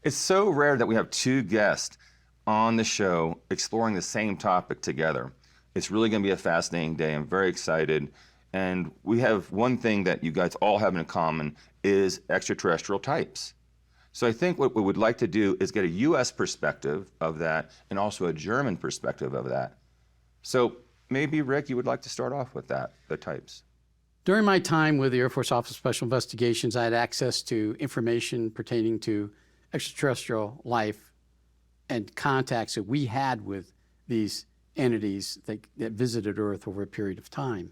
It's so rare that we have two guests on the show exploring the same topic together. It's really going to be a fascinating day. I'm very excited. And we have one thing that you guys all have in common is extraterrestrial types. So I think what we would like to do is get a U.S. perspective of that and also a German perspective of that. So maybe, Rick, you would like to start off with that, the types. During my time with the Air Force Office of Special Investigations, I had access to information pertaining to extraterrestrial life and contacts that we had with these entities that visited Earth over a period of time.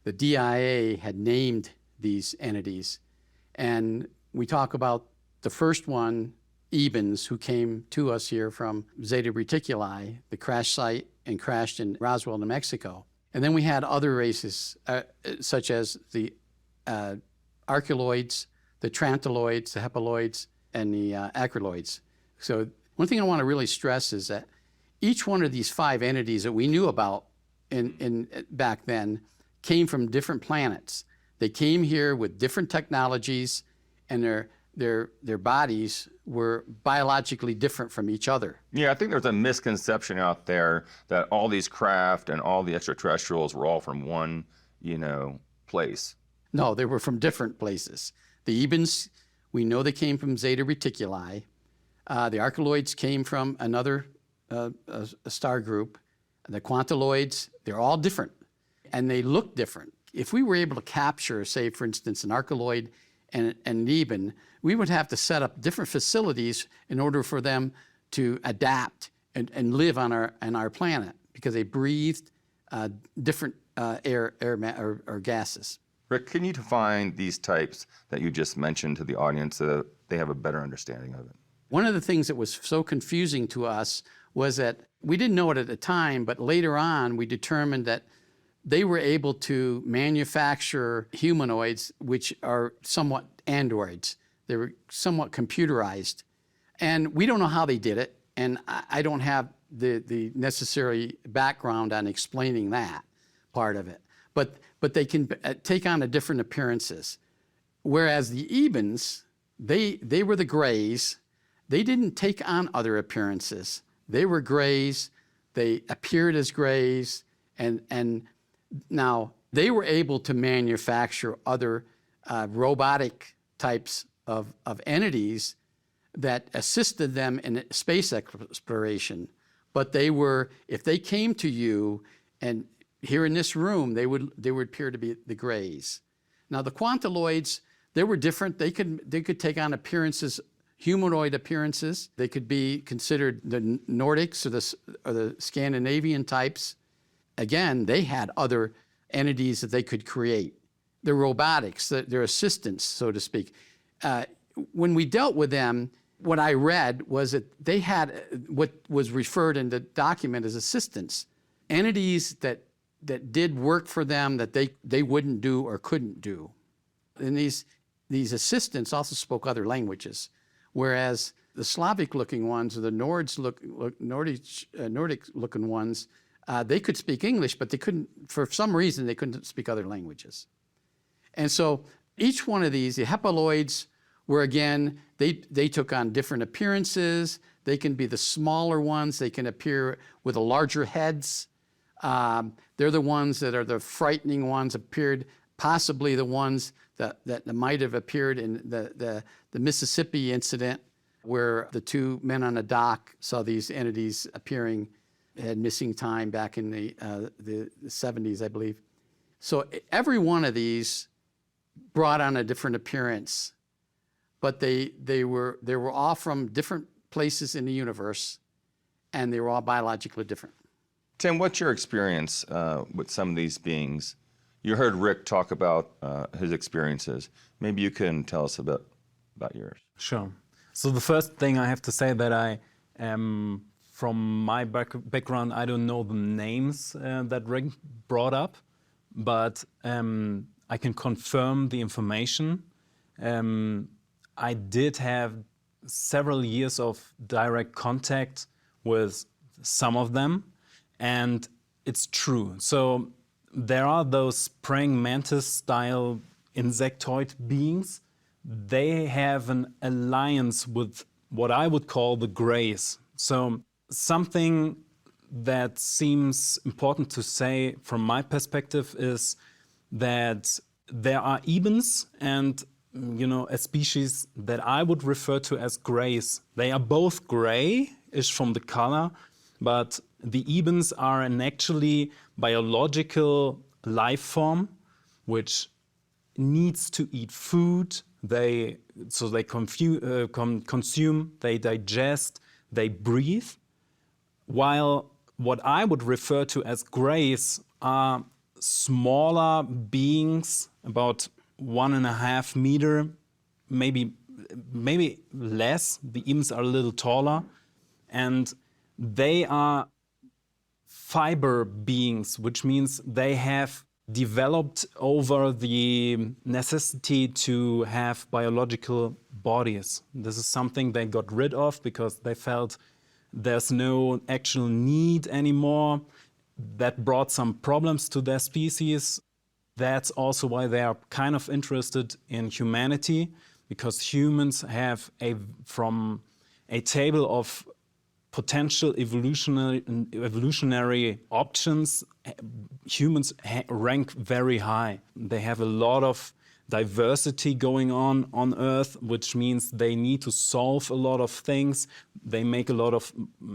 The DIA had named these entities, and we talk about the first one, Ebens, who came to us here from Zeta Reticuli, the crash site, and crashed in Roswell, New Mexico. And then we had other races, such as the archeoloids, the trantaloids, the hepaloids, and the acryloids. So one thing I want to really stress is that each one of these 5 entities that we knew about back then came from different planets. They came here with different technologies, and their bodies were biologically different from each other. Yeah, I think there's a misconception out there that all these craft and all the extraterrestrials were all from one, place. No, they were from different places. The Ebens, we know they came from Zeta Reticuli. The archeoloids came from another a star group. The quantaloids, they're all different, and they look different. If we were able to capture, say, for instance, an archeoloid and an Eben, we would have to set up different facilities in order for them to adapt and live on our planet, because they breathed different air or gases. Rick, can you define these types that you just mentioned to the audience so that they have a better understanding of it? One of the things that was so confusing to us was that we didn't know it at the time, but later on we determined that they were able to manufacture humanoids which are somewhat androids. They were somewhat computerized. And we don't know how they did it, and I don't have the necessary background on explaining that part of it. But they can take on different appearances. Whereas the Ebens, they were the Greys. They didn't take on other appearances. They were Greys. They appeared as Greys, and now they were able to manufacture other robotic types of entities that assisted them in space exploration. But they were, if they came to you, and here in this room, they would appear to be the Greys. Now the quantaloids, they were different. They could take on appearances, humanoid appearances. They could be considered the Nordics or the Scandinavian types. Again, they had other entities that they could create. Their robotics, their assistants, so to speak. When we dealt with them, what I read was that they had what was referred in the document as assistants, entities that did work for them that they wouldn't do or couldn't do. And these assistants also spoke other languages, whereas the Slavic-looking ones or the Nordic-looking ones, they could speak English, but they couldn't, for some reason, they couldn't speak other languages. And so each one of these, the hepaloids, were again, they took on different appearances. They can be the smaller ones. They can appear with larger heads. They're the ones that are the frightening ones, appeared possibly the ones that might have appeared in the Mississippi incident, where the 2 men on a dock saw these entities appearing, had missing time back in the 70s, I believe. So every one of these brought on a different appearance, but they were all from different places in the universe, and they were all biologically different. Tim, what's your experience with some of these beings? You heard Rick talk about his experiences. Maybe you can tell us a bit about yours. Sure. So the first thing I have to say that I am, from my background, I don't know the names that Rick brought up, but I can confirm the information. I did have several years of direct contact with some of them, and it's true. So there are those praying mantis style insectoid beings. They have an alliance with what I would call the grays. So something that seems important to say from my perspective is that there are ebens and a species that I would refer to as grays. They are both gray-ish from the color, but the ebens are an actually biological life form which needs to eat food. They consume, they digest, they breathe, while what I would refer to as grays are smaller beings, about 1.5 meter, maybe less. The ebens are a little taller, and they are fiber beings, which means they have developed over the necessity to have biological bodies. This is something they got rid of because they felt there's no actual need anymore. That brought some problems to their species. That's also why they are kind of interested in humanity, because humans have from a table of potential evolutionary options, humans rank very high. They have a lot of diversity going on Earth, which means they need to solve a lot of things. They make a lot of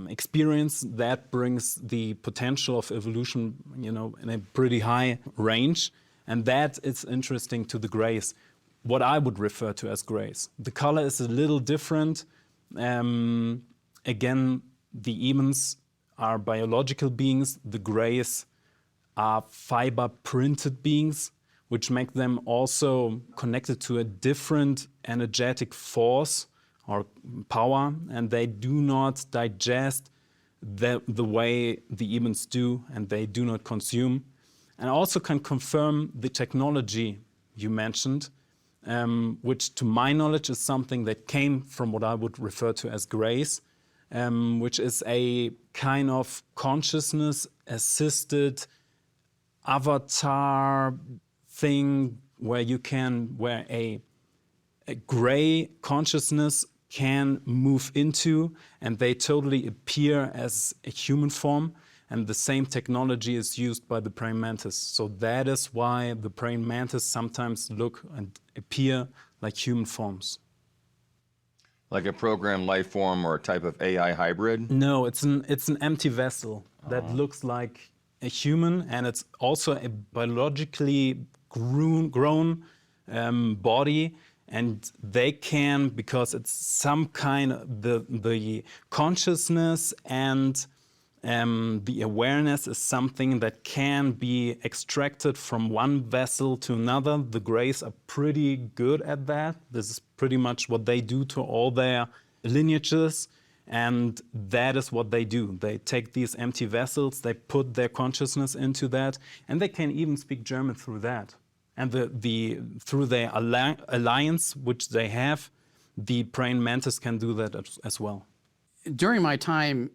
experience that brings the potential of evolution, in a pretty high range. And that is interesting to the grays, what I would refer to as grays. The color is a little different. Again, the ebens are biological beings. The grays are fiber printed beings, which make them also connected to a different energetic force or power, and they do not digest the way the ebens do, and they do not consume. And I also can confirm the technology you mentioned, which to my knowledge is something that came from what I would refer to as grays, which is a kind of consciousness-assisted avatar thing where a gray consciousness can move into, and they totally appear as a human form. And the same technology is used by the praying mantis. So that is why the praying mantis sometimes look and appear like human forms. Like a programmed life form or a type of AI hybrid? No, it's an empty vessel that looks like a human, and it's also a biologically grown body, and they can, because it's some kind of the consciousness and the awareness is something that can be extracted from one vessel to another. The Greys are pretty good at that. This is pretty much what they do to all their lineages, and that is what they do. They take these empty vessels, they put their consciousness into that, and they can even speak German through that. And through their alliance, which they have, the praying mantis can do that as well. During my time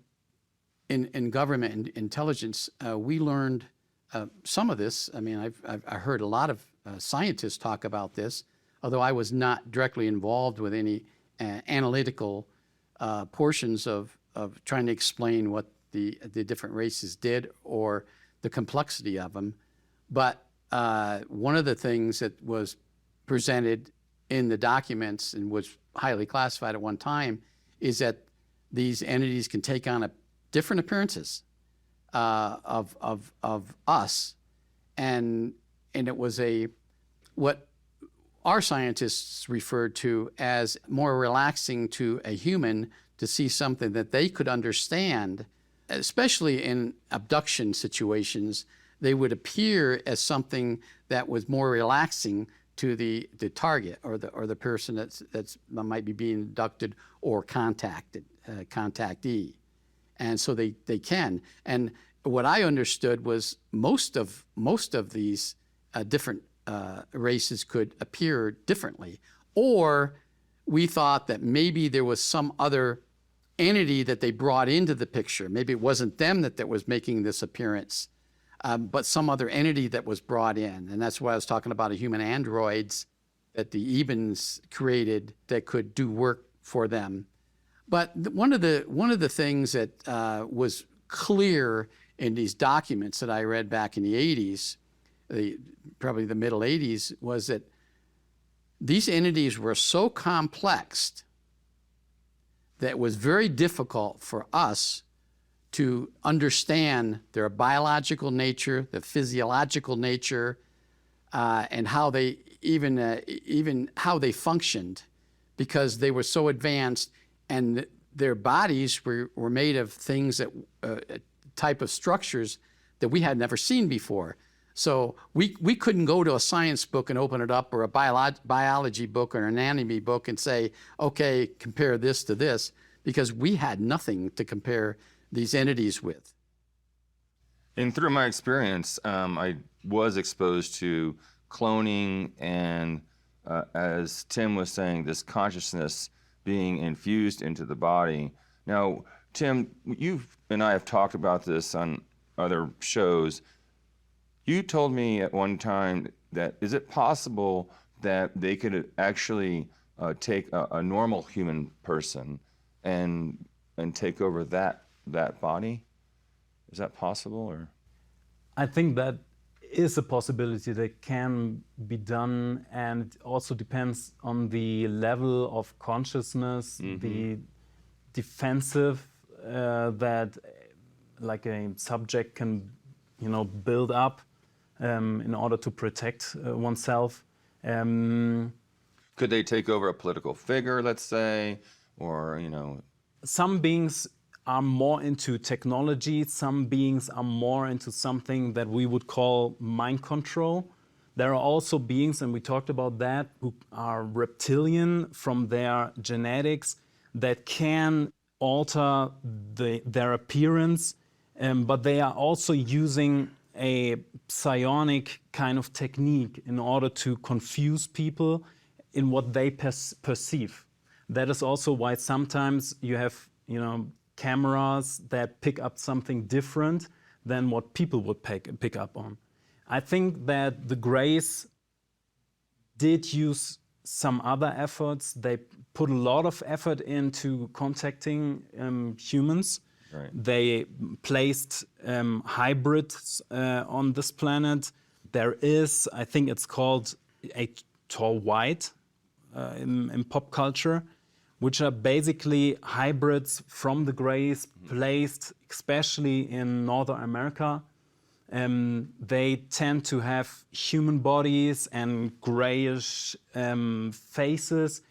in government and intelligence, we learned some of this. I mean, I heard a lot of scientists talk about this, although I was not directly involved with any analytical portions of trying to explain what the different races did or the complexity of them. But one of the things that was presented in the documents and was highly classified at one time is that these entities can take on different appearances of us, and it was what our scientists referred to as more relaxing to a human to see something that they could understand, especially in abduction situations. They would appear as something that was more relaxing to the target or the person that might be being abducted or contactee. And so they can. And what I understood was most of these different races could appear differently. Or we thought that maybe there was some other entity that they brought into the picture. Maybe it wasn't them that was making this appearance, but some other entity that was brought in. And that's why I was talking about a human androids that the Ebens created that could do work for them. But one of the things that was clear in these documents that I read back in the 80s, probably the middle 80s, was that these entities were so complex that it was very difficult for us to understand their biological nature, the physiological nature, and how they even how they functioned, because they were so advanced, and their bodies were made of things that type of structures that we had never seen before. So we couldn't go to a science book and open it up, or a biology book or an anatomy book and say, okay, compare this to this, because we had nothing to compare these entities with. And through my experience, I was exposed to cloning and, as Tim was saying, this consciousness being infused into the body. Now, Tim, you and I have talked about this on other shows. You told me at one time that, is it possible that they could actually take a normal human person and take over that body? Is that possible, or? I think that is a possibility that can be done, and it also depends on the level of consciousness, the defensive that like a subject can, build up in order to protect oneself. Could they take over a political figure, let's say, or, Some beings are more into technology, some beings are more into something that we would call mind control. There are also beings, and we talked about that, who are reptilian from their genetics, that can alter their appearance, but they are also using a psionic kind of technique in order to confuse people in what they perceive. That is also why sometimes you have, cameras that pick up something different than what people would pick up on. I think that the Greys did use some other efforts. They put a lot of effort into contacting humans. Right. They placed hybrids on this planet. There is, I think it's called a tall white in pop culture, which are basically hybrids from the Greys placed especially in Northern America. They tend to have human bodies and grayish faces.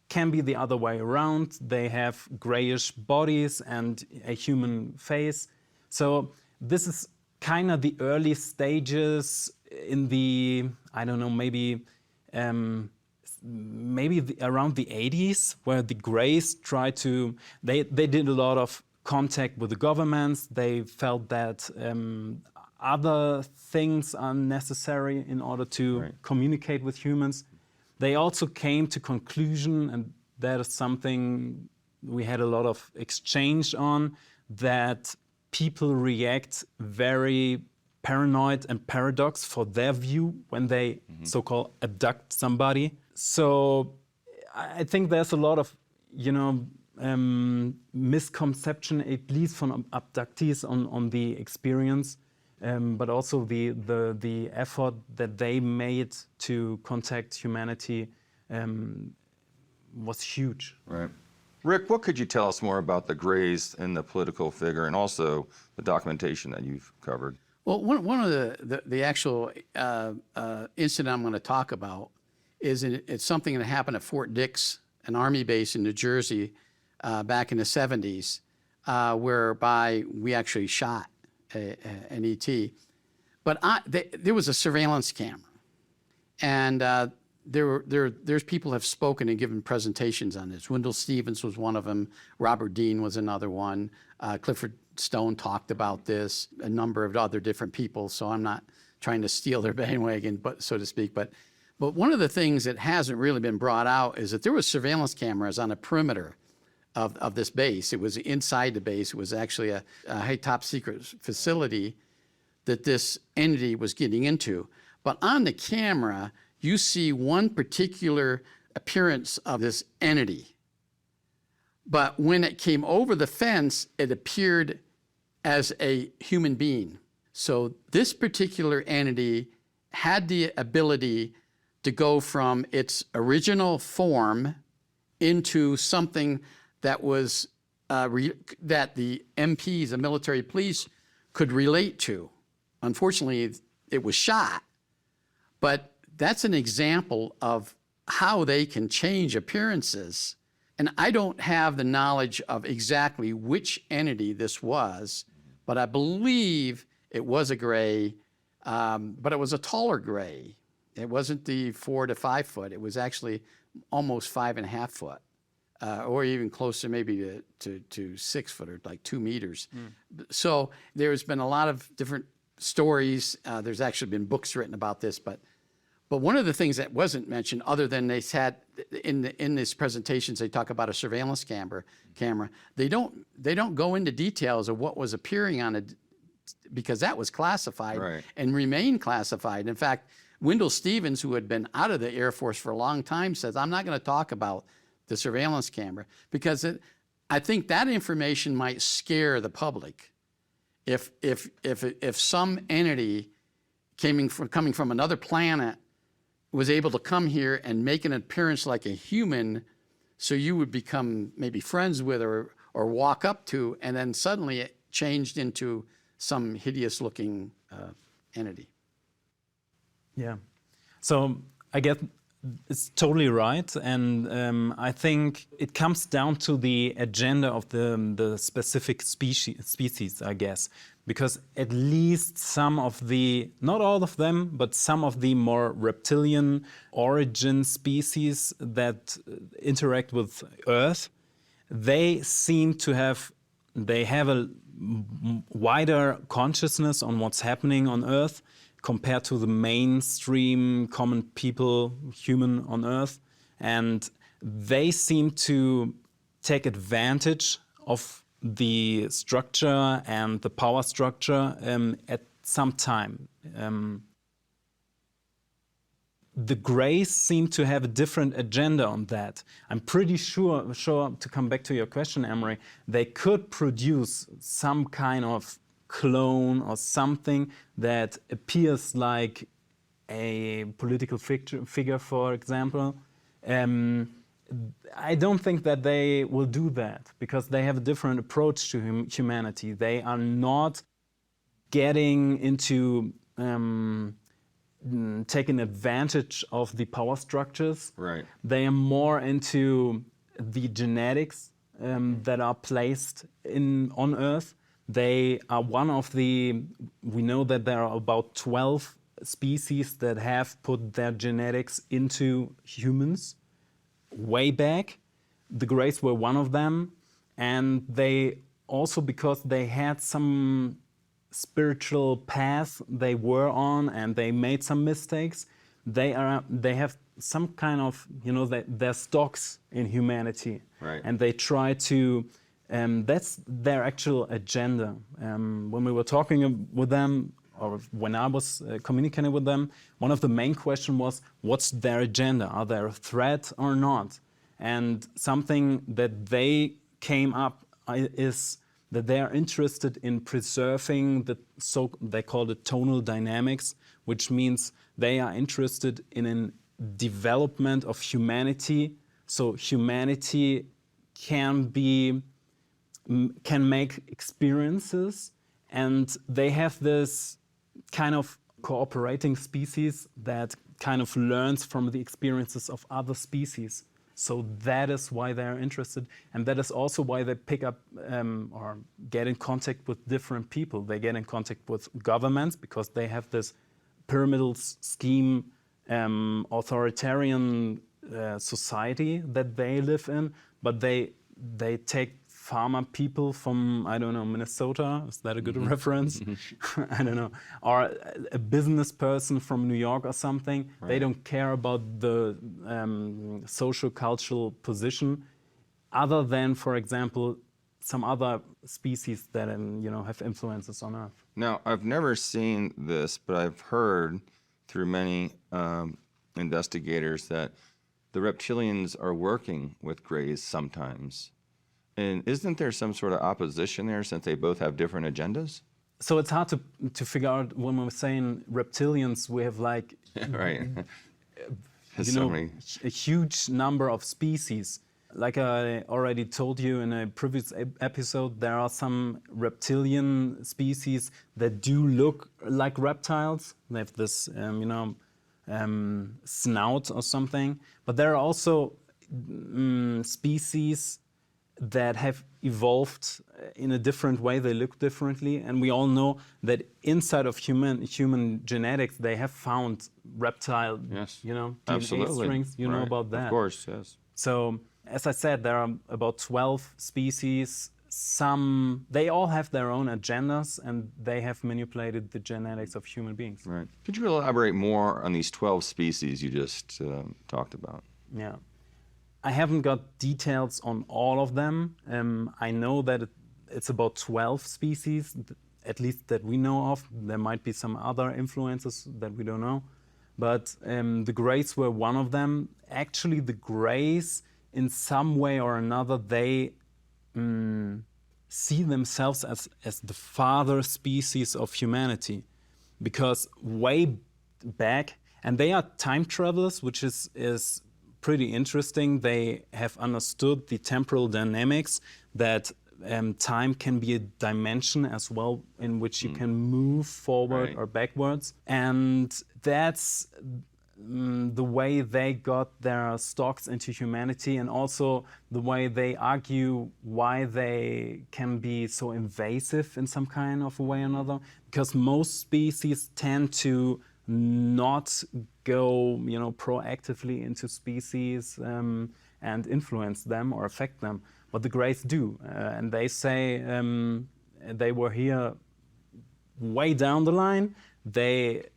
Can be the other way around. They have grayish bodies and a human face. So this is kind of the early stages in the, I don't know, maybe around the 80s, where the Greys tried to, they did a lot of contact with the governments. They felt that other things are necessary in order to communicate with humans. They also came to conclusion, and that is something we had a lot of exchange on, that people react very paranoid and paradox for their view when they so-called abduct somebody. So I think there's a lot of, misconception, at least from abductees on the experience, but also the effort that they made to contact humanity was huge. Right. Rick, what could you tell us more about the Greys and the political figure, and also the documentation that you've covered? Well, one of the actual incident I'm going to talk about is it's something that happened at Fort Dix, an Army base in New Jersey, back in the 70s, whereby we actually shot an ET. But there was a surveillance camera, and there's people have spoken and given presentations on this. Wendell Stevens was one of them. Robert Dean was another one. Clifford Stone talked about this. A number of other different people. So I'm not trying to steal their bandwagon, but so to speak. But one of the things that hasn't really been brought out is that there was surveillance cameras on the perimeter of this base. It was inside the base. It was actually a high top secret facility that this entity was getting into. But on the camera, you see one particular appearance of this entity. But when it came over the fence, it appeared as a human being. So this particular entity had the ability to go from its original form into something that was that the MPs, the military police, could relate to. Unfortunately, it was shot, but that's an example of how they can change appearances. And I don't have the knowledge of exactly which entity this was, but I believe it was a gray, but it was a taller gray. It wasn't the 4 to 5 foot. It was actually almost 5.5 foot, or even closer maybe to 6 foot, or like 2 meters. So there's been a lot of different stories. There's actually been books written about this, but one of the things that wasn't mentioned, other than they had in these presentations, they talk about a surveillance camera. They don't go into details of what was appearing on it, because that was classified and remained classified. In fact, Wendell Stevens, who had been out of the Air Force for a long time, says, "I'm not going to talk about the surveillance camera because I think that information might scare the public. If some entity coming from another planet was able to come here and make an appearance like a human, so you would become maybe friends with or walk up to, and then suddenly it changed into some hideous-looking entity." Yeah. So I guess it's totally right. And I think it comes down to the agenda of the specific species, I guess. Because at least some of the, not all of them, but some of the more reptilian origin species that interact with Earth, they seem to have, they have a wider consciousness on what's happening on Earth compared to the mainstream common people, human on Earth. And they seem to take advantage of the structure and the power structure at some time. The Greys seem to have a different agenda on that. I'm pretty sure, to come back to your question, Emery, they could produce some kind of clone or something that appears like a political figure, for example. I don't think that they will do that because they have a different approach to humanity. They are not getting into taking advantage of the power structures. Right. They are more into the genetics that are placed on Earth. They are one of the, we know that there are about 12 species that have put their genetics into humans way back. The Greys were one of them. And they also, because they had some spiritual path they were on and they made some mistakes, they have some kind of, their stocks in humanity. Right. And they try to, that's their actual agenda. When we were talking with them, or when I was communicating with them, one of the main questions was, what's their agenda? Are they a threat or not? And something that they came up is that they are interested in preserving they call it tonal dynamics, which means they are interested in a development of humanity. So humanity can make experiences, and they have this kind of cooperating species that kind of learns from the experiences of other species. So that is why they are interested, and that is also why they pick up or get in contact with different people. They get in contact with governments because they have this pyramidal scheme, authoritarian society that they live in, but they take farmer people from, I don't know, Minnesota. Is that a good reference? I don't know. Or a business person from New York or something. Right. They don't care about the social cultural position, other than, for example, some other species that have influences on Earth. Now, I've never seen this, but I've heard through many investigators that the reptilians are working with Greys sometimes. And isn't there some sort of opposition there since they both have different agendas? So it's hard to figure out when we're saying reptilians, we have like, Right. you know, a huge number of species. Like I already told you in a previous episode, there are some reptilian species that do look like reptiles. They have this, snout or something. But there are also species that have evolved in a different way. They look differently, and we all know that inside of human genetics, they have found reptile, Yes. DNA Absolutely. strings. You know Right. about that. Of course, yes. So, as I said, there are about 12 species. They all have their own agendas, and they have manipulated the genetics of human beings. Right. Could you elaborate more on these 12 species you just talked about? Yeah. I haven't got details on all of them. I know that it's about 12 species, at least that we know of. There might be some other influences that we don't know. But the Greys were one of them. Actually, the Greys, in some way or another, they see themselves as the father species of humanity. Because way back, and they are time travelers, which is pretty interesting. They have understood the temporal dynamics, that time can be a dimension as well in which you can move forward Right. or backwards. And that's the way they got their stocks into humanity, and also the way they argue why they can be so invasive in some kind of a way or another. Because most species tend to not go, proactively into species and influence them or affect them. But the Greys do, and they say they were here way down the line. They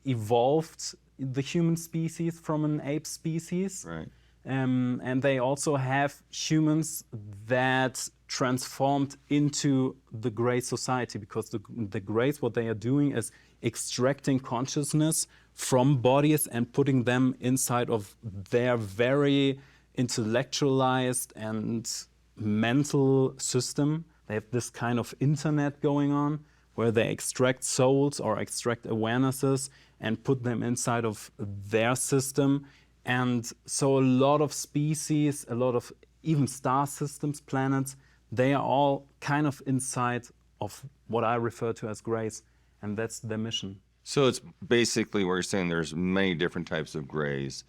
evolved the human species from an ape species. Right. And they also have humans that transformed into the Grey society, because the Greys, what they are doing is extracting consciousness from bodies and putting them inside of their very intellectualized and mental system. They have this kind of internet going on where they extract souls or extract awarenesses and put them inside of their system. And so a lot of species, a lot of even star systems, planets, they are all kind of inside of what I refer to as Greys, and that's their mission. So it's basically where you're saying there's many different types of Greys.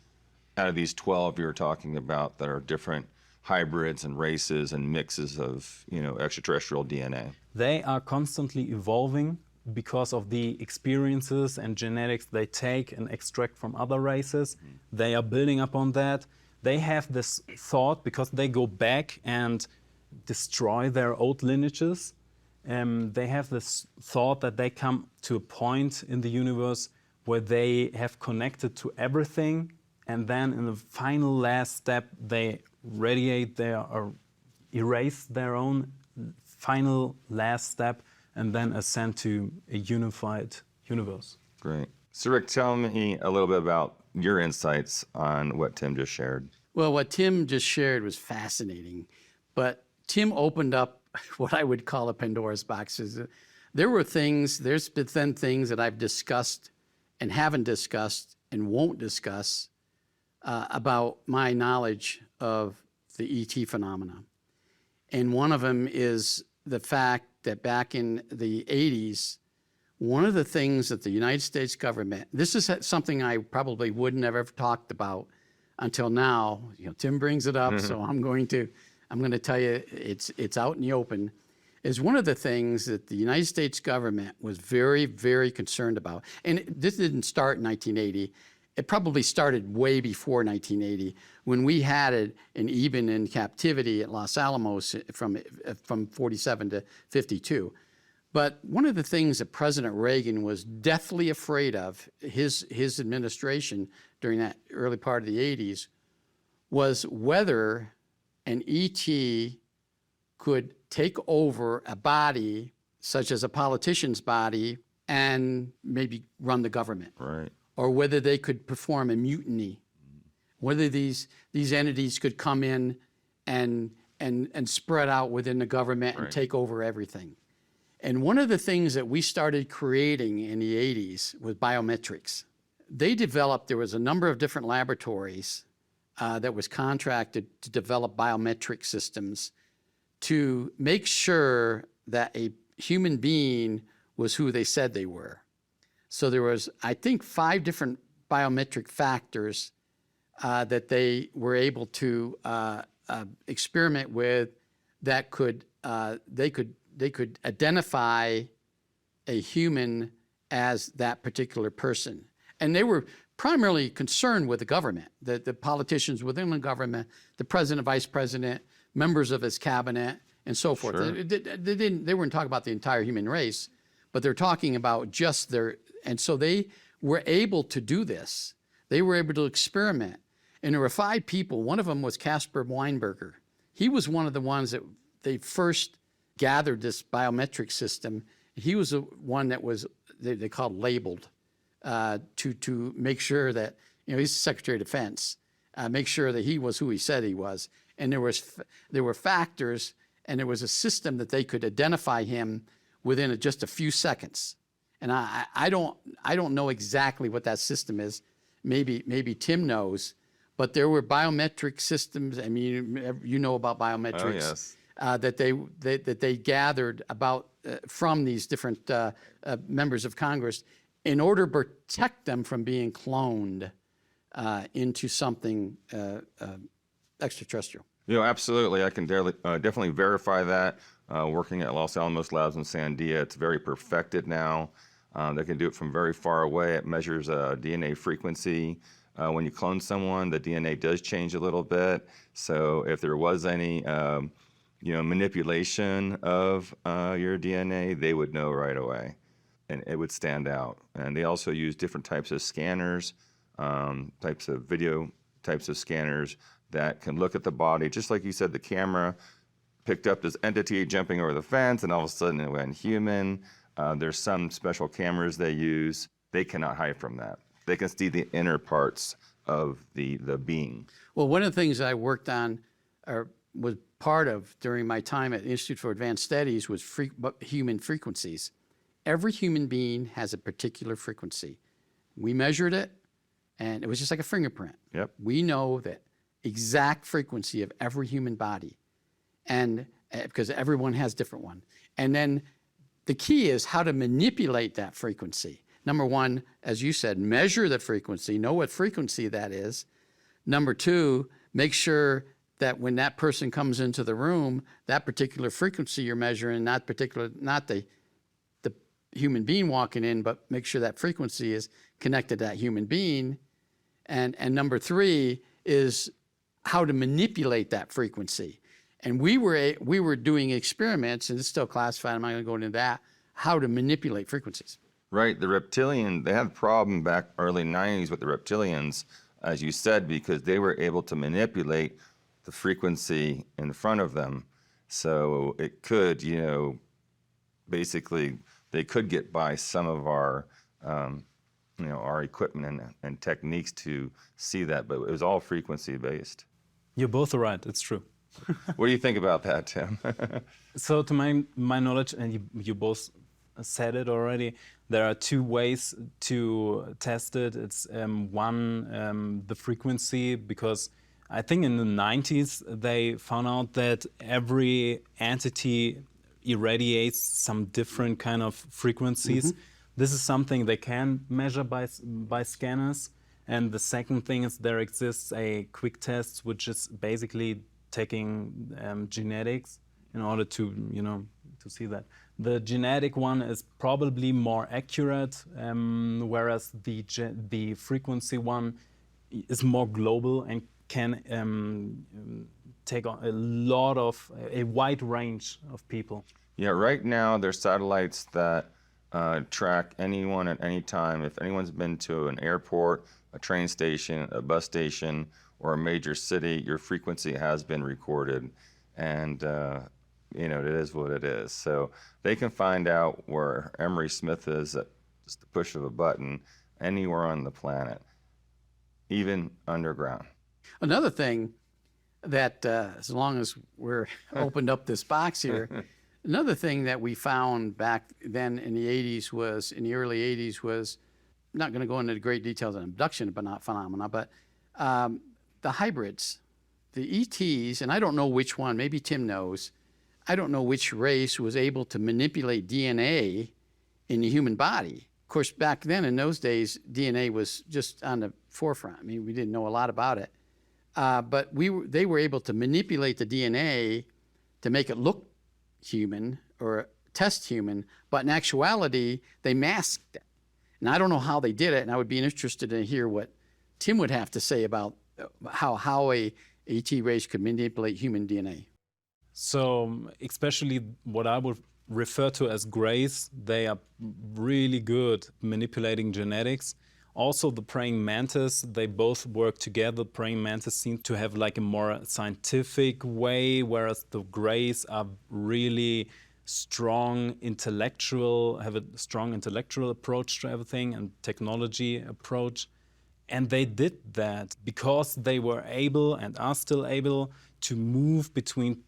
Out of these 12 you're talking about that are different hybrids and races and mixes of, extraterrestrial DNA. They are constantly evolving because of the experiences and genetics they take and extract from other races. They are building upon that. They have this thought, because they go back and destroy their old lineages. They have this thought that they come to a point in the universe where they have connected to everything, and then in the final last step, they radiate or erase their own final last step, and then ascend to a unified universe. Great. So Rick, tell me a little bit about your insights on what Tim just shared. Well, what Tim just shared was fascinating, but Tim opened up what I would call a Pandora's box. There's been things that I've discussed and haven't discussed and won't discuss about my knowledge of the ET phenomena. And one of them is the fact that back in the 80s, one of the things that the United States government, this is something I probably wouldn't have ever talked about until now. Tim brings it up, so I'm going to tell you it's out in the open, is one of the things that the United States government was very, very concerned about. And this didn't start in 1980. It probably started way before 1980, when we had an Eben in captivity at Los Alamos from 47 to 52. But one of the things that President Reagan was deathly afraid of, his administration during that early part of the 80s, was whether an ET could take over a body, such as a politician's body, and maybe run the government. Right. Or whether they could perform a mutiny, whether these entities could come in and and spread out within the government and Right. take over everything. And one of the things that we started creating in the 80s was biometrics. There was a number of different laboratories that was contracted to develop biometric systems to make sure that a human being was who they said they were. So there was, I think, 5 different biometric factors that they were able to experiment with that they could identify a human as that particular person. And they were primarily concerned with the government, the politicians within the government, the president, vice president, members of his cabinet, and so forth. Sure. They weren't talking about the entire human race, but they're talking about just their, and so they were able to do this. They were able to experiment. And there were 5 people. One of them was Caspar Weinberger. He was one of the ones that they first gathered this biometric system. He was the one that was, they called labeled to make sure that, he's Secretary of Defense, make sure that he was who he said he was. And there were factors, and there was a system that they could identify him within just a few seconds. And I don't know exactly what that system is. Maybe Tim knows, but there were biometric systems. I mean, you know about biometrics. Oh, yes. That they gathered about from these different members of Congress in order to protect them from being cloned into something extraterrestrial. Absolutely. I can definitely verify that. Working at Los Alamos Labs in Sandia, it's very perfected now. They can do it from very far away. It measures DNA frequency. When you clone someone, the DNA does change a little bit. So if there was any, manipulation of your DNA, they would know right away, and it would stand out. And they also use different types of scanners, types of video types of scanners that can look at the body, just like you said. The camera picked up this entity jumping over the fence, and all of a sudden it went human. There's some special cameras they use. They cannot hide from that. They can see the inner parts of the being. Well, one of the things I worked on, or was part of during my time at the Institute for Advanced Studies, was human frequencies. Every human being has a particular frequency. We measured it, and it was just like a fingerprint. Yep. We know the exact frequency of every human body, and because everyone has different one. And then the key is how to manipulate that frequency. Number one, as you said, measure the frequency, know what frequency that is. Number 2, make sure that when that person comes into the room, that particular frequency you're measuring, not the human being walking in, but make sure that frequency is connected to that human being. And number 3 is how to manipulate that frequency. And we were doing experiments, and it's still classified, I'm not going to go into that, how to manipulate frequencies. Right. The reptilian, they had a problem back early 90s with the reptilians, as you said, because they were able to manipulate the frequency in front of them. So it could, basically, they could get by some of our, our equipment and techniques to see that, but it was all frequency based. You're both right. It's true. What do you think about that, Tim? So to my knowledge, and you both said it already, there are 2 ways to test it. It's one, the frequency, because I think in the 90s they found out that every entity irradiates some different kind of frequencies. Mm-hmm. This is something they can measure by scanners. And the second thing is there exists a quick test, which is basically taking genetics in order to see that. The genetic one is probably more accurate, whereas the frequency one is more global and can take on a wide range of people. Yeah, right now there's satellites that track anyone at any time. If anyone's been to an airport, a train station, a bus station, or a major city, your frequency has been recorded, and it is what it is. So they can find out where Emery Smith is at just the push of a button anywhere on the planet, even underground. Another thing that as long as we're opened up this box here, another thing that we found back then in the 80s was, in the early 80s was, not going to go into the great details on abduction but not phenomena, but the hybrids, the ETs, and I don't know which one, maybe Tim knows, I don't know which race was able to manipulate DNA in the human body. Of course, back then in those days, DNA was just on the forefront. I mean, we didn't know a lot about it. But they were able to manipulate the DNA to make it look human or test human, but in actuality, they masked it. And I don't know how they did it, and I would be interested to hear what Tim would have to say about how a ET race could manipulate human DNA. So especially what I would refer to as Greys, they are really good manipulating genetics. Also the praying mantis, they both work together. Praying mantis seem to have like a more scientific way, whereas the Greys are really strong intellectual, have a strong intellectual approach to everything and technology approach. And they did that because they were able and are still able to move between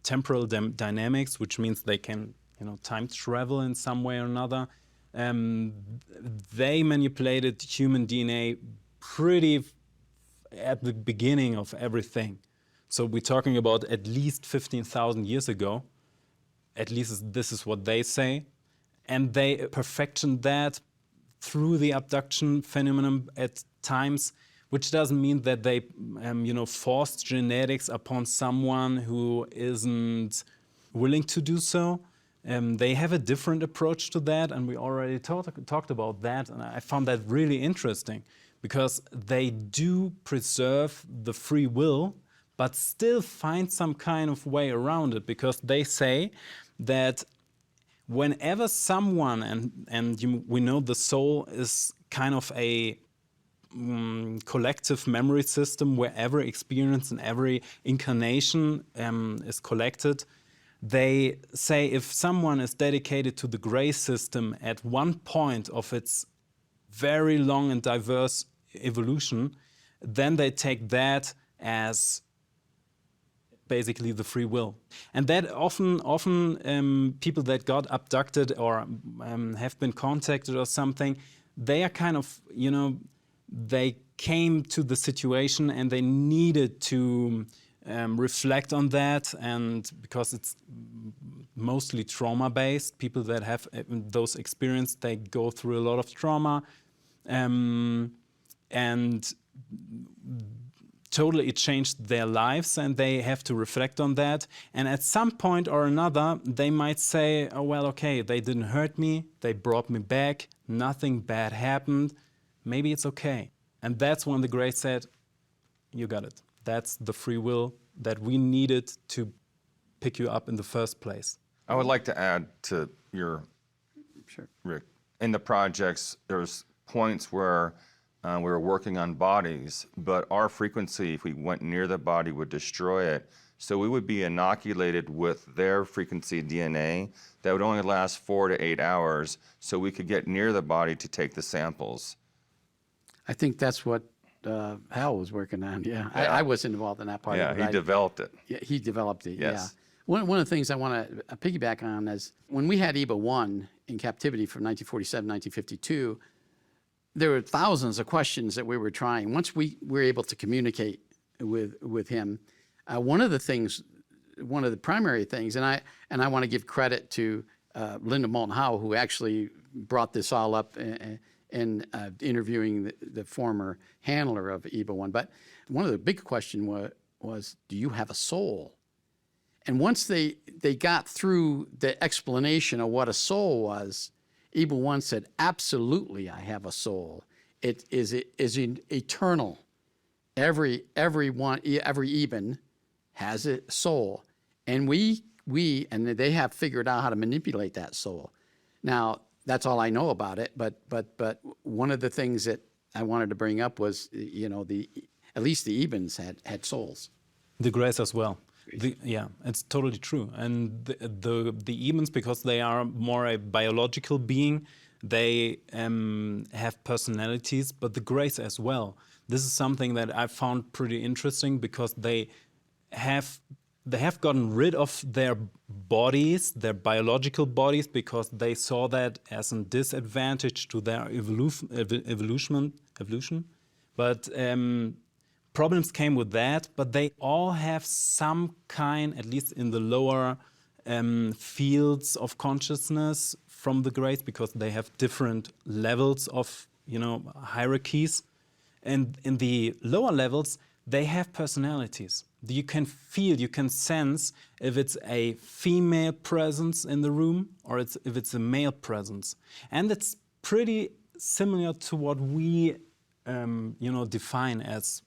temporal dynamics, which means they can, time travel in some way or another. They manipulated human DNA pretty at the beginning of everything. So we're talking about at least 15,000 years ago. At least this is what they say. And they perfected that through the abduction phenomenon at times, which doesn't mean that they, forced genetics upon someone who isn't willing to do so. They have a different approach to that, and we already talked about that, and I found that really interesting because they do preserve the free will, but still find some kind of way around it, because they say that whenever someone, we know the soul is kind of a collective memory system where every experience and every incarnation is collected. They say if someone is dedicated to the Grey system at one point of its very long and diverse evolution, then they take that as basically the free will. And that often people that got abducted or have been contacted or something, they are kind of, they came to the situation and they needed to reflect on that, and because it's mostly trauma-based, people that have those experiences, they go through a lot of trauma, and totally it changed their lives, and they have to reflect on that. And at some point or another, they might say, oh, well, okay, they didn't hurt me, they brought me back, nothing bad happened, maybe it's okay. And that's when the Grey said, you got it. That's the free will that we needed to pick you up in the first place. I would like to add to your, Rick, in the projects, there's points where we were working on bodies, but our frequency, if we went near the body, would destroy it. So we would be inoculated with their frequency DNA that would only last 4 to 8 hours, so we could get near the body to take the samples. I think that's what Hal was working on. Yeah, I wasn't involved in that part. Yeah, of it, he developed it. Yeah, he developed it. Yes. Yeah. One of the things I want to piggyback on is when we had EBA 1 in captivity from 1947, 1952, there were thousands of questions that we were trying. Once we were able to communicate with him, one of the primary things, and I want to give credit to Linda Moulton Howe, who actually brought this all up in interviewing the former handler of EBA 1. But one of the big questions was, do you have a soul? And once they got through the explanation of what a soul was, EBA 1 said, absolutely, I have a soul. It is eternal. Every Eben has a soul. And and they have figured out how to manipulate that soul. Now, that's all I know about it, but one of the things that I wanted to bring up was, at least the Ebens had souls. The Greys as well. Yeah, it's totally true. And the Ebens, because they are more a biological being, they have personalities, but the Greys as well. This is something that I found pretty interesting because they have gotten rid of their bodies, their biological bodies, because they saw that as a disadvantage to their evolution. But problems came with that. But they all have some kind, at least in the lower fields of consciousness from the Greys, because they have different levels of hierarchies. And in the lower levels, they have personalities. You can feel, you can sense if it's a female presence in the room or if it's a male presence. And it's pretty similar to what we, define as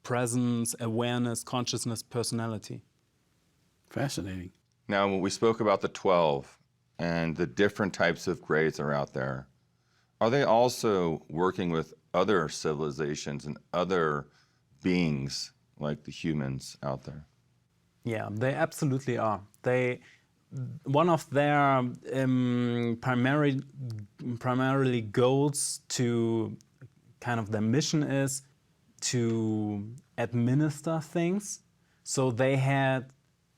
presence, awareness, consciousness, personality. Fascinating. Now, when we spoke about the 12 and the different types of Greys that are out there, are they also working with other civilizations and other beings like the humans out there? Yeah, they absolutely are. One of their primarily goals to kind of their mission is to administer things. So they had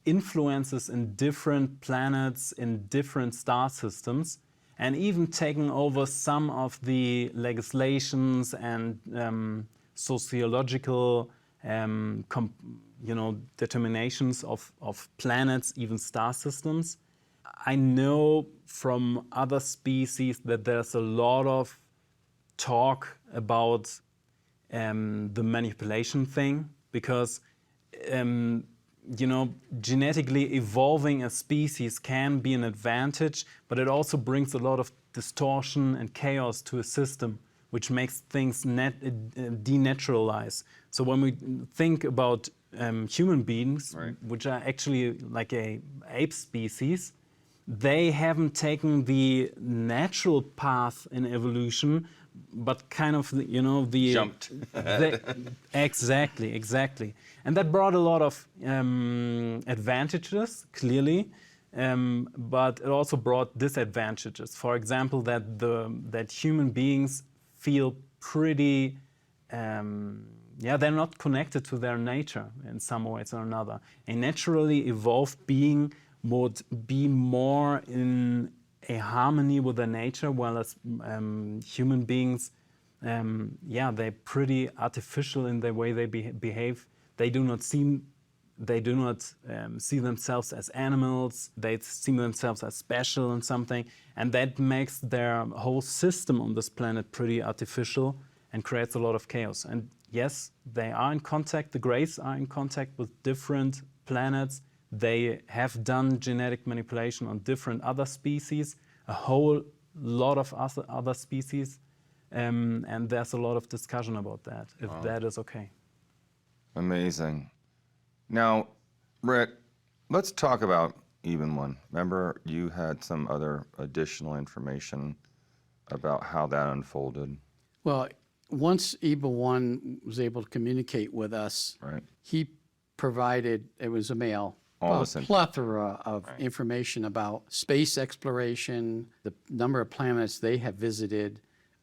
influences in different planets, in different star systems, and even taken over some of the legislations and sociological determinations of planets, even star systems. I know from other species that there's a lot of talk about the manipulation thing, because genetically evolving a species can be an advantage, but it also brings a lot of distortion and chaos to a system, which makes things denaturalize. So when we think about human beings, right, which are actually like a ape species, they haven't taken the natural path in evolution, but kind of the Jumped. Exactly, and that brought a lot of advantages, clearly, but it also brought disadvantages. For example, that human beings feel pretty, they're not connected to their nature in some ways or another. A naturally evolved being would be more in a harmony with their nature, whereas human beings, they're pretty artificial in the way they behave. They do not see themselves as animals. They see themselves as special and something, and that makes their whole system on this planet pretty artificial and creates a lot of chaos. And yes, they are in contact. The Greys are in contact with different planets. They have done genetic manipulation on different other species, a whole lot of other species, and there's a lot of discussion about that, if that is okay. Amazing. Now, Rick, let's talk about Even One. Remember, you had some other additional information about how that unfolded. Well, once Even One was able to communicate with us, right, he provided, it was a male, a plethora of information about space exploration, the number of planets they have visited.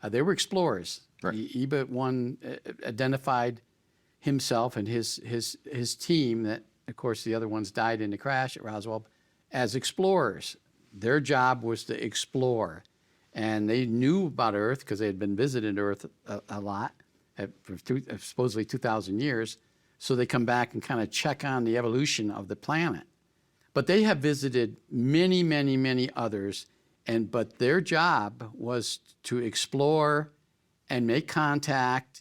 They were explorers. Right. Even One identified himself and his team, that of course the other ones died in the crash at Roswell, as explorers. Their job was to explore, and they knew about Earth because they had been visiting Earth a lot for supposedly 2,000 years. So they come back and kind of check on the evolution of the planet. But they have visited many, many, many others, but their job was to explore and make contact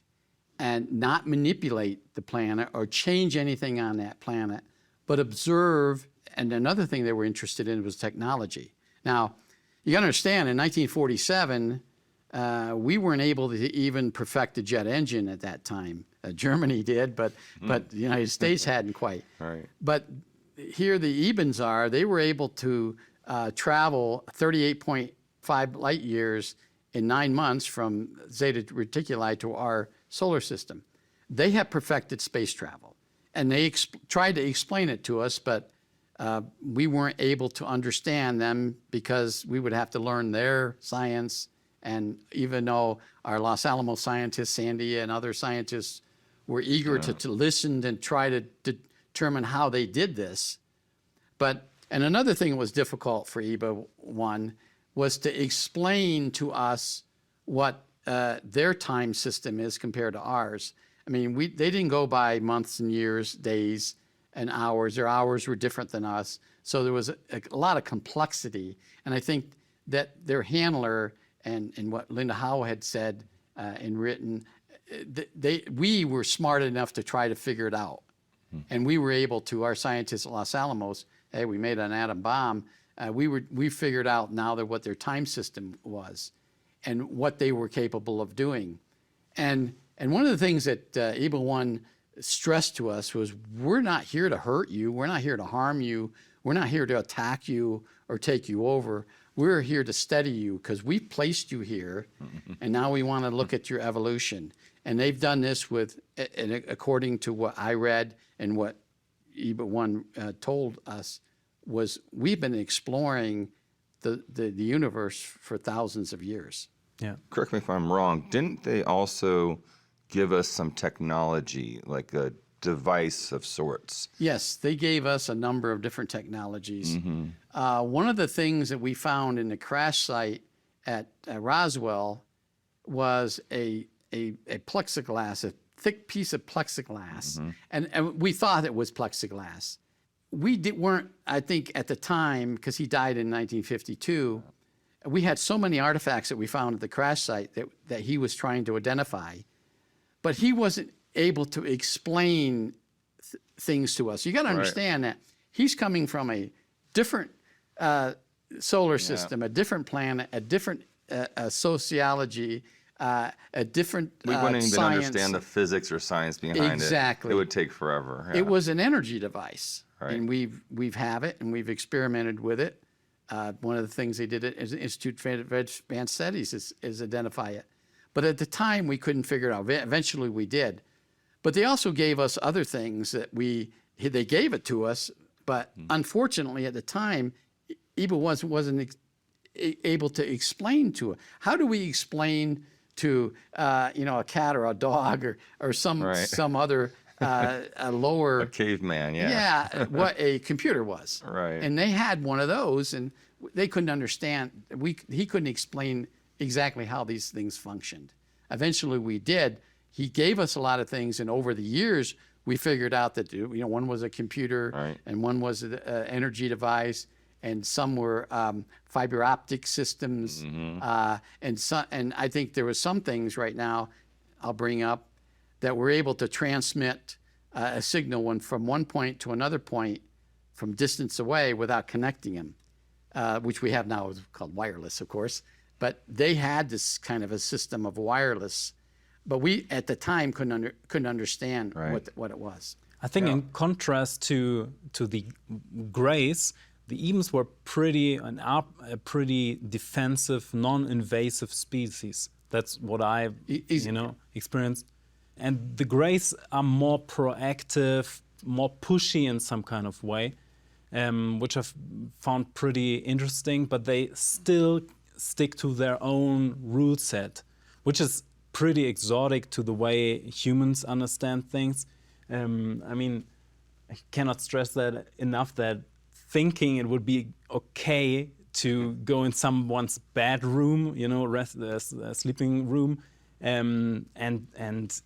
and not manipulate the planet or change anything on that planet, but observe. And another thing they were interested in was technology. Now, you got to understand, in 1947, we weren't able to even perfect the jet engine at that time. Germany did, but the United States hadn't quite. Right. But here the Ebens are, they were able to travel 38.5 light years in 9 months from Zeta Reticuli to our solar system. They have perfected space travel, and they tried to explain it to us, but we weren't able to understand them because we would have to learn their science And even though our Los Alamos scientists, Sandy and other scientists, were eager to listen and try to determine how they did this. And another thing that was difficult for EBA 1 was to explain to us what their time system is compared to ours. I mean, they didn't go by months and years, days and hours. Their hours were different than us. So there was a lot of complexity. And I think that their handler and what Linda Howe had said and written, we were smart enough to try to figure it out. And we were able to, our scientists at Los Alamos, hey, we made an atom bomb. We figured out now that what their time system was and what they were capable of doing. And one of the things that EBA 1 stressed to us was, we're not here to hurt you. We're not here to harm you. We're not here to attack you or take you over. We're here to study you because we've placed you here, and now we want to look at your evolution. And they've done this with, according to what I read and what EBA 1 told us, was we've been exploring the universe for thousands of years. Yeah. Correct me if I'm wrong. Didn't they also give us some technology, like a device of sorts? Yes, they gave us a number of different technologies. One of the things that we found in the crash site at Roswell was a plexiglass, a thick piece of plexiglass, and we thought it was plexiglass. We weren't, I think, at the time, because he died in 1952. We had so many artifacts that we found at the crash site that he was trying to identify, but he wasn't able to explain things to us. You got to understand that he's coming from a different solar system, a different planet, a different sociology, a different we wouldn't even science. understand the physics or science behind Exactly. it. It would take forever. Yeah. It was an energy device, Right. and we've have it, and we've experimented with it. One of the things they did at Institute for Advanced Studies is identify it. But at the time, we couldn't figure it out. Eventually, we did. But they also gave us other things that they gave it to us, but unfortunately, at the time, EBA wasn't able to explain to it. How do we explain to a cat or a dog or some other a lower caveman, what a computer was? Right. And they had one of those, and they couldn't understand. He couldn't explain exactly how these things functioned. Eventually, we did. He gave us a lot of things, and over the years, we figured out that one was a computer, and one was an energy device, and some were fiber optic systems, and I think there were some things right now I'll bring up that were able to transmit a signal from one point to another point from distance away without connecting them, which we have now called wireless, of course. But they had this kind of a system of wireless, but we at the time couldn't understand what it was. I think in contrast to the Greys, the Ebens were a pretty defensive, non-invasive species. That's what I've experienced. And the Greys are more proactive, more pushy in some kind of way, which I've found pretty interesting. But they still stick to their own rule set, which is pretty exotic to the way humans understand things. I mean, I cannot stress that enough, that thinking it would be okay to go in someone's bedroom, sleeping room, and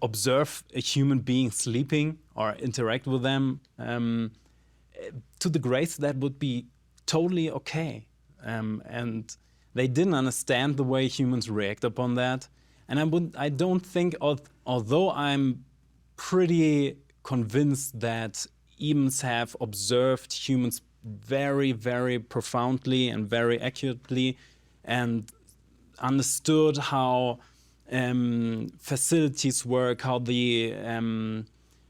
observe a human being sleeping or interact with them. To the Greys, that would be totally okay. And they didn't understand the way humans react upon that. And I don't think, although I'm pretty convinced that Ebens have observed humans very, very profoundly and very accurately, and understood how facilities work, how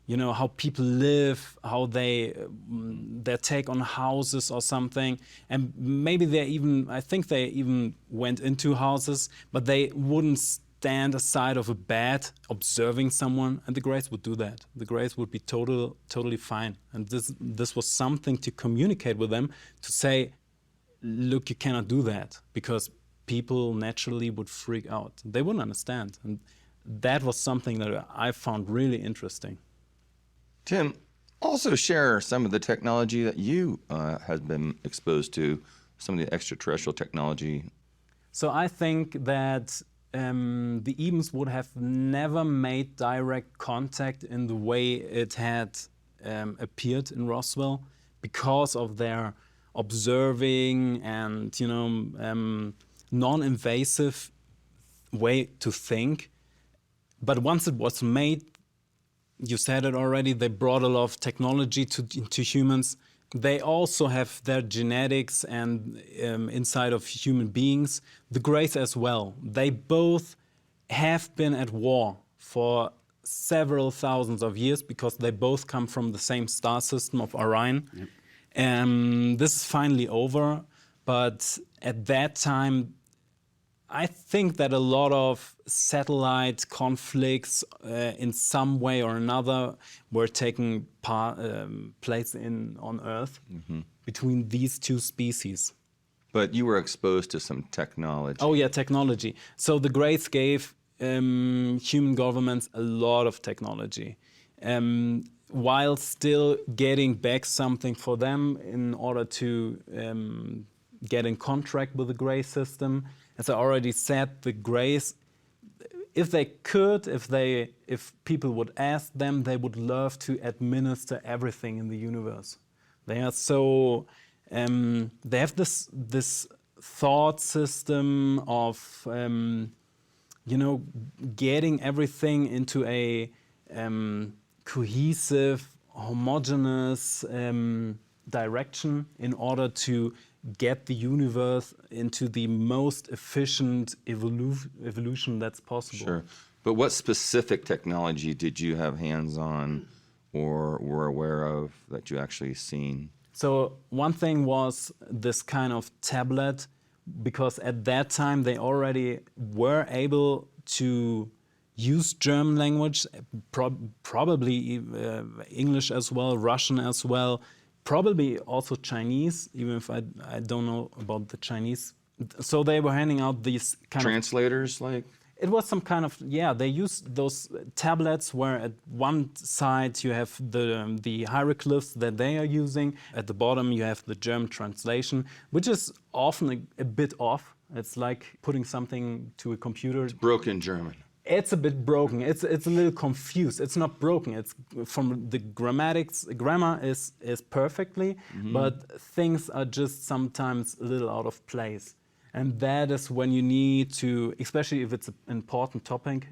how people live, how their take on houses or something, and maybe I think they even went into houses, but they wouldn't stand aside of a bed observing someone, and the Greys would do that. The Greys would be totally fine, and this was something to communicate with them, to say, look, you cannot do that, because people naturally would freak out. They wouldn't understand. And that was something that I found really interesting. Tim, also share some of the technology that you have been exposed to, some of the extraterrestrial technology. So I think that the Ebens would have never made direct contact in the way it had appeared in Roswell because of their observing and non-invasive way to think. But once it was made, you said it already, they brought a lot of technology to humans. They also have their genetics and inside of human beings, the Greys as well. They both have been at war for several thousands of years because they both come from the same star system of Orion. Yep. This is finally over, but at that time, I think that a lot of satellite conflicts in some way or another were taking place on Earth between these two species. But you were exposed to some technology. Oh yeah, technology. So the Greys gave human governments a lot of technology, while still getting back something for them in order to get in contract with the Grey system. As I already said, the Greys, if they could, if people would ask them, they would love to administer everything in the universe. They are so, they have this thought system of, getting everything into a cohesive, homogeneous direction in order to get the universe into the most efficient evolution that's possible. Sure. But what specific technology did you have hands on or were aware of that you actually seen? So one thing was this kind of tablet, because at that time they already were able to use German language, probably English as well, Russian as well, probably also Chinese, even if I don't know about the Chinese. So they were handing out these kind translators, like? It was some kind of, they used those tablets where at one side you have the hieroglyphs that they are using. At the bottom you have the German translation, which is often a bit off. It's like putting something to a computer. It's broken German. It's a bit broken. It's a little confused. It's not broken. It's from the grammar is perfectly, but things are just sometimes a little out of place. And that is when you need to, especially if it's an important topic,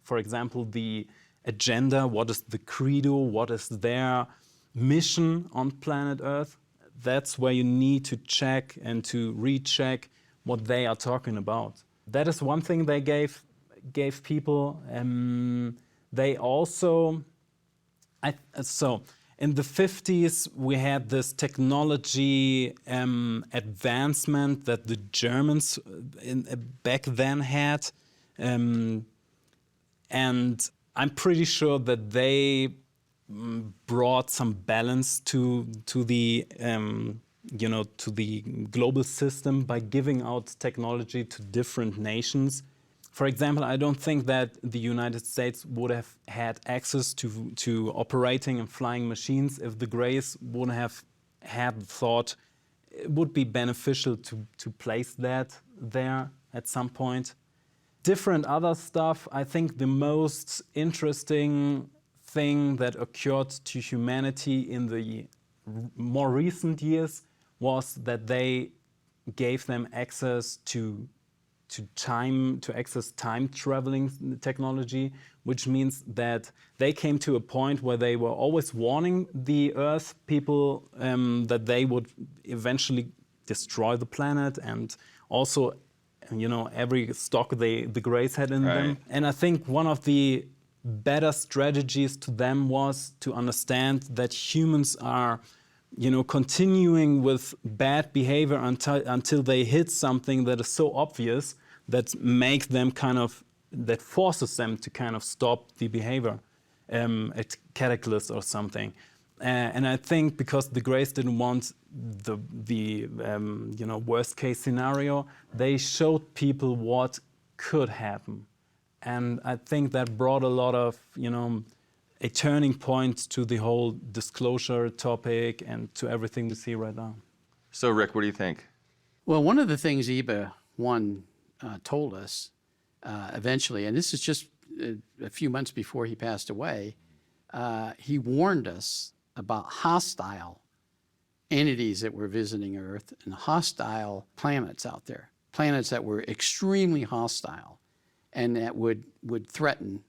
for example, the agenda, what is the credo, what is their mission on planet Earth, that's where you need to check and to recheck what they are talking about. That is one thing they gave people. They also, so in the 50s, we had this technology advancement that the Germans back then had. And I'm pretty sure that they brought some balance to the to the global system by giving out technology to different nations. For example, I don't think that the United States would have had access to operating and flying machines if the Greys would have had thought it would be beneficial to place that there at some point. Different other stuff. I think the most interesting thing that occurred to humanity in the more recent years was that they gave them access to access time traveling technology, which means that they came to a point where they were always warning the Earth people that they would eventually destroy the planet, and also, every stock the Greys had in them. And I think one of the better strategies to them was to understand that humans are continuing with bad behavior until they hit something that is so obvious that makes them that forces them to stop the behavior, a cataclysm or something. And I think because the Greys didn't want the worst case scenario, they showed people what could happen. And I think that brought a lot of, a turning point to the whole disclosure topic and to everything we see right now. So, Rick, what do you think? Well, one of the things EBA 1 told us eventually, and this is just a few months before he passed away, he warned us about hostile entities that were visiting Earth and hostile planets out there, planets that were extremely hostile and that would threaten.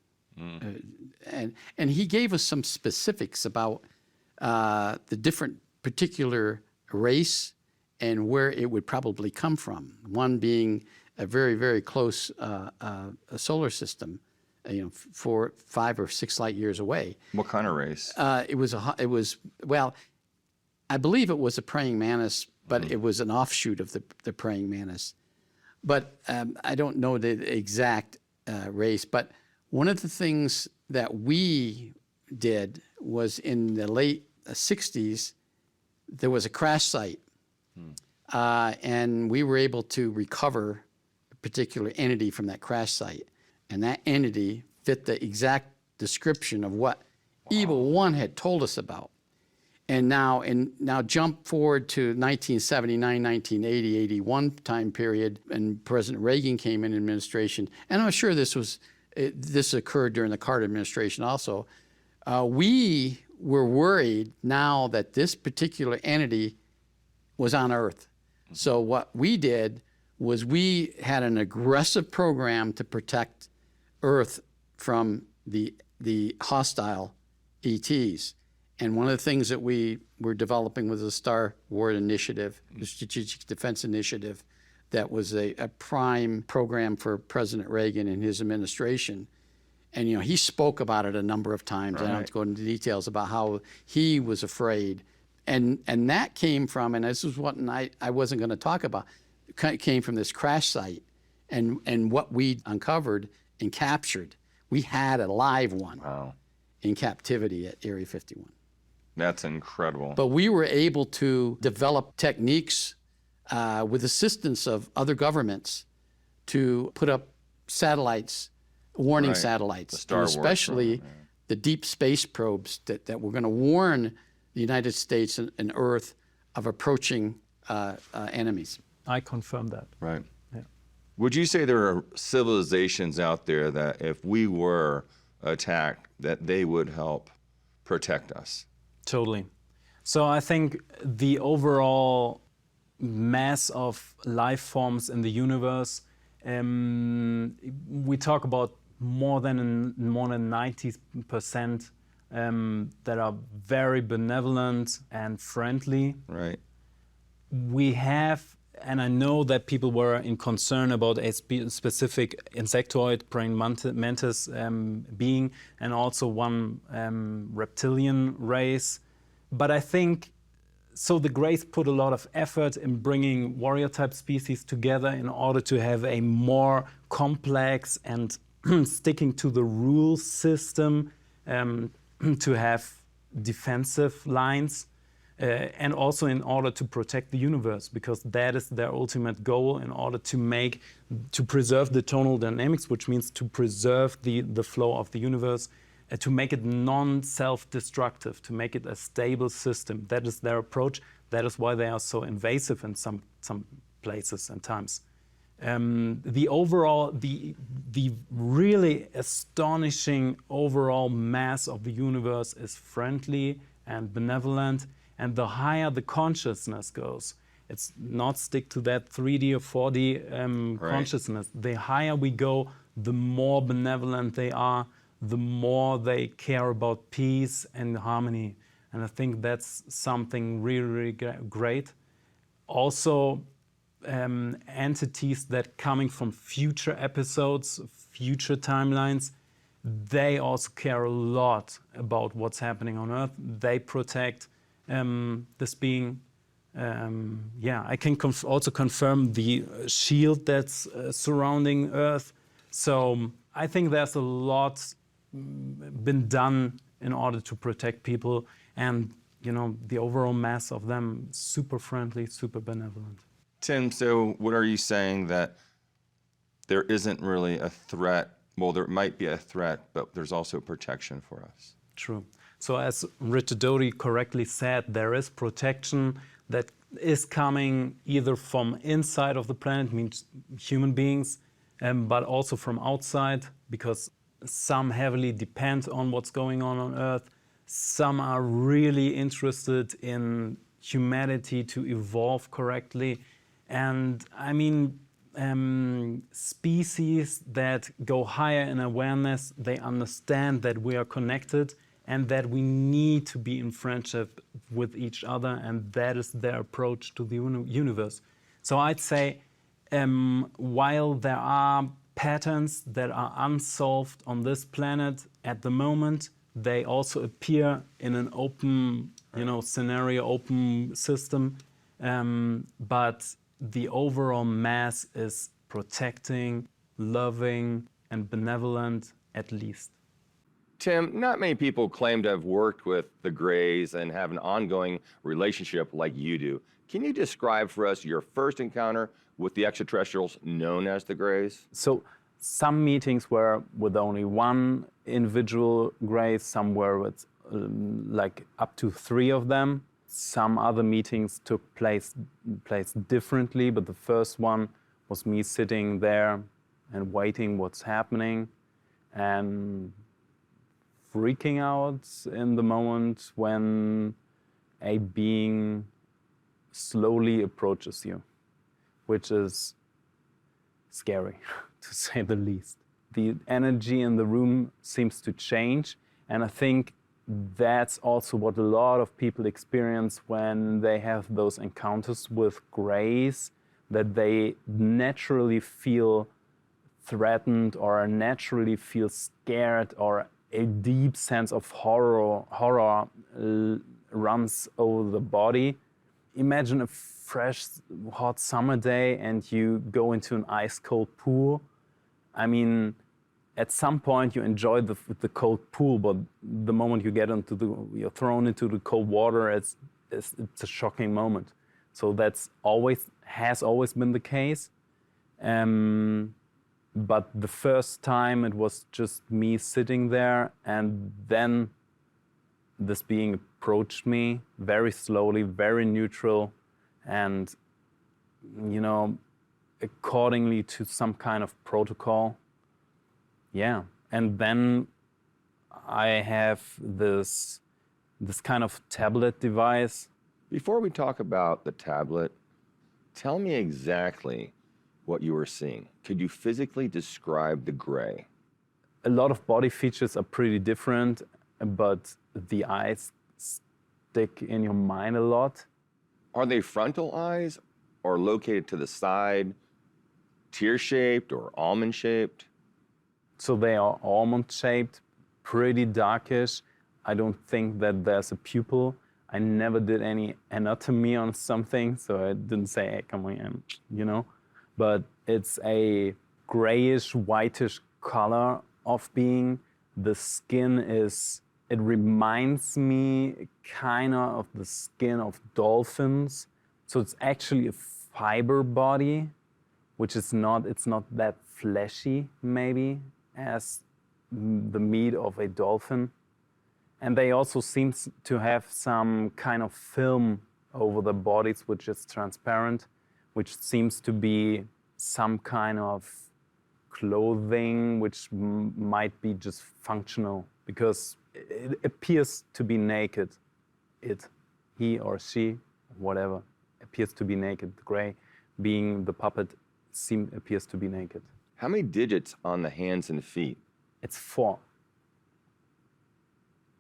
And he gave us some specifics about the different particular race and where it would probably come from. One being a very, very close a solar system, 4, 5, or 6 light years away. What kind of race? Well, I believe it was a praying mantis, but it was an offshoot of the praying mantis. But I don't know the exact race. But one of the things that we did was in the late 60s, there was a crash site. And we were able to recover a particular entity from that crash site. And that entity fit the exact description of what EBA 1 had told us about. And now jump forward to 1979, 1980, 81 time period, and President Reagan came in administration. And I'm sure this occurred during the Carter administration also. We were worried now that this particular entity was on Earth. So what we did was we had an aggressive program to protect Earth from the hostile ETs. And one of the things that we were developing was the Star Wars Initiative, the Strategic Defense Initiative, that was a prime program for President Reagan and his administration. And he spoke about it a number of times. Right. I don't have to go into details about how he was afraid. And that came from, and this is what I wasn't going to talk about, came from this crash site and what we uncovered and captured. We had a live one in captivity at Area 51. That's incredible. But we were able to develop techniques with assistance of other governments to put up satellites, warning satellites, and especially the deep space probes that were going to warn the United States and Earth of approaching enemies. I confirm that. Right. Yeah. Would you say there are civilizations out there that if we were attacked, that they would help protect us? Totally. So I think the overall mass of life forms in the universe, we talk about more than 90% that are very benevolent and friendly. Right. We have, and I know that people were in concern about a specific insectoid praying mantis being, and also one reptilian race. But I think, so the Greys put a lot of effort in bringing warrior type species together in order to have a more complex and sticking to the rule system, to have defensive lines, and also in order to protect the universe, because that is their ultimate goal in order to preserve the tonal dynamics, which means to preserve the flow of the universe, to make it non-self-destructive, to make it a stable system. That is their approach. That is why they are so invasive in some places and times. The really astonishing overall mass of the universe is friendly and benevolent, and the higher the consciousness goes, it's not stick to that 3D or 4D consciousness. The higher we go, the more benevolent they are, the more they care about peace and harmony. And I think that's something really, really great. Also, entities that coming from future episodes, future timelines, they also care a lot about what's happening on Earth. They protect this being. I can also confirm the shield that's surrounding Earth. So I think there's a lot been done in order to protect people, and the overall mass of them, super friendly, super benevolent. Tim, so what are you saying, that there isn't really a threat? Well, there might be a threat, but there's also protection for us. True. So as Richard Doty correctly said, there is protection that is coming either from inside of the planet, means human beings, but also from outside, because some heavily depend on what's going on Earth. Some are really interested in humanity to evolve correctly. And I mean, species that go higher in awareness, they understand that we are connected and that we need to be in friendship with each other, and that is their approach to the universe. So I'd say, while there are patterns that are unsolved on this planet at the moment, they also appear in an open, scenario, open system. But the overall mass is protecting, loving, and benevolent, at least. Tim, not many people claim to have worked with the Greys and have an ongoing relationship like you do. Can you describe for us your first encounter with the extraterrestrials known as the Greys? So some meetings were with only one individual Grey, some were with like up to 3 of them. Some other meetings took place differently, but the first one was me sitting there and waiting what's happening and freaking out in the moment when a being slowly approaches you, which is scary, to say the least. The energy in the room seems to change, and I think that's also what a lot of people experience when they have those encounters with Greys, that they naturally feel threatened or naturally feel scared, or a deep sense of horror runs over the body. Imagine a fresh, hot summer day and you go into an ice-cold pool. I mean, at some point you enjoy the cold pool, but the moment you get you're thrown into the cold water, it's a shocking moment. So has always been the case. But the first time it was just me sitting there, and then this being approached me very slowly, very neutral, and accordingly to some kind of protocol. Yeah, and then I have this kind of tablet device. Before we talk about the tablet, tell me exactly what you were seeing. Could you physically describe the Grey? A lot of body features are pretty different, but the eyes stick in your mind a lot. Are they frontal eyes or located to the side, tear-shaped or almond-shaped? So they are almond-shaped, pretty darkish. I don't think that there's a pupil. I never did any anatomy on something, so I didn't say, hey, come on, But it's a grayish, whitish color of being. The skin it reminds me kind of the skin of dolphins. So it's actually a fiber body, which it's not that fleshy maybe as the meat of a dolphin. And they also seem to have some kind of film over their bodies, which is transparent, which seems to be some kind of clothing, which might be just functional, because it appears to be naked. He or she, whatever, appears to be naked. The Grey, being the puppet, appears to be naked. How many digits on the hands and feet? It's 4.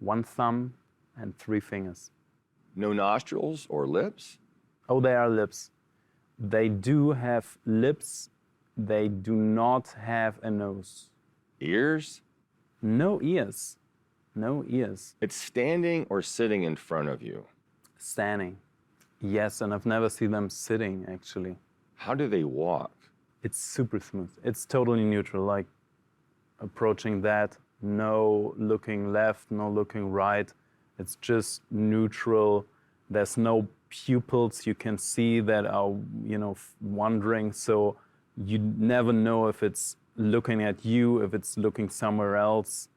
1 thumb and 3 fingers. No nostrils or lips? Oh, they are lips. They do have lips. They do not have a nose. Ears? No ears. No ears. It's standing or sitting in front of you? Standing. Yes, and I've never seen them sitting, actually. How do they walk? It's super smooth. It's totally neutral, like approaching that. No looking left, no looking right. It's just neutral. There's no pupils you can see that are, wandering. So you never know if it's looking at you, if it's looking somewhere else,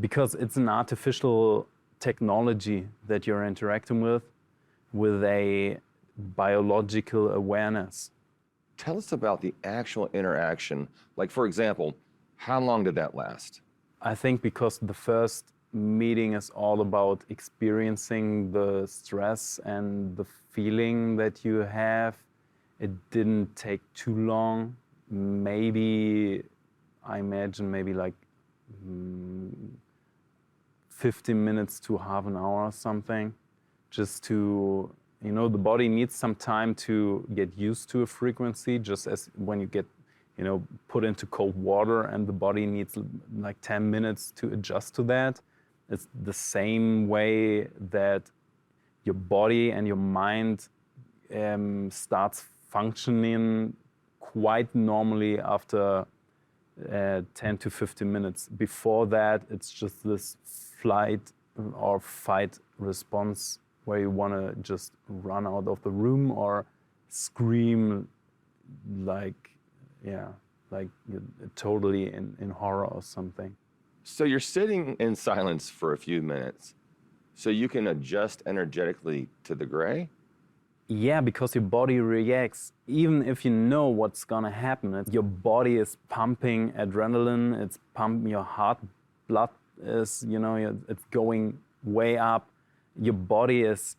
because it's an artificial technology that you're interacting with a biological awareness. Tell us about the actual interaction. Like, for example, how long did that last? I think because the first meeting is all about experiencing the stress and the feeling that you have. It didn't take too long. Maybe, I imagine maybe like 15 minutes to half an hour or something, just to, the body needs some time to get used to a frequency, just as when you get, put into cold water and the body needs like 10 minutes to adjust to that. It's the same way that your body and your mind starts functioning quite normally after 10 to 15 minutes. Before that, it's just this flight or fight response where you want to just run out of the room or scream like you're totally in horror or something. So you're sitting in silence for a few minutes so you can adjust energetically to the gray? Yeah, because your body reacts. Even if you know what's gonna happen, your body is pumping adrenaline, it's pumping your heart, blood is, it's going way up. Your body is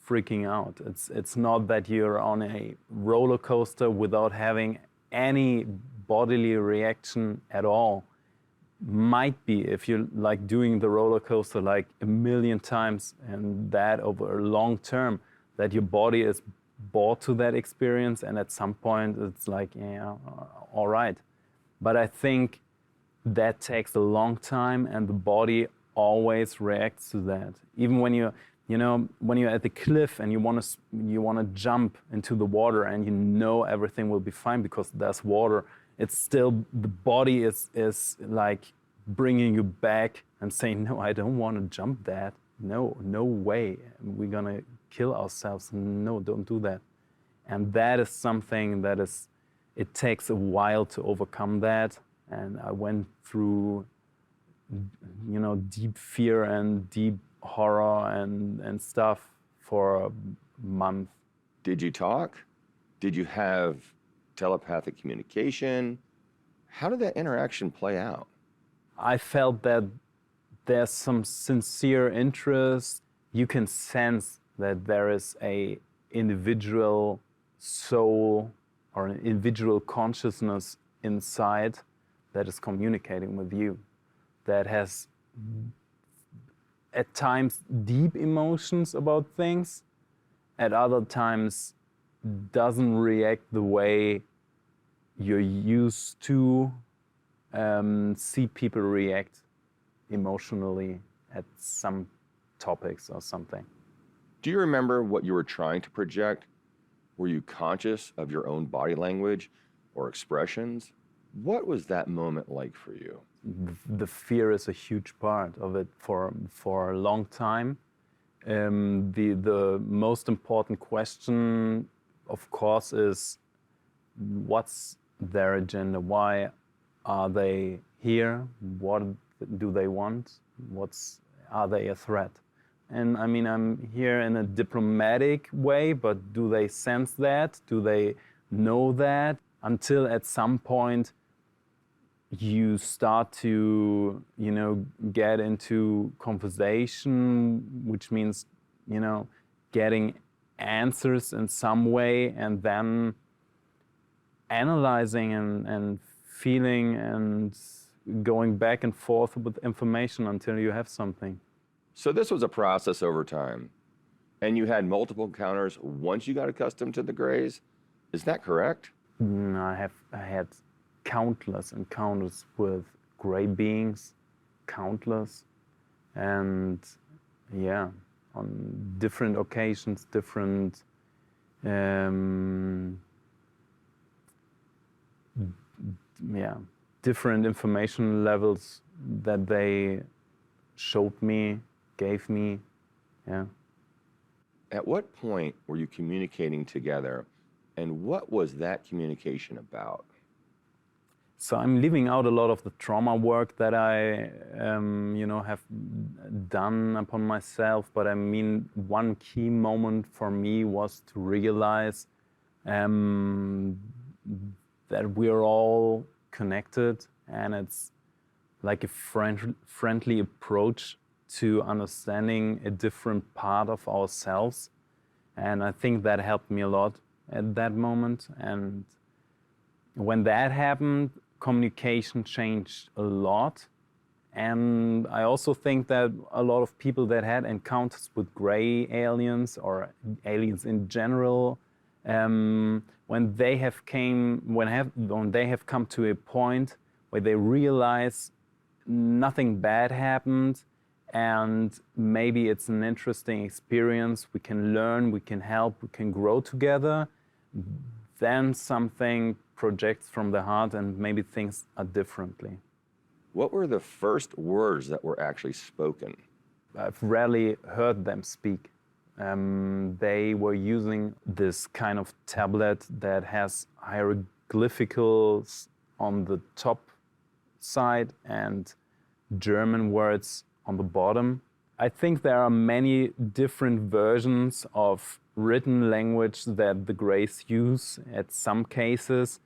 freaking out. It's not that you're on a roller coaster without having any bodily reaction at all. Might be if you're like doing the roller coaster like a million times and that over a long term, that your body is brought to that experience, and at some point it's like, yeah, all right. But I think that takes a long time, and the body always reacts to that. Even when when you're at the cliff and you want to jump into the water and everything will be fine because there's water, it's still the body is like bringing you back and saying, no, I don't want to jump that. No way. We're gonna kill ourselves. No, don't do that. And that is something it takes a while to overcome that. And I went through, deep fear and deep horror and stuff for a month. Did you talk? Did you have telepathic communication? How did that interaction play out? I felt that there's some sincere interest. You can sense that there is a individual soul or an individual consciousness inside that is communicating with you, that has at times deep emotions about things, at other times doesn't react the way you're used to see people react emotionally at some topics or something. Do you remember what you were trying to project? Were you conscious of your own body language or expressions? What was that moment like for you? The fear is a huge part of it for a long time. The most important question, of course, is what's their agenda? Why are they here? What do they want? Are they a threat? And I mean, I'm here in a diplomatic way, but do they sense that? Do they know that? Until at some point you start to, get into conversation, which means, getting answers in some way, and then analyzing and feeling and going back and forth with information until you have something. So this was a process over time, and you had multiple encounters once you got accustomed to the grays. Is that correct? I had countless encounters with gray beings, countless, and yeah, on different occasions, different different information levels that they showed me, gave me, yeah. At what point were you communicating together, and what was that communication about? So I'm leaving out a lot of the trauma work that I, have done upon myself. But I mean, one key moment for me was to realize that we're all connected, and it's like a friendly approach to understanding a different part of ourselves. And I think that helped me a lot at that moment. And when that happened, communication changed a lot. And I also think that a lot of people that had encounters with gray aliens or aliens in general, when they have come to a point where they realize nothing bad happened, and maybe it's an interesting experience, we can learn, we can help, we can grow together, then something projects from the heart and maybe things are differently. What were the first words that were actually spoken? I've rarely heard them speak. They were using this kind of tablet that has hieroglyphicals on the top side and German words on the bottom. I think there are many different versions of written language that the Greys use. At some cases,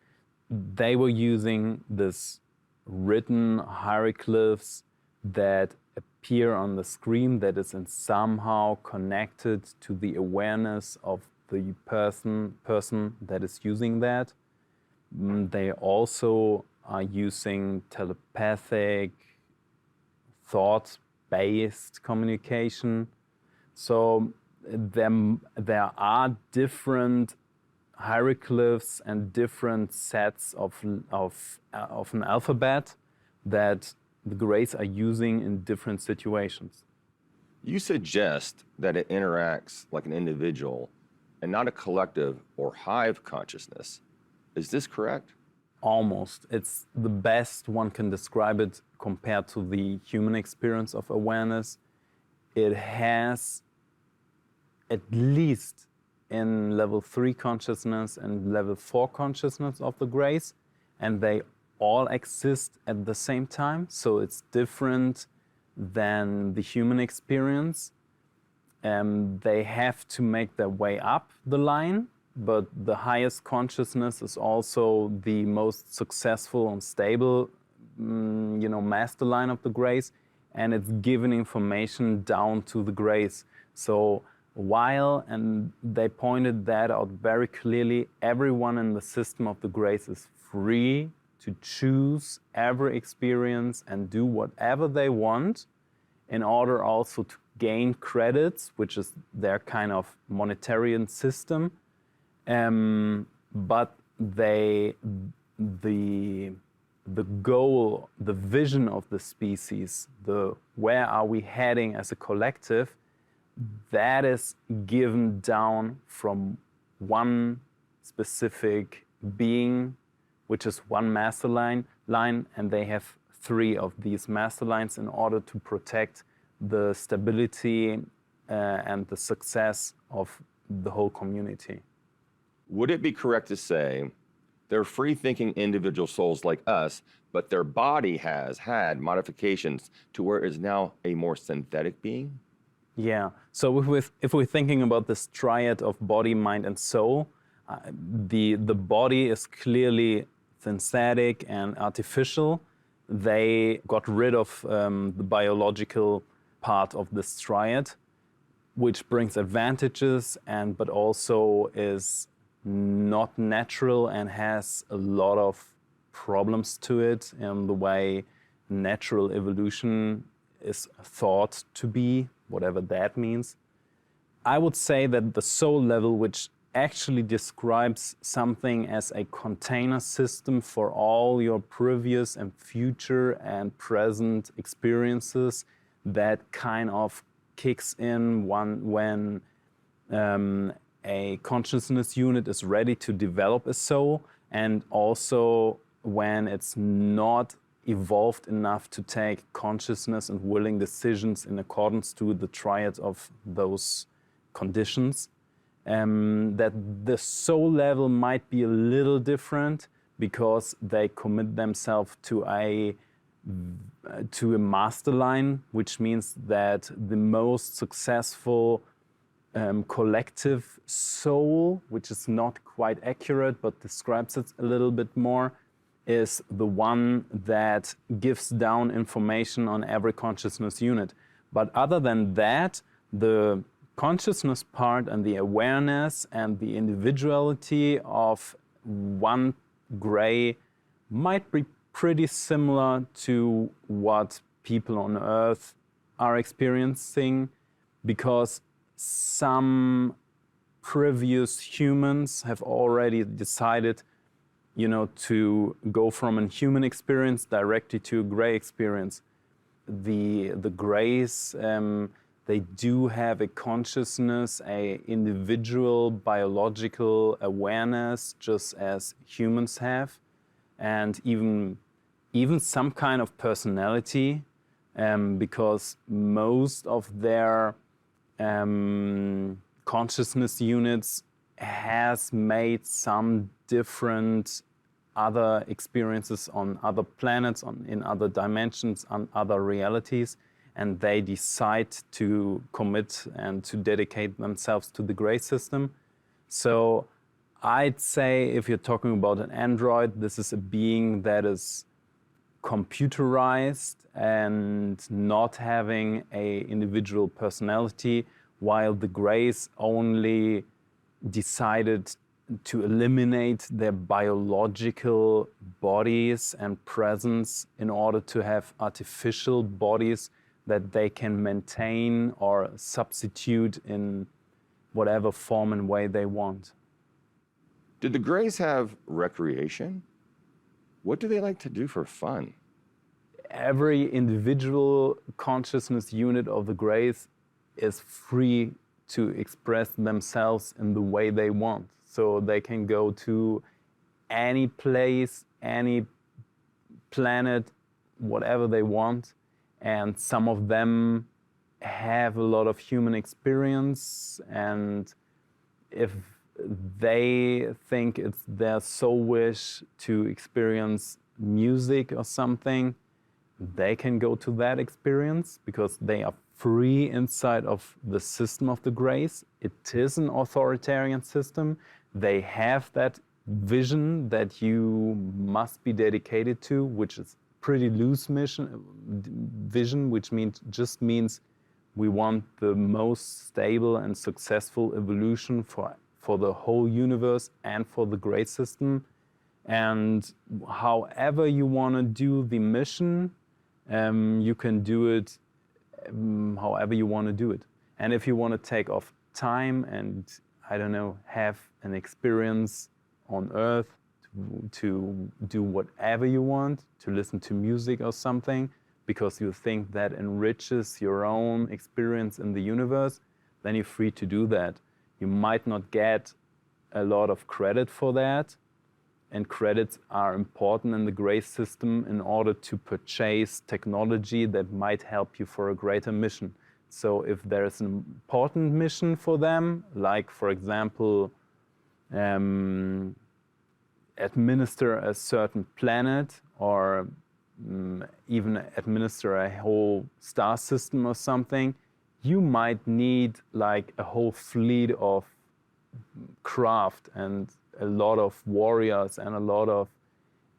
they were using this written hieroglyphs that appear on the screen that is somehow connected to the awareness of the person that is using that. They also are using telepathic, thought-based communication. So there are different hieroglyphs and different sets of an alphabet that the Greys are using in different situations. You suggest that it interacts like an individual and not a collective or hive consciousness. Is this correct? Almost. It's the best one can describe it compared to the human experience of awareness. It has, at least in level 3 consciousness and level 4 consciousness of the Greys, and they all exist at the same time, so it's different than the human experience. They have to make their way up the line, but the highest consciousness is also the most successful and stable, master line of the Greys, and it's giving information down to the Greys. So while, and they pointed that out very clearly, everyone in the system of the Greys is free to choose every experience and do whatever they want in order also to gain credits, which is their kind of monetary system. But the goal, the vision of the species, where are we heading as a collective, that is given down from one specific being, which is one master line, and they have 3 of these master lines in order to protect the stability and the success of the whole community. Would it be correct to say they're free-thinking individual souls like us, but their body has had modifications to where it is now a more synthetic being? Yeah, so if we're thinking about this triad of body, mind, and soul, the body is clearly synthetic and artificial. They got rid of the biological part of this triad, which brings advantages, but also is not natural and has a lot of problems to it in the way natural evolution is thought to be, whatever that means. I would say that the soul level, which actually describes something as a container system for all your previous and future and present experiences, that kind of kicks in when a consciousness unit is ready to develop a soul, and also when it's not evolved enough to take consciousness and willing decisions in accordance to the triad of those conditions. That the soul level might be a little different because they commit themselves to a master line, which means that the most successful collective soul, which is not quite accurate but describes it a little bit more, is the one that gives down information on every consciousness unit. But other than that, the consciousness part and the awareness and the individuality of one Grey might be pretty similar to what people on Earth are experiencing, because some previous humans have already decided, to go from a human experience directly to a Grey experience. The Greys, they do have a consciousness, a individual biological awareness, just as humans have, and even some kind of personality, because most of their consciousness units has made some different other experiences on other planets, in other dimensions, on other realities, and they decide to commit and to dedicate themselves to the Grey system. So I'd say if you're talking about an android, this is a being that is computerized and not having a individual personality, while the Greys only decided to eliminate their biological bodies and presence in order to have artificial bodies that they can maintain or substitute in whatever form and way they want. Did the Greys have recreation? What do they like to do for fun? Every individual consciousness unit of the Greys is free to express themselves in the way they want. So they can go to any place, any planet, whatever they want. And some of them have a lot of human experience, and if they think it's their soul wish to experience music or something, they can go to that experience because they are free inside of the system of the Greys. It is an authoritarian system. They have that vision that you must be dedicated to, which is pretty loose vision, which means we want the most stable and successful evolution for the whole universe and for the Grey system. And however you want to do the mission, you can do it however you want to do it. And if you want to take off time and, I don't know, have an experience on Earth to do whatever you want, to listen to music or something, because you think that enriches your own experience in the universe, then you're free to do that. You might not get a lot of credit for that, and credits are important in the Grey system in order to purchase technology that might help you for a greater mission. So if there's an important mission for them, like for example, administer a certain planet or even administer a whole star system or something, you might need like a whole fleet of craft and a lot of warriors and a lot of,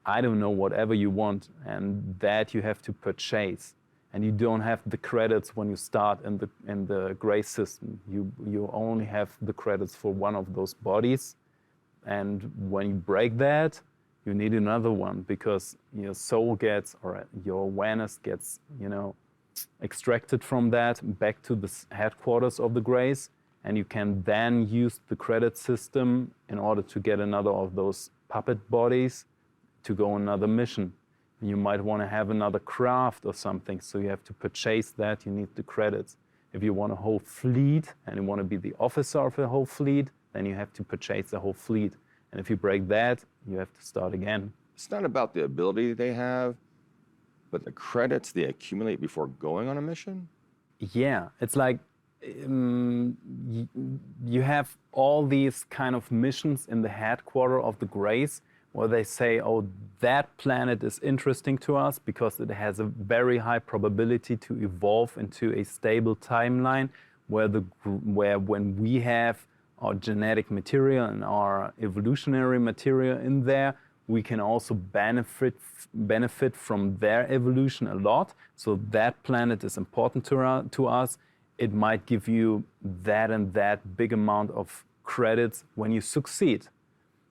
I don't know, whatever you want, and that you have to purchase. And you don't have the credits when you start in the Grey system. You only have the credits for one of those bodies. And when you break that, you need another one, because your soul gets, or your awareness gets, extracted from that back to the headquarters of the Greys, and you can then use the credit system in order to get another of those puppet bodies to go on another mission. And you might want to have another craft or something, so you have to purchase that, you need the credits. If you want a whole fleet and you want to be the officer of a whole fleet, then you have to purchase the whole fleet. And if you break that, you have to start again. It's not about the ability they have, but the credits they accumulate before going on a mission? Yeah, it's like you have all these kind of missions in the headquarters of the Greys where they say, oh, that planet is interesting to us because it has a very high probability to evolve into a stable timeline where when we have our genetic material and our evolutionary material in there, we can also benefit from their evolution a lot. So that planet is important to us. It might give you that and that big amount of credits when you succeed.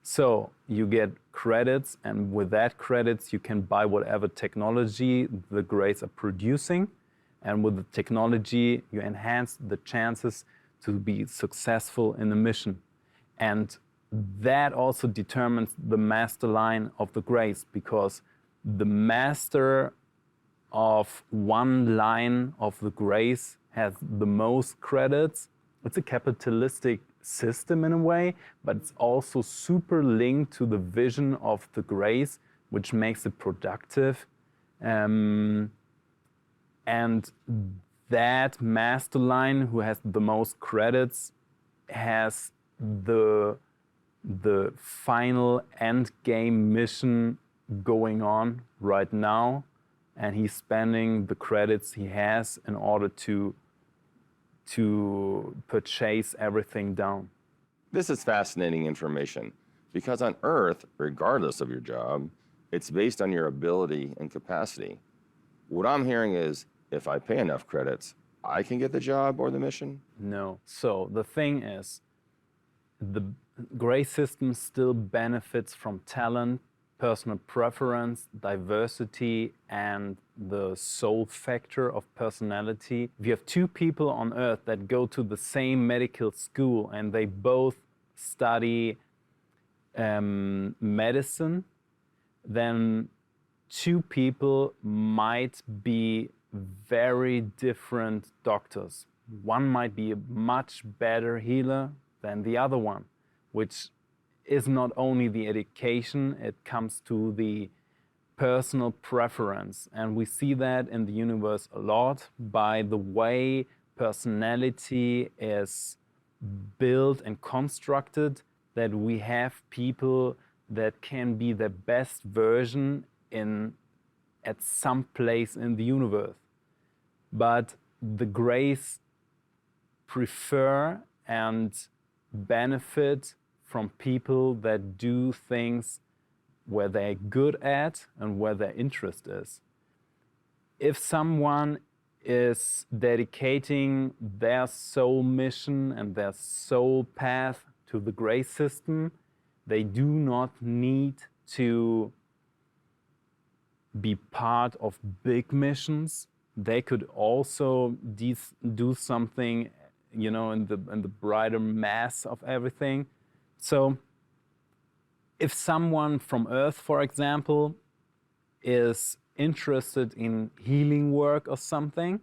So you get credits, and with that credits, you can buy whatever technology the Greys are producing. And with the technology, you enhance the chances to be successful in the mission. And that also determines the master line of the Greys, because the master of one line of the Greys has the most credits. It's a capitalistic system in a way, but it's also super linked to the vision of the Greys, which makes it productive. And that master line who has the most credits has the final end game mission going on right now, and he's spending the credits he has in order to purchase everything down. This is fascinating information because on Earth, regardless of your job, it's based on your ability and capacity. What I'm hearing is if I pay enough credits, I can get the job or the mission? No. So the thing is, the Grey system still benefits from talent, personal preference, diversity, and the soul factor of personality. If you have two people on Earth that go to the same medical school and they both study medicine, then two people might be very different doctors. One might be a much better healer than the other one, which is not only the education, it comes to the personal preference. And we see that in the universe a lot by the way personality is built and constructed, that we have people that can be the best version at some place in the universe. But the Greys prefer and benefit from people that do things where they're good at and where their interest is. If someone is dedicating their soul mission and their soul path to the Grey system, they do not need to be part of big missions. They could also do something, in the brighter mass of everything. So if someone from Earth, for example, is interested in healing work or something,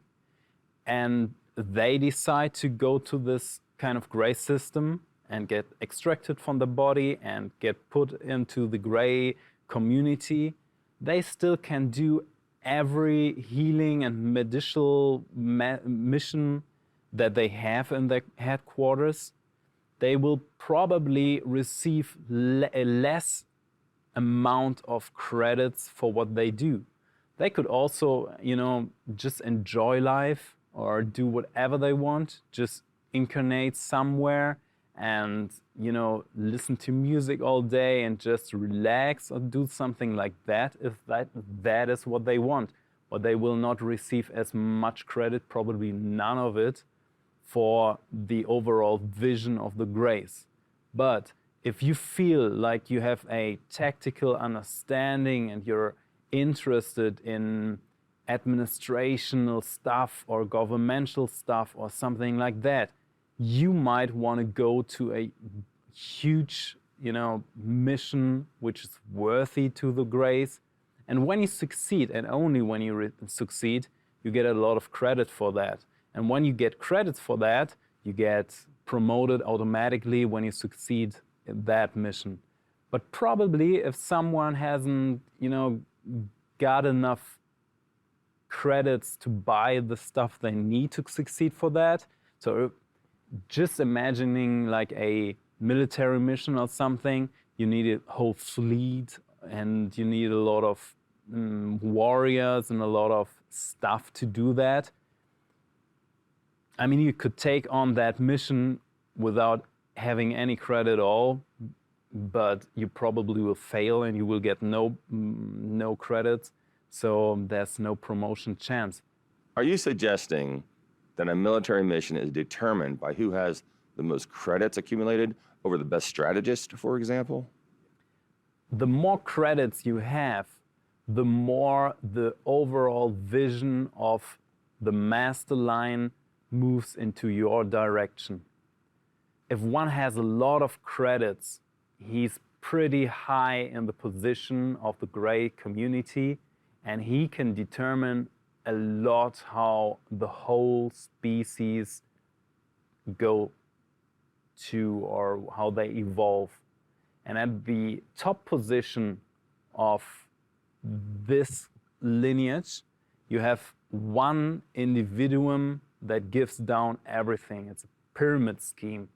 and they decide to go to this kind of Grey system and get extracted from the body and get put into the Grey community, they still can do every healing and medicinal mission that they have in their headquarters. They will probably receive a less amount of credits for what they do. They could also, just enjoy life or do whatever they want, just incarnate somewhere and, listen to music all day and just relax or do something like that, if that is what they want. But they will not receive as much credit, probably none of it, for the overall vision of the Greys. But if you feel like you have a tactical understanding and you're interested in administrational stuff or governmental stuff or something like that, you might want to go to a huge, mission which is worthy to the Greys. And when you succeed, and only when you succeed, you get a lot of credit for that. And when you get credits for that, you get promoted automatically when you succeed in that mission. But probably if someone hasn't, got enough credits to buy the stuff they need to succeed for that. So just imagining like a military mission or something, you need a whole fleet and you need a lot of warriors and a lot of stuff to do that. I mean, you could take on that mission without having any credit at all, but you probably will fail and you will get no credits. So there's no promotion chance. Are you suggesting that a military mission is determined by who has the most credits accumulated over the best strategist, for example? The more credits you have, the more the overall vision of the master line moves into your direction. If one has a lot of credits, he's pretty high in the position of the Grey community, and he can determine a lot how the whole species go to or how they evolve. And at the top position of this lineage, you have one individuum that gives down everything. It's a pyramid scheme.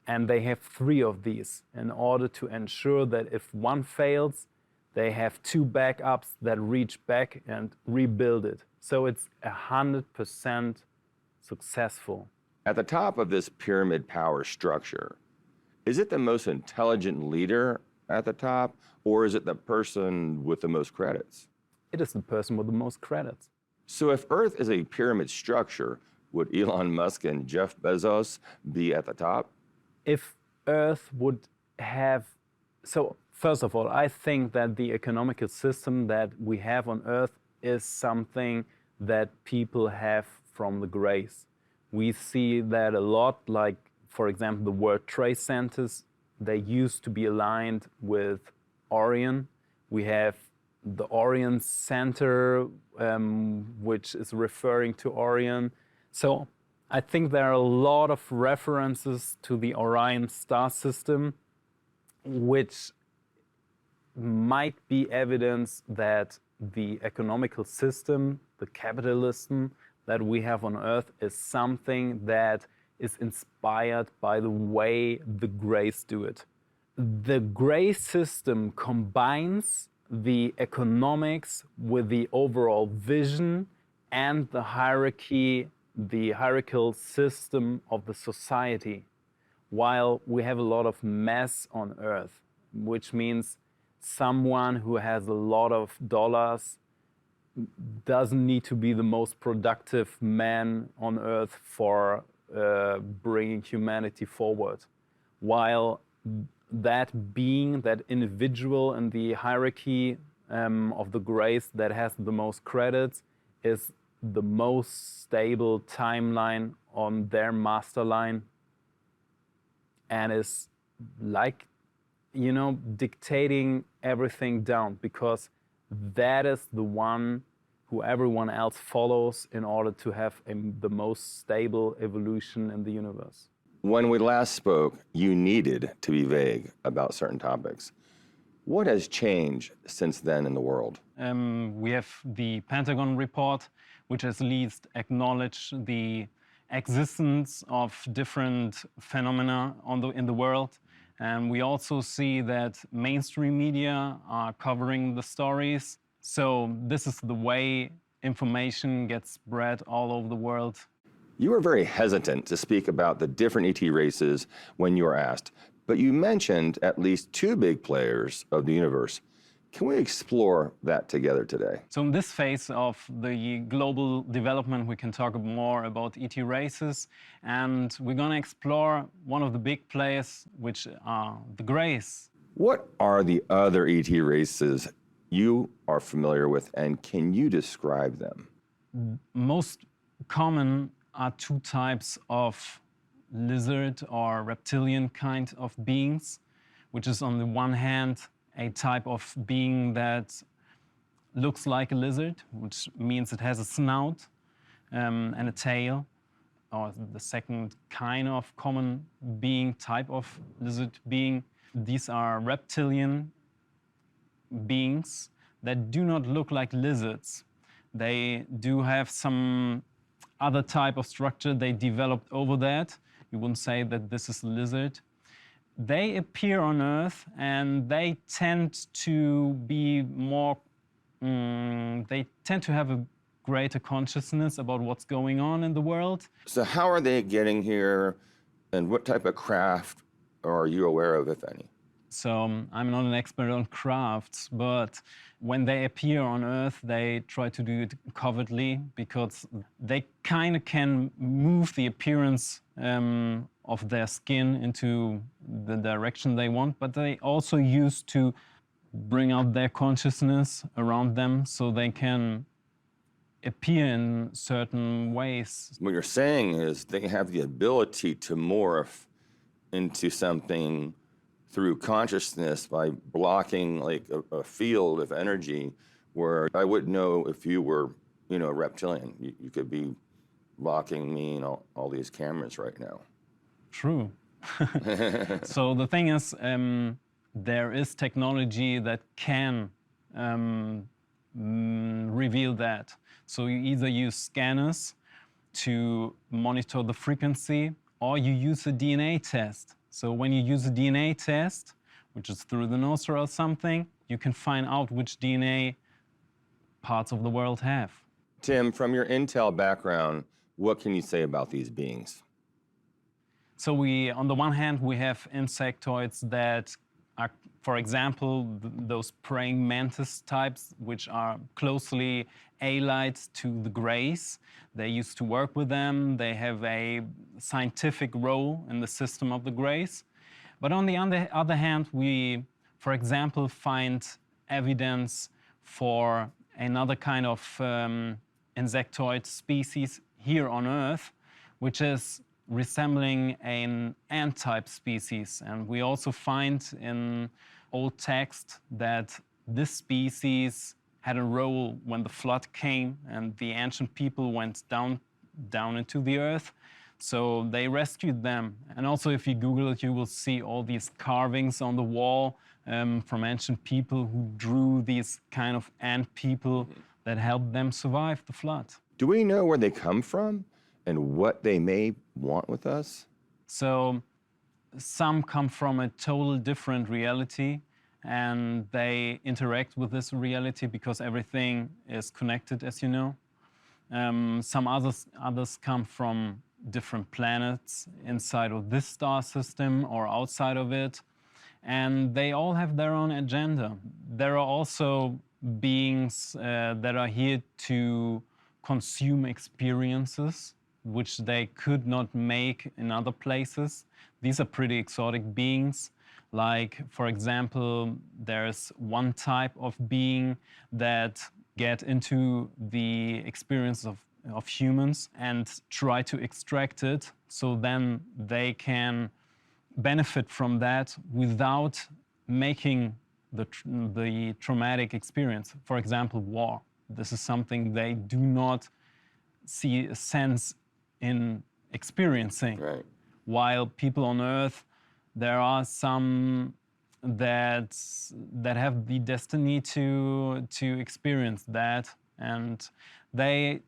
And they have 3 of these in order to ensure that if one fails, they have 2 backups that reach back and rebuild it. So it's 100% successful. At the top of this pyramid power structure, is it the most intelligent leader at the top, or is it the person with the most credits? It is the person with the most credits. So if Earth is a pyramid structure, would Elon Musk and Jeff Bezos be at the top? If Earth would have... So first of all, I think that the economical system that we have on Earth is something that people have from the Greys. We see that a lot, like, for example, the World Trade Centers, they used to be aligned with Orion. We have the Orion Center, which is referring to Orion. So I think there are a lot of references to the Orion star system, which might be evidence that the economical system, the capitalism that we have on Earth is something that is inspired by the way the Greys do it. The Grey system combines the economics with the overall vision and the hierarchy, the hierarchical system of the society, while we have a lot of mess on Earth, which means someone who has a lot of dollars doesn't need to be the most productive man on Earth for bringing humanity forward, while that being, that individual in the hierarchy of the Greys that has the most credits is the most stable timeline on their master line and is like, you know, dictating everything down, because that is the one who everyone else follows in order to have the most stable evolution in the universe. When we last spoke, you needed to be vague about certain topics. What has changed since then in the world? We have the Pentagon report, which has at least acknowledged the existence of different phenomena in the world. And we also see that mainstream media are covering the stories. So this is the way information gets spread all over the world. You were very hesitant to speak about the different ET races when you were asked, but you mentioned at least 2 big players of the universe. Can we explore that together today? So in this phase of the global development, we can talk more about ET races, and we're going to explore one of the big players, which are the Greys. What are the other ET races you are familiar with, and can you describe them? Most common are 2 types of lizard or reptilian kind of beings, which is on the one hand a type of being that looks like a lizard, which means it has a snout and a tail, or the second kind of common being, type of lizard being. These are reptilian beings that do not look like lizards. They do have some other type of structure they developed over that. You wouldn't say that this is a lizard. They appear on Earth and they tend to be more, they tend to have a greater consciousness about what's going on in the world. So how are they getting here, and what type of craft are you aware of, if any? So I'm not an expert on crafts, but when they appear on Earth, they try to do it covertly because they kind of can move the appearance of their skin into the direction they want, but they also use to bring out their consciousness around them so they can appear in certain ways. What you're saying is they have the ability to morph into something through consciousness by blocking like a field of energy where I wouldn't know if you were, you know, a reptilian. You could be blocking me and all these cameras right now. True. So the thing is, there is technology that can reveal that. So you either use scanners to monitor the frequency, or you use a DNA test. So when you use a DNA test, which is through the nose or something, you can find out which DNA parts of the world have. Tim, from your intel background, what can you say about these beings? So on the one hand, we have insectoids that are, for example, those praying mantis types, which are closely allied to the Greys. They used to work with them. They have a scientific role in the system of the Greys. But on the other hand, we, for example, find evidence for another kind of insectoid species here on Earth, which is resembling an ant-type species. And we also find in old text that this species had a role when the flood came and the ancient people went down into the earth. So they rescued them. And also if you Google it, you will see all these carvings on the wall from ancient people who drew these kind of ant people that helped them survive the flood. Do we know where they come from and what they may want with us? So some come from a total different reality and they interact with this reality because everything is connected, as you know. Some others come from different planets inside of this star system or outside of it, and they all have their own agenda. There are also beings that are here to consume experiences which they could not make in other places. These are pretty exotic beings. Like, for example, there's one type of being that get into the experience of humans and try to extract it, so then they can benefit from that without making the traumatic experience. For example, war. This is something they do not see a sense in experiencing. Right. While people on Earth, there are some that have the destiny to experience that, and they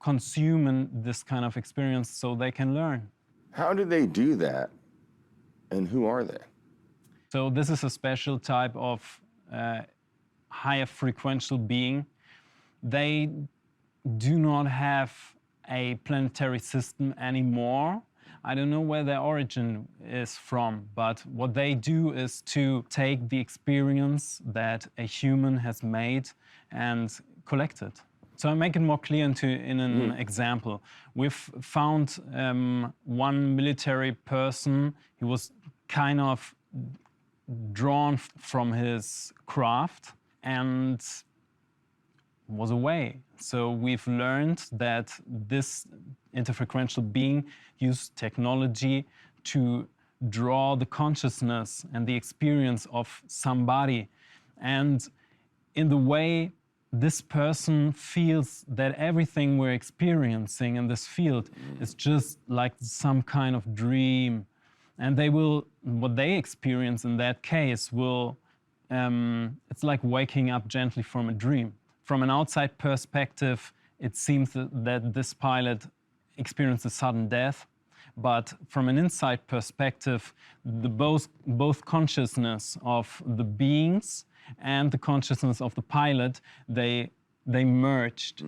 consume this kind of experience so they can learn. How do they do that, and who are they? So this is a special type of higher frequential being. They do not have a planetary system anymore. I don't know where their origin is from, but what they do is to take the experience that a human has made and collect it. So I make it more clear in an example. We've found one military person. He was kind of drawn from his craft and was away. So we've learned that this interfrequential being used technology to draw the consciousness and the experience of somebody. And in the way this person feels that everything we're experiencing in this field is just like some kind of dream. And what they experience in that case will, it's like waking up gently from a dream. From an outside perspective, it seems that this pilot experienced a sudden death. But from an inside perspective, both consciousness of the beings and the consciousness of the pilot, they merged.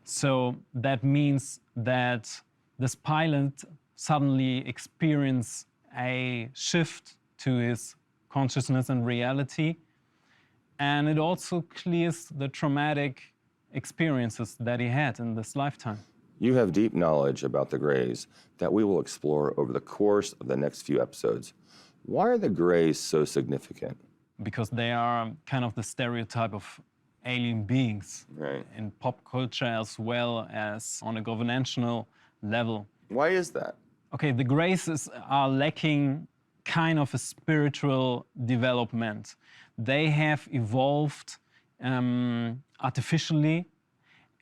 So that means that this pilot suddenly experienced a shift to his consciousness and reality. And it also clears the traumatic experiences that he had in this lifetime. You have deep knowledge about the Greys that we will explore over the course of the next few episodes. Why are the Greys so significant? Because they are kind of the stereotype of alien beings in pop culture as well as on a governmental level. Why is that? Okay, the Greys are lacking kind of a spiritual development. They have evolved artificially,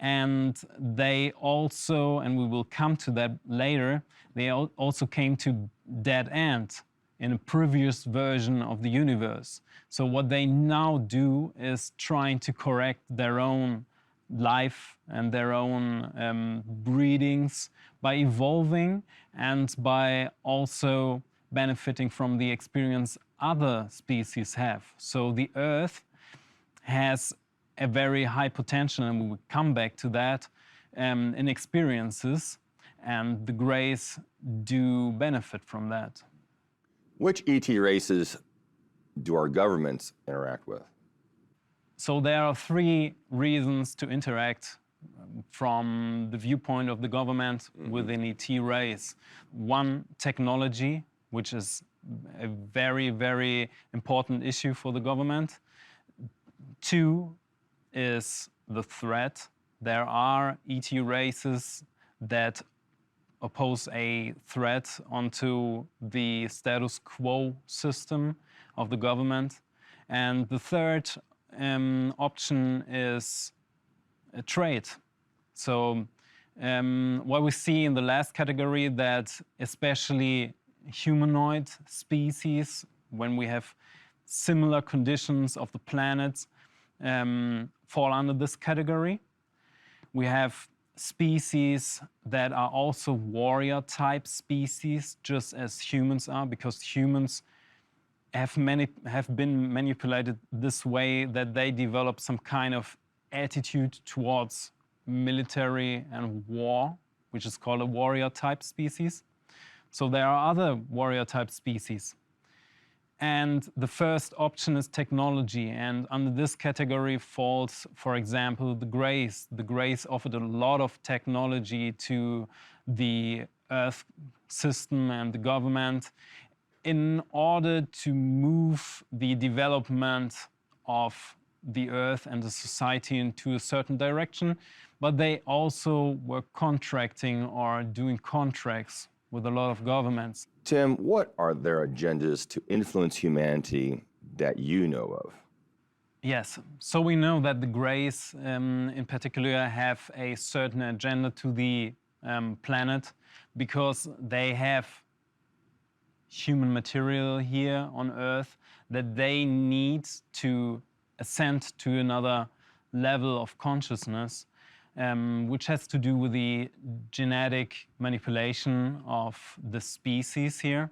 and they also, and we will come to that later, they also came to dead end in a previous version of the universe. So what they now do is trying to correct their own life and their own breedings by evolving and by also benefiting from the experience other species have. So the Earth has a very high potential, and we will come back to that, in experiences, and the Greys do benefit from that. Which ET races do our governments interact with? So there are three reasons to interact from the viewpoint of the government with an ET race. One, technology, which is a very, very important issue for the government. Two is the threat. There are ET races that oppose a threat onto the status quo system of the government. And the third option is a trade. So what we see in the last category, that especially humanoid species, when we have similar conditions of the planet, fall under this category. We have species that are also warrior type species, just as humans are, because humans have been manipulated this way that they develop some kind of attitude towards military and war, which is called a warrior type species. So there are other warrior type species. And the first option is technology, and under this category falls, for example, the Greys. The Greys offered a lot of technology to the Earth system and the government in order to move the development of the Earth and the society into a certain direction, but they also were contracting or doing contracts with a lot of governments. Tim, what are their agendas to influence humanity that you know of? Yes, so we know that the Greys in particular have a certain agenda to the planet because they have human material here on Earth that they need to ascend to another level of consciousness, which has to do with the genetic manipulation of the species here.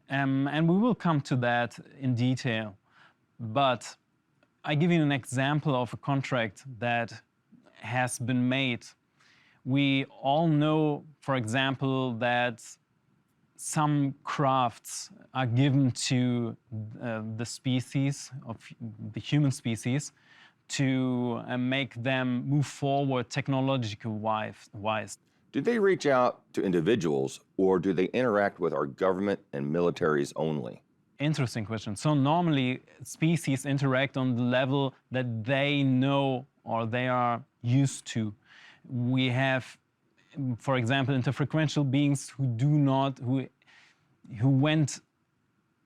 And we will come to that in detail. But I give you an example of a contract that has been made. We all know, for example, that some crafts are given to the species, of the human species, to make them move forward technological-wise. Do they reach out to individuals, or do they interact with our government and militaries only? Interesting question. So normally species interact on the level that they know or they are used to. We have, for example, interfrequential beings who went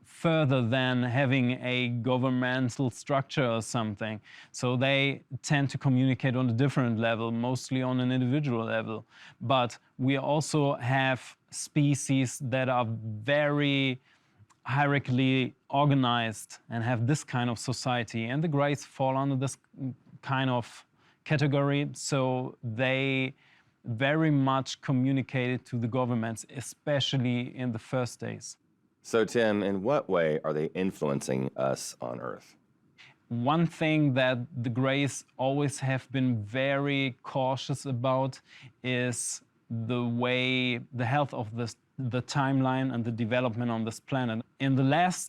further than having a governmental structure or something. So they tend to communicate on a different level, mostly on an individual level. But we also have species that are very hierarchically organized and have this kind of society. And the Greys fall under this kind of category, so they very much communicated to the governments, especially in the first days. So, Tim, in what way are they influencing us on Earth? One thing that the Greys always have been very cautious about is the health of the timeline and the development on this planet. In the last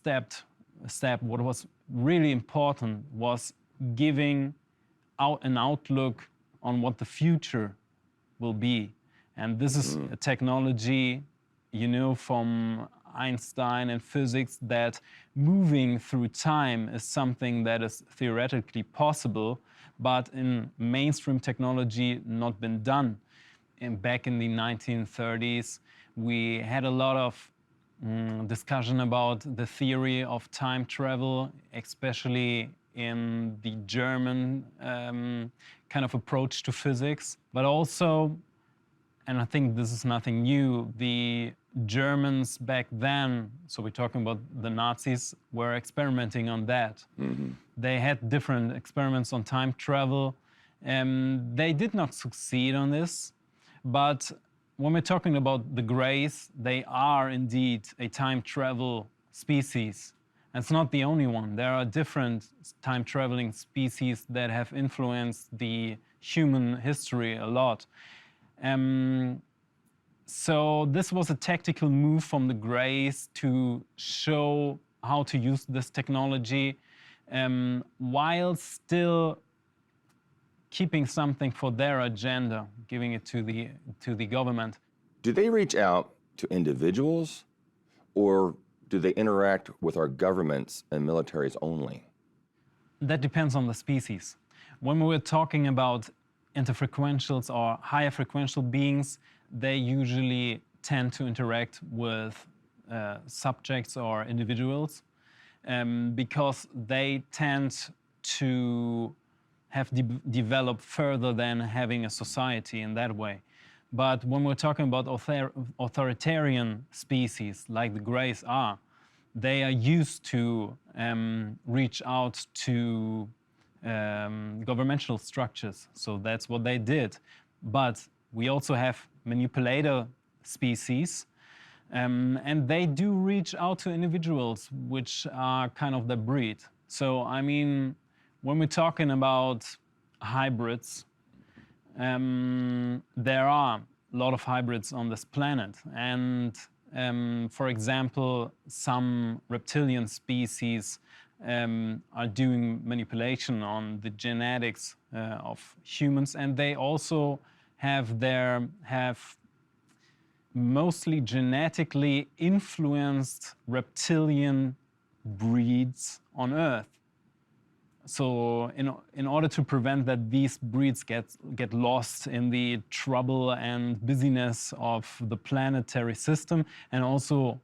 step, what was really important was giving out an outlook on what the future will be. And this is a technology, you know, from Einstein and physics, that moving through time is something that is theoretically possible, but in mainstream technology not been done. And back in the 1930s, we had a lot of discussion about the theory of time travel, especially in the German kind of approach to physics. But also, and I think this is nothing new, the Germans back then, so we're talking about the Nazis, were experimenting on that. They had different experiments on time travel. They did not succeed on this, but when we're talking about the Greys, they are indeed a time travel species. And it's not the only one. There are different time traveling species that have influenced the human history a lot. So this was a tactical move from the Greys to show how to use this technology while still keeping something for their agenda, giving it to the government. Do they reach out to individuals, or do they interact with our governments and militaries only? That depends on the species. When we're talking about interfrequentials or higher frequential beings, they usually tend to interact with subjects or individuals because they tend to have developed further than having a society in that way. But when we're talking about authoritarian species, like the Greys are, they are used to reach out to governmental structures. So that's what they did. But we also have manipulator species, and they do reach out to individuals, which are kind of the breed. So, I mean, when we're talking about hybrids, there are a lot of hybrids on this planet. And for example, some reptilian species are doing manipulation on the genetics of humans, and they also have mostly genetically influenced reptilian breeds on Earth. So in order to prevent that these breeds get lost in the trouble and busyness of the planetary system, and also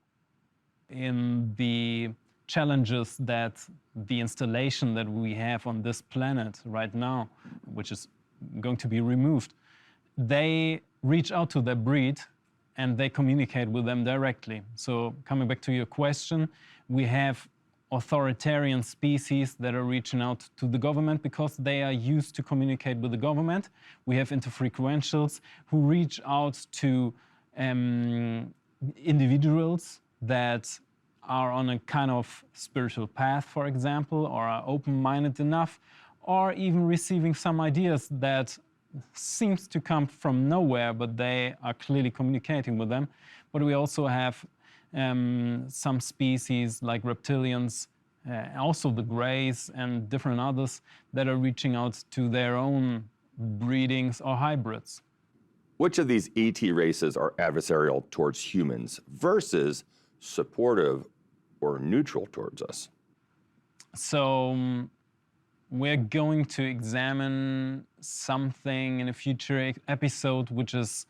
in the challenges that the installation that we have on this planet right now, which is going to be removed, they reach out to their breed and they communicate with them directly. So coming back to your question, we have authoritarian species that are reaching out to the government because they are used to communicate with the government. We have interfrequentials who reach out to individuals that are on a kind of spiritual path, for example, or are open-minded enough, or even receiving some ideas that seems to come from nowhere, but they are clearly communicating with them. But we also have some species like reptilians, also the Greys and different others that are reaching out to their own breedings or hybrids. Which of these ET races are adversarial towards humans versus supportive or neutral towards us? So we're going to examine something in a future episode which is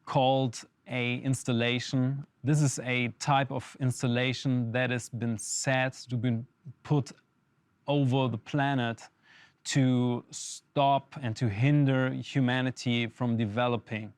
called a installation. This is a type of installation that has been set to be put over the planet to stop and to hinder humanity from developing.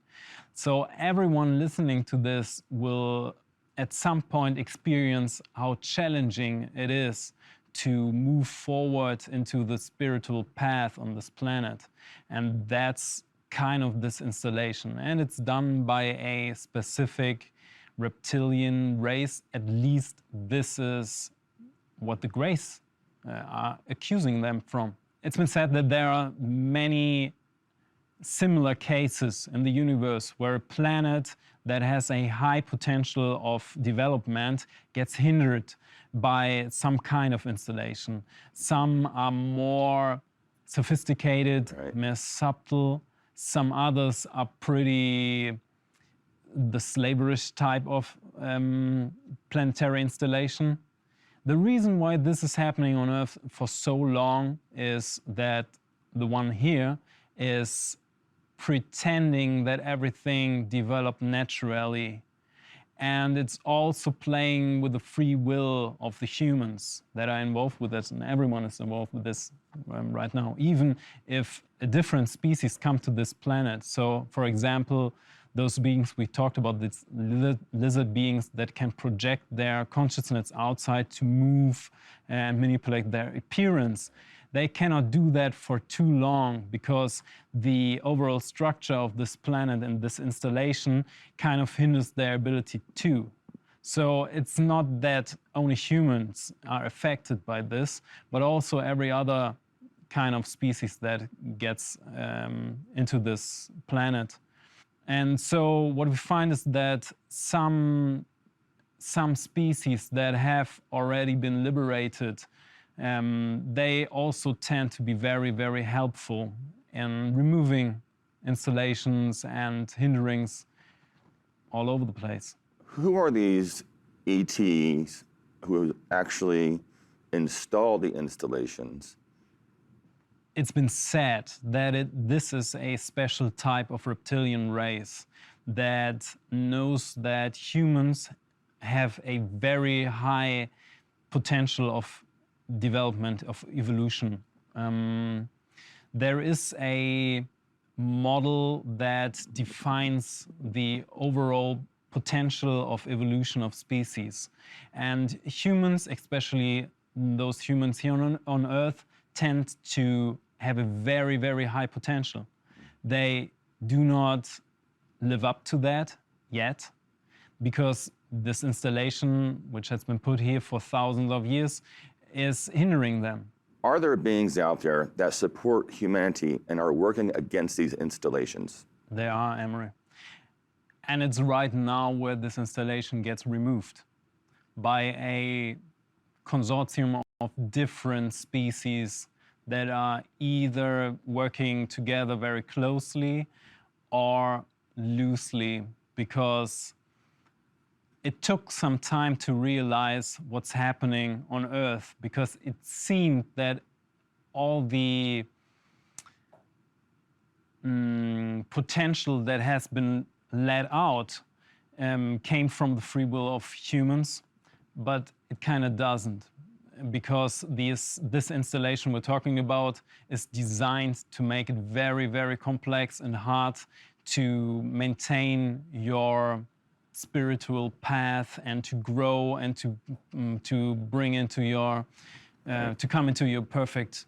So everyone listening to this will at some point experience how challenging it is to move forward into the spiritual path on this planet. And that's kind of this installation. And it's done by a specific reptilian race. At least this is what the Greys are accusing them from. It's been said that there are many similar cases in the universe where a planet that has a high potential of development gets hindered by some kind of installation. Some are more sophisticated, more subtle. Some others are pretty the slaverish type of planetary installation. The reason why this is happening on Earth for so long is that the one here is pretending that everything developed naturally. And it's also playing with the free will of the humans that are involved with this, and everyone is involved with this right now, even if a different species come to this planet. So, for example, those beings we talked about, these lizard beings that can project their consciousness outside to move and manipulate their appearance. They cannot do that for too long because the overall structure of this planet and this installation kind of hinders their ability to. So it's not that only humans are affected by this, but also every other kind of species that gets into this planet. And so what we find is that some species that have already been liberated, they also tend to be very, very helpful in removing installations and hinderings all over the place. Who are these ETs who actually install the installations? It's been said that this is a special type of reptilian race that knows that humans have a very high potential of development, of evolution. There is a model that defines the overall potential of evolution of species. And humans, especially those humans here on Earth, tend to have a very, very high potential. They do not live up to that yet, because this installation, which has been put here for thousands of years, is hindering them. Are there beings out there that support humanity and are working against these installations? There are, Emery. And it's right now where this installation gets removed by a consortium of different species that are either working together very closely or loosely, because it took some time to realize what's happening on Earth, because it seemed that all the potential that has been let out came from the free will of humans, but it kind of doesn't, because this installation we're talking about is designed to make it very, very complex and hard to maintain your spiritual path and to grow and to bring into your to come into your perfect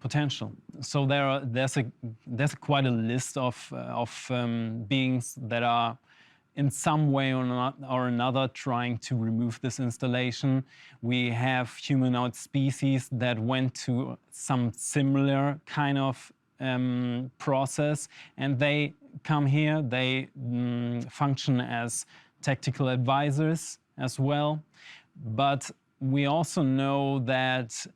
potential. So there's quite a list of beings that are in some way or another trying to remove this installation. We have humanoid species that went to some similar kind of process, and they come here, they function as tactical advisors as well. But we also know that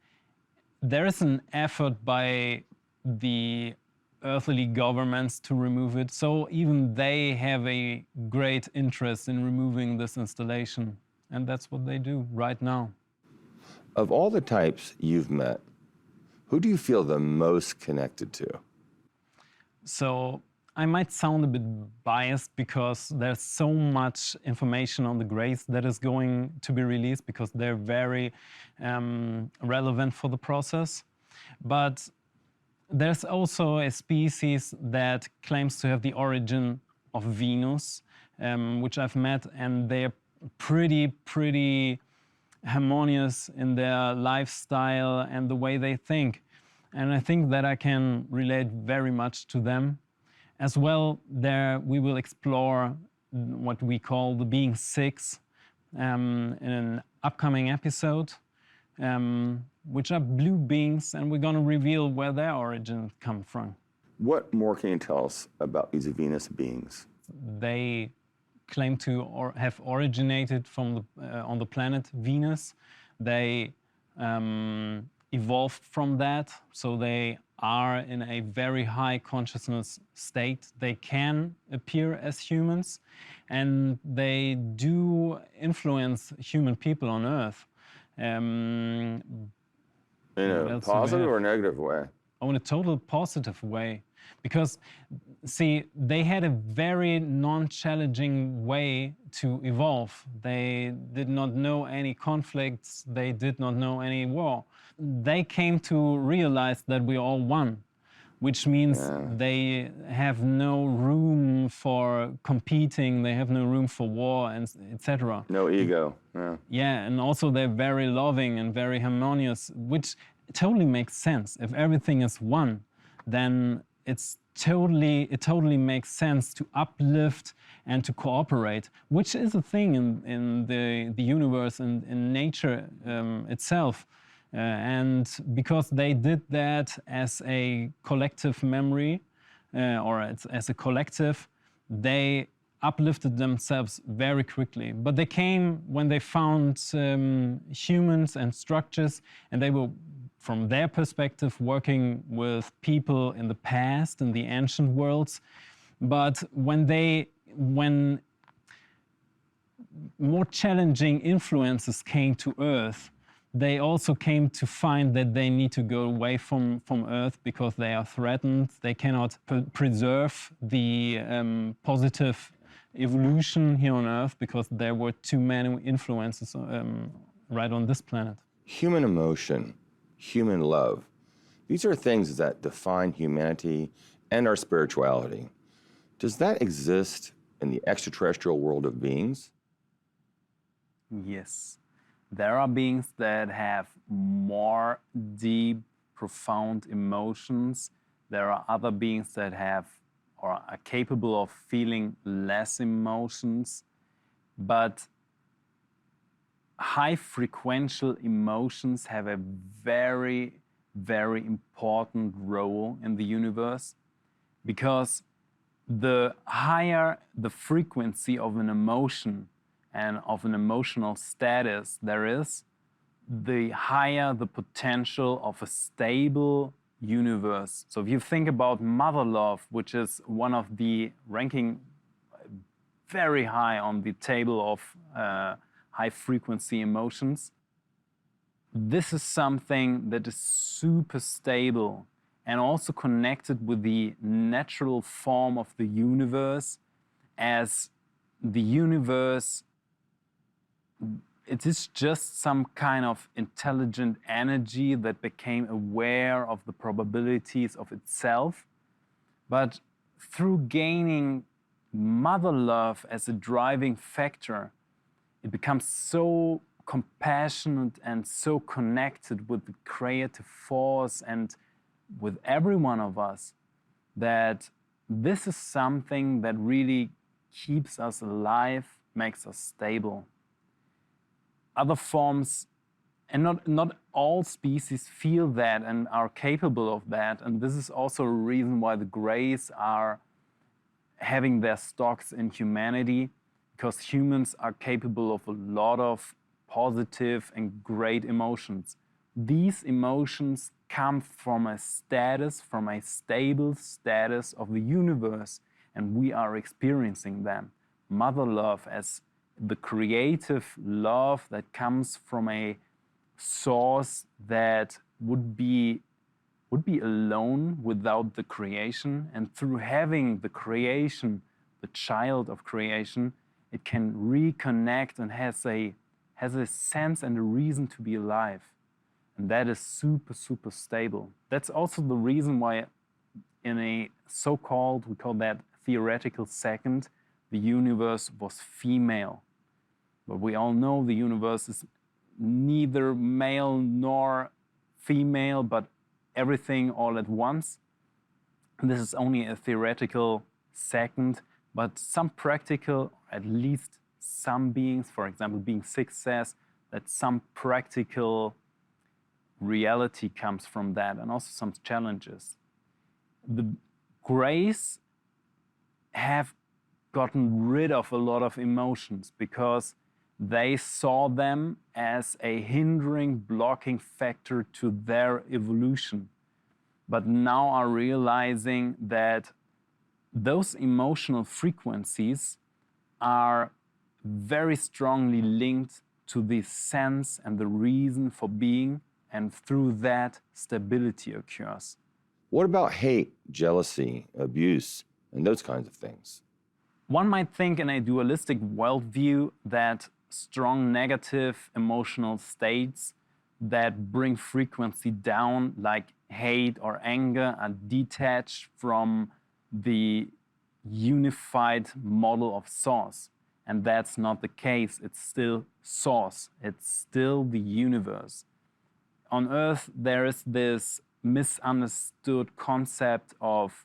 there is an effort by the earthly governments to remove it, so even they have a great interest in removing this installation, and that's what they do right now. Of all the types you've met, who do you feel the most connected to? So I might sound a bit biased because there's so much information on the Greys that is going to be released, because they're very relevant for the process. But there's also a species that claims to have the origin of Venus, which I've met, and they're pretty harmonious in their lifestyle and the way they think. And I think that I can relate very much to them. As well, there we will explore what we call the being six in an upcoming episode, which are blue beings, and we're going to reveal where their origins come from. What more can you tell us about these Venus beings? They claim to have originated from on the planet Venus. They evolved from that, so they are in a very high consciousness state. They can appear as humans, and they do influence human people on Earth. In a positive or negative way? Oh, in a total positive way. Because, see, they had a very non-challenging way to evolve. They did not know any conflicts. They did not know any war. They came to realize that we're all one, which means they have no room for competing. They have no room for war, and etc. No ego. Yeah, and also they're very loving and very harmonious, which totally makes sense. If everything is one, then it totally makes sense to uplift and to cooperate, which is a thing in the universe and in nature itself. And because they did that as a collective memory, or as a collective, they uplifted themselves very quickly. But they came when they found humans and structures, and they were, from their perspective, working with people in the past, in the ancient worlds. But when more challenging influences came to Earth, they also came to find that they need to go away from Earth because they are threatened. They cannot preserve the positive evolution here on Earth because there were too many influences right on this planet. Human emotion, human love, these are things that define humanity and our spirituality. Does that exist in the extraterrestrial world of beings? Yes. There are beings that have more deep, profound emotions. There are other beings that have or are capable of feeling less emotions. But high frequential emotions have a very, very important role in the universe, because the higher the frequency of an emotion and of an emotional status there is, the higher the potential of a stable universe. So if you think about mother love, which is one of the ranking very high on the table of high frequency emotions, this is something that is super stable and also connected with the natural form of the universe, as the universe, it is just some kind of intelligent energy that became aware of the probabilities of itself. But through gaining mother love as a driving factor, it becomes so compassionate and so connected with the creative force and with every one of us, that this is something that really keeps us alive, makes us stable. Other forms, and not all species feel that and are capable of that, and this is also a reason why the Greys are having their stocks in humanity, because humans are capable of a lot of positive and great emotions. These emotions come from a status, from a stable status of the universe, and we are experiencing them. Mother love as the creative love that comes from a source that would be alone without the creation, and through having the creation, the child of creation, it can reconnect and has a sense and a reason to be alive. And that is super, super stable. That's also the reason why in a so-called, we call that theoretical second, the universe was female. But we all know the universe is neither male nor female, but everything all at once. This is only a theoretical second, but some practical, at least some beings, for example, being 6 says that some practical reality comes from that, and also some challenges. The Greys have gotten rid of a lot of emotions because they saw them as a hindering, blocking factor to their evolution, but now are realizing that those emotional frequencies are very strongly linked to the sense and the reason for being, and through that, stability occurs. What about hate, jealousy, abuse, and those kinds of things? One might think in a dualistic worldview that strong negative emotional states that bring frequency down, like hate or anger, are detached from the unified model of source. And that's not the case. It's still source. It's still the universe. On Earth, there is this misunderstood concept of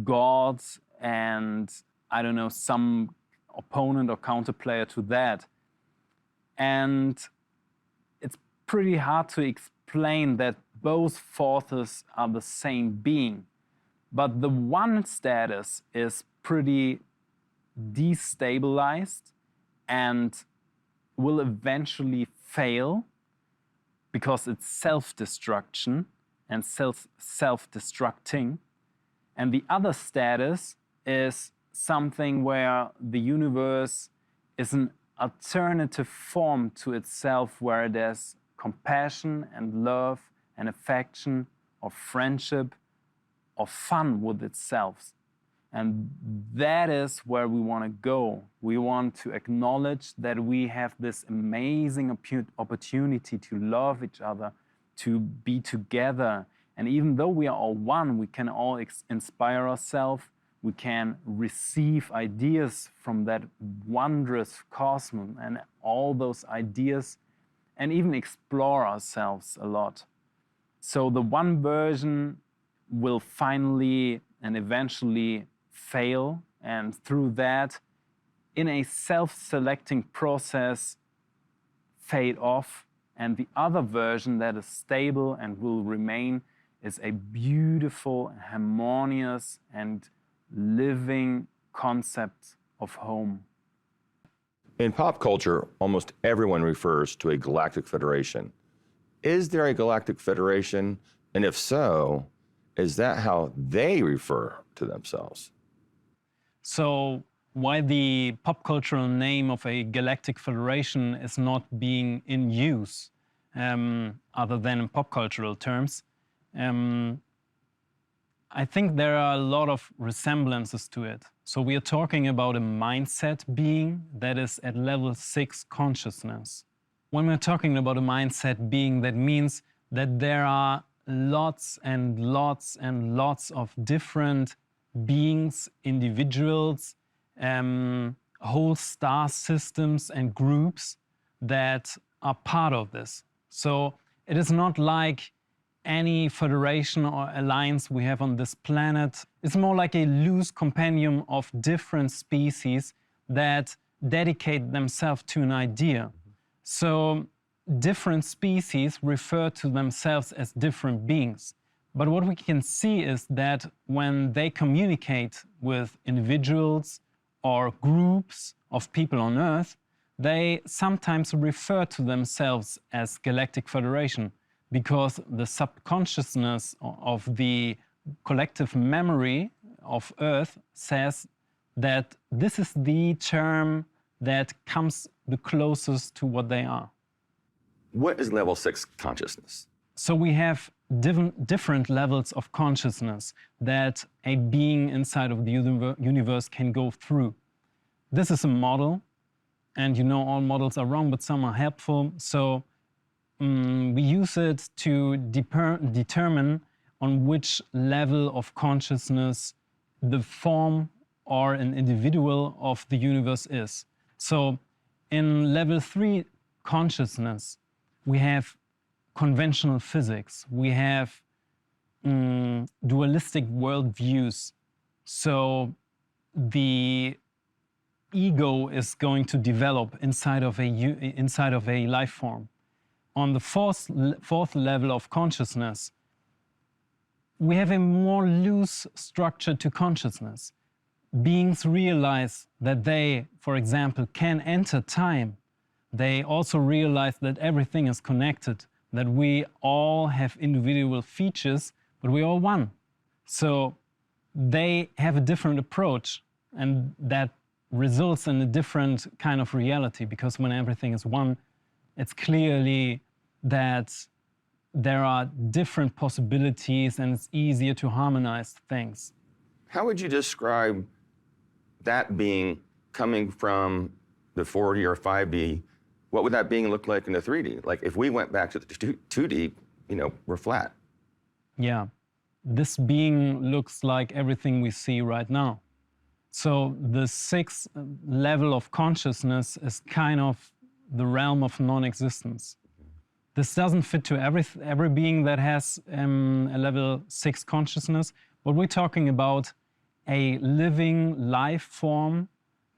gods and, I don't know, some opponent or counterplayer to that. And it's pretty hard to explain that both forces are the same being. But the one status is pretty destabilized and will eventually fail because it's self-destruction and self-destructing. And the other status is something where the universe is an alternative form to itself, where there's compassion and love and affection or friendship or fun with itself. And that is where we want to go. We want to acknowledge that we have this amazing opportunity to love each other, to be together. And even though we are all one, we can all inspire ourselves. We can receive ideas from that wondrous cosmos and all those ideas, and even explore ourselves a lot. So the one version will finally and eventually fail, and through that, in a self-selecting process, fade off. And the other version that is stable and will remain is a beautiful, harmonious, and living concept of home. In pop culture, almost everyone refers to a Galactic Federation. Is there a Galactic Federation? And if so, is that how they refer to themselves? So why the pop cultural name of a Galactic Federation is not being in use, other than in pop cultural terms, I think there are a lot of resemblances to it. So we are talking about a mindset being that is at level 6 consciousness. When we're talking about a mindset being, that means that there are lots and lots and lots of different beings, individuals, whole star systems and groups that are part of this. So it is not like any federation or alliance we have on this planet. It's more like a loose compendium of different species that dedicate themselves to an idea. So different species refer to themselves as different beings. But what we can see is that when they communicate with individuals or groups of people on Earth, they sometimes refer to themselves as Galactic Federation, because the subconsciousness of the collective memory of Earth says that this is the term that comes the closest to what they are. What is level 6 consciousness? So we have different levels of consciousness that a being inside of the universe can go through. This is a model, and you know all models are wrong, but some are helpful. So we use it to determine on which level of consciousness the form or an individual of the universe is. So in level 3 consciousness, we have conventional physics, we have dualistic worldviews. So the ego is going to develop inside of a life form. On the fourth level of consciousness, we have a more loose structure to consciousness. Beings realize that they, for example, can enter time. They also realize that everything is connected, that we all have individual features, but we're all one. So they have a different approach, and that results in a different kind of reality, because when everything is one, it's clearly that there are different possibilities and it's easier to harmonize things. How would you describe that being coming from the 4D or 5D? What would that being look like in the 3D? Like if we went back to the 2D, you know, we're flat. Yeah, this being looks like everything we see right now. So the sixth level of consciousness is kind of the realm of non-existence. This doesn't fit to every being that has a level 6 consciousness, but we're talking about a living life form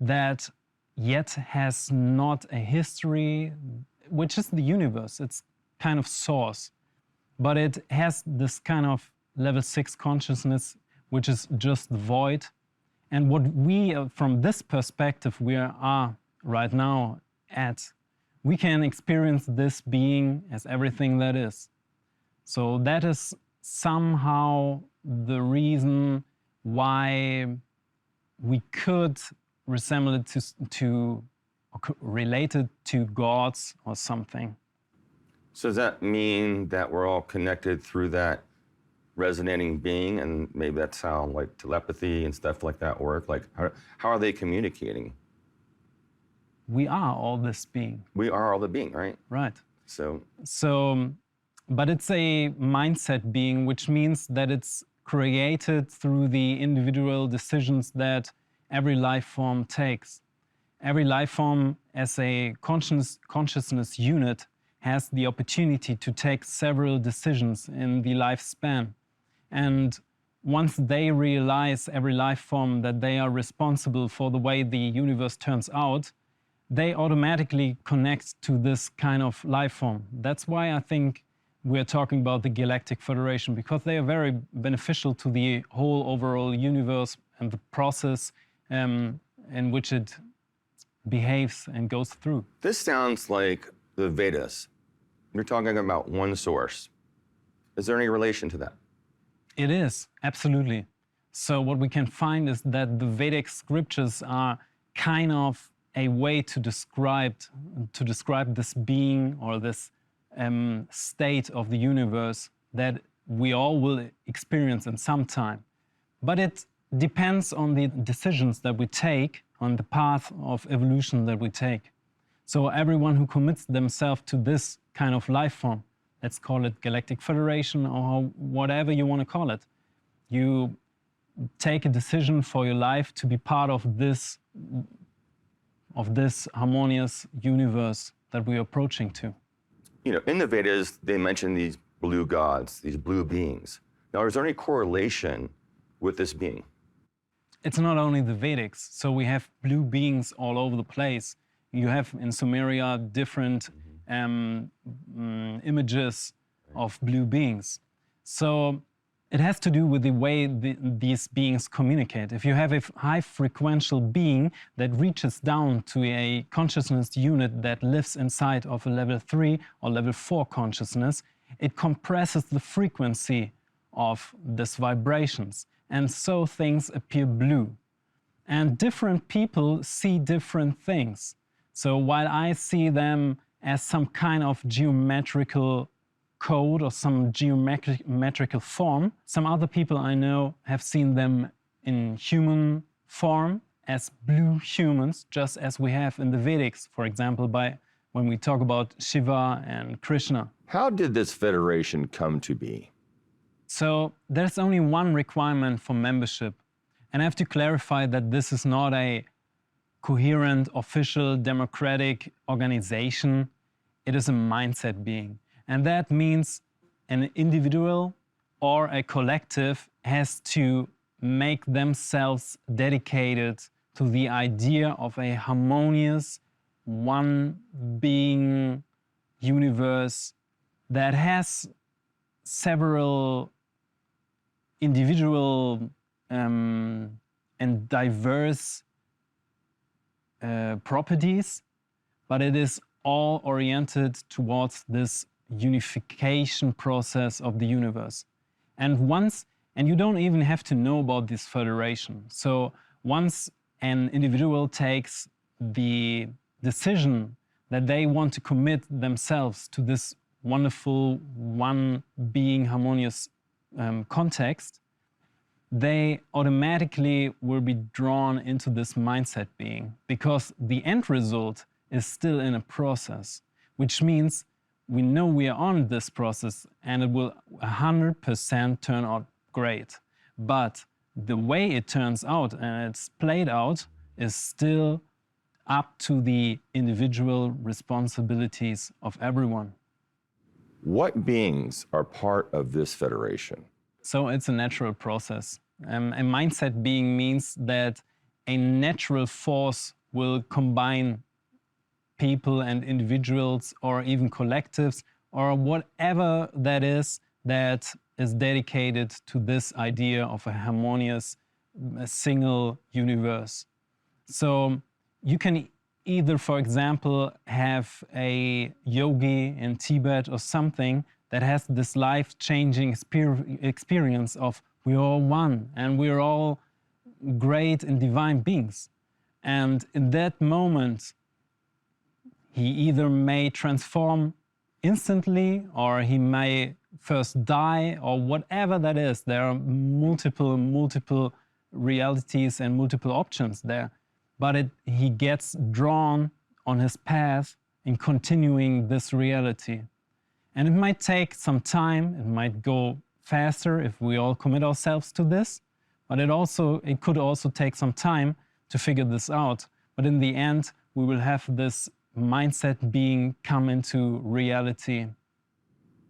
that yet has not a history, which is the universe. It's kind of source, but it has this kind of level 6 consciousness, which is just the void. And what we, from this perspective, we are right now at, we can experience this being as everything that is. So that is somehow the reason why we could resemble it to relate it to gods or something. So does that mean that we're all connected through that resonating being, and maybe that's how like telepathy and stuff like that work? Like how are they communicating? We are all this being. We are all the being, right? Right. So, but it's a mindset being, which means that it's created through the individual decisions that every life form takes. Every life form as a consciousness unit has the opportunity to take several decisions in the lifespan. And once they realize, every life form, that they are responsible for the way the universe turns out, they automatically connect to this kind of life form. That's why I think we're talking about the Galactic Federation, because they are very beneficial to the whole overall universe and the process in which it behaves and goes through. this sounds like the Vedas. You're talking about one source. Is there any relation to that? It is, absolutely. So what we can find is that the Vedic scriptures are kind of a way to describe this being or this state of the universe that we all will experience in some time. But it depends on the decisions that we take, on the path of evolution that we take. So everyone who commits themselves to this kind of life form, let's call it Galactic Federation or whatever you want to call it, you take a decision for your life to be part of this harmonious universe that we're approaching to. You know, in the Vedas, they mention these blue gods, these blue beings. Now, is there any correlation with this being? It's not only the Vedics, so we have blue beings all over the place. You have in Sumeria different images of blue beings. So it has to do with the way these beings communicate. If you have a high frequential being that reaches down to a consciousness unit that lives inside of a level 3 or level 4 consciousness, it compresses the frequency of these vibrations, and so things appear blue. And different people see different things. So while I see them as some kind of geometrical code or some geometrical form, some other people I know have seen them in human form as blue humans, just as we have in the Vedics, for example, when we talk about Shiva and Krishna. How did this federation come to be? So there's only one requirement for membership. And I have to clarify that this is not a coherent, official, democratic organization. it is a mindset being. And that means an individual or a collective has to make themselves dedicated to the idea of a harmonious, one being universe that has several individual and diverse properties, but it is all oriented towards this unification process of the universe. And you don't even have to know about this federation. So once an individual takes the decision that they want to commit themselves to this wonderful one being harmonious context, they automatically will be drawn into this mindset being, because the end result is still in a process, which means we know we are on this process and it will 100% turn out great. But the way it turns out and it's played out is still up to the individual responsibilities of everyone. What beings are part of this federation? So it's a natural process. A mindset being means that a natural force will combine people and individuals or even collectives or whatever that is dedicated to this idea of a harmonious, single universe. So you can either, for example, have a yogi in Tibet or something that has this life-changing experience of we are all one and we are all great and divine beings. And in that moment, he either may transform instantly or he may first die or whatever that is. There are multiple realities and multiple options there. But he gets drawn on his path in continuing this reality. And it might take some time, it might go faster if we all commit ourselves to this, but it could also take some time to figure this out. But in the end, we will have this mindset being come into reality.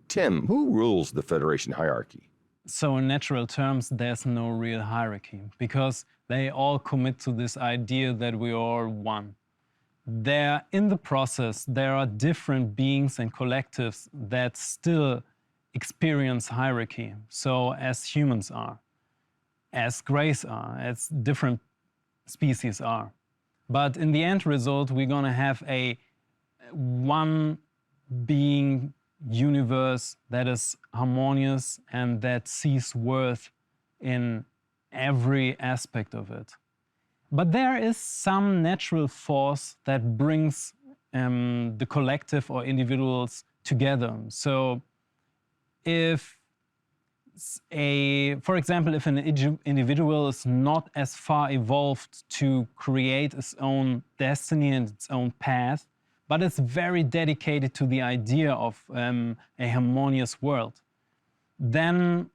Tim, who rules the Federation hierarchy? So in natural terms, there's no real hierarchy, because they all commit to this idea that we are one. In the process, there are different beings and collectives that still experience hierarchy. So as humans are, as Greys are, as different species are. But in the end result, we're going to have a one being universe that is harmonious and that sees worth in every aspect of it. But there is some natural force that brings the collective or individuals together. So for example, if an individual is not as far evolved to create its own destiny and its own path, but it's very dedicated to the idea of a harmonious world, then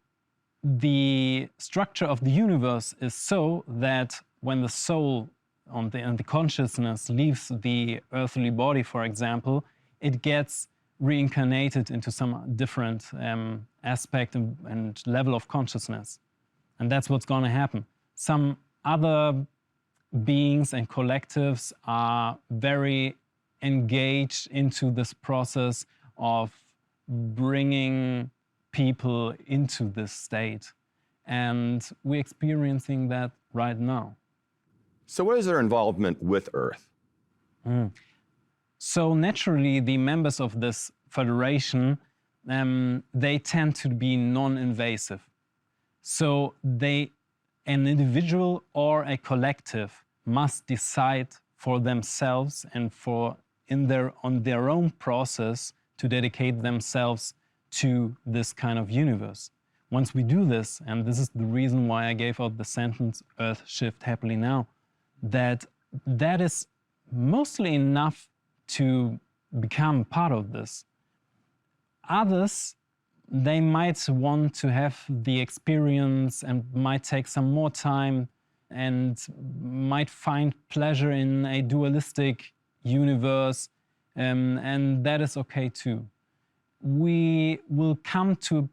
the structure of the universe is so that when the soul and the consciousness leaves the earthly body, for example, it gets reincarnated into some different aspect and level of consciousness. And that's what's going to happen. Some other beings and collectives are very engaged into this process of bringing people into this state. And we're experiencing that right now. So what is their involvement with Earth? So naturally, the members of this federation, they tend to be non-invasive. So an individual or a collective must decide for themselves and on their own process to dedicate themselves to this kind of universe. Once we do this, and this is the reason why I gave out the sentence, Earth shift happily now, that is mostly enough to become part of this. Others, they might want to have the experience and might take some more time and might find pleasure in a dualistic universe and that is okay too. We will come to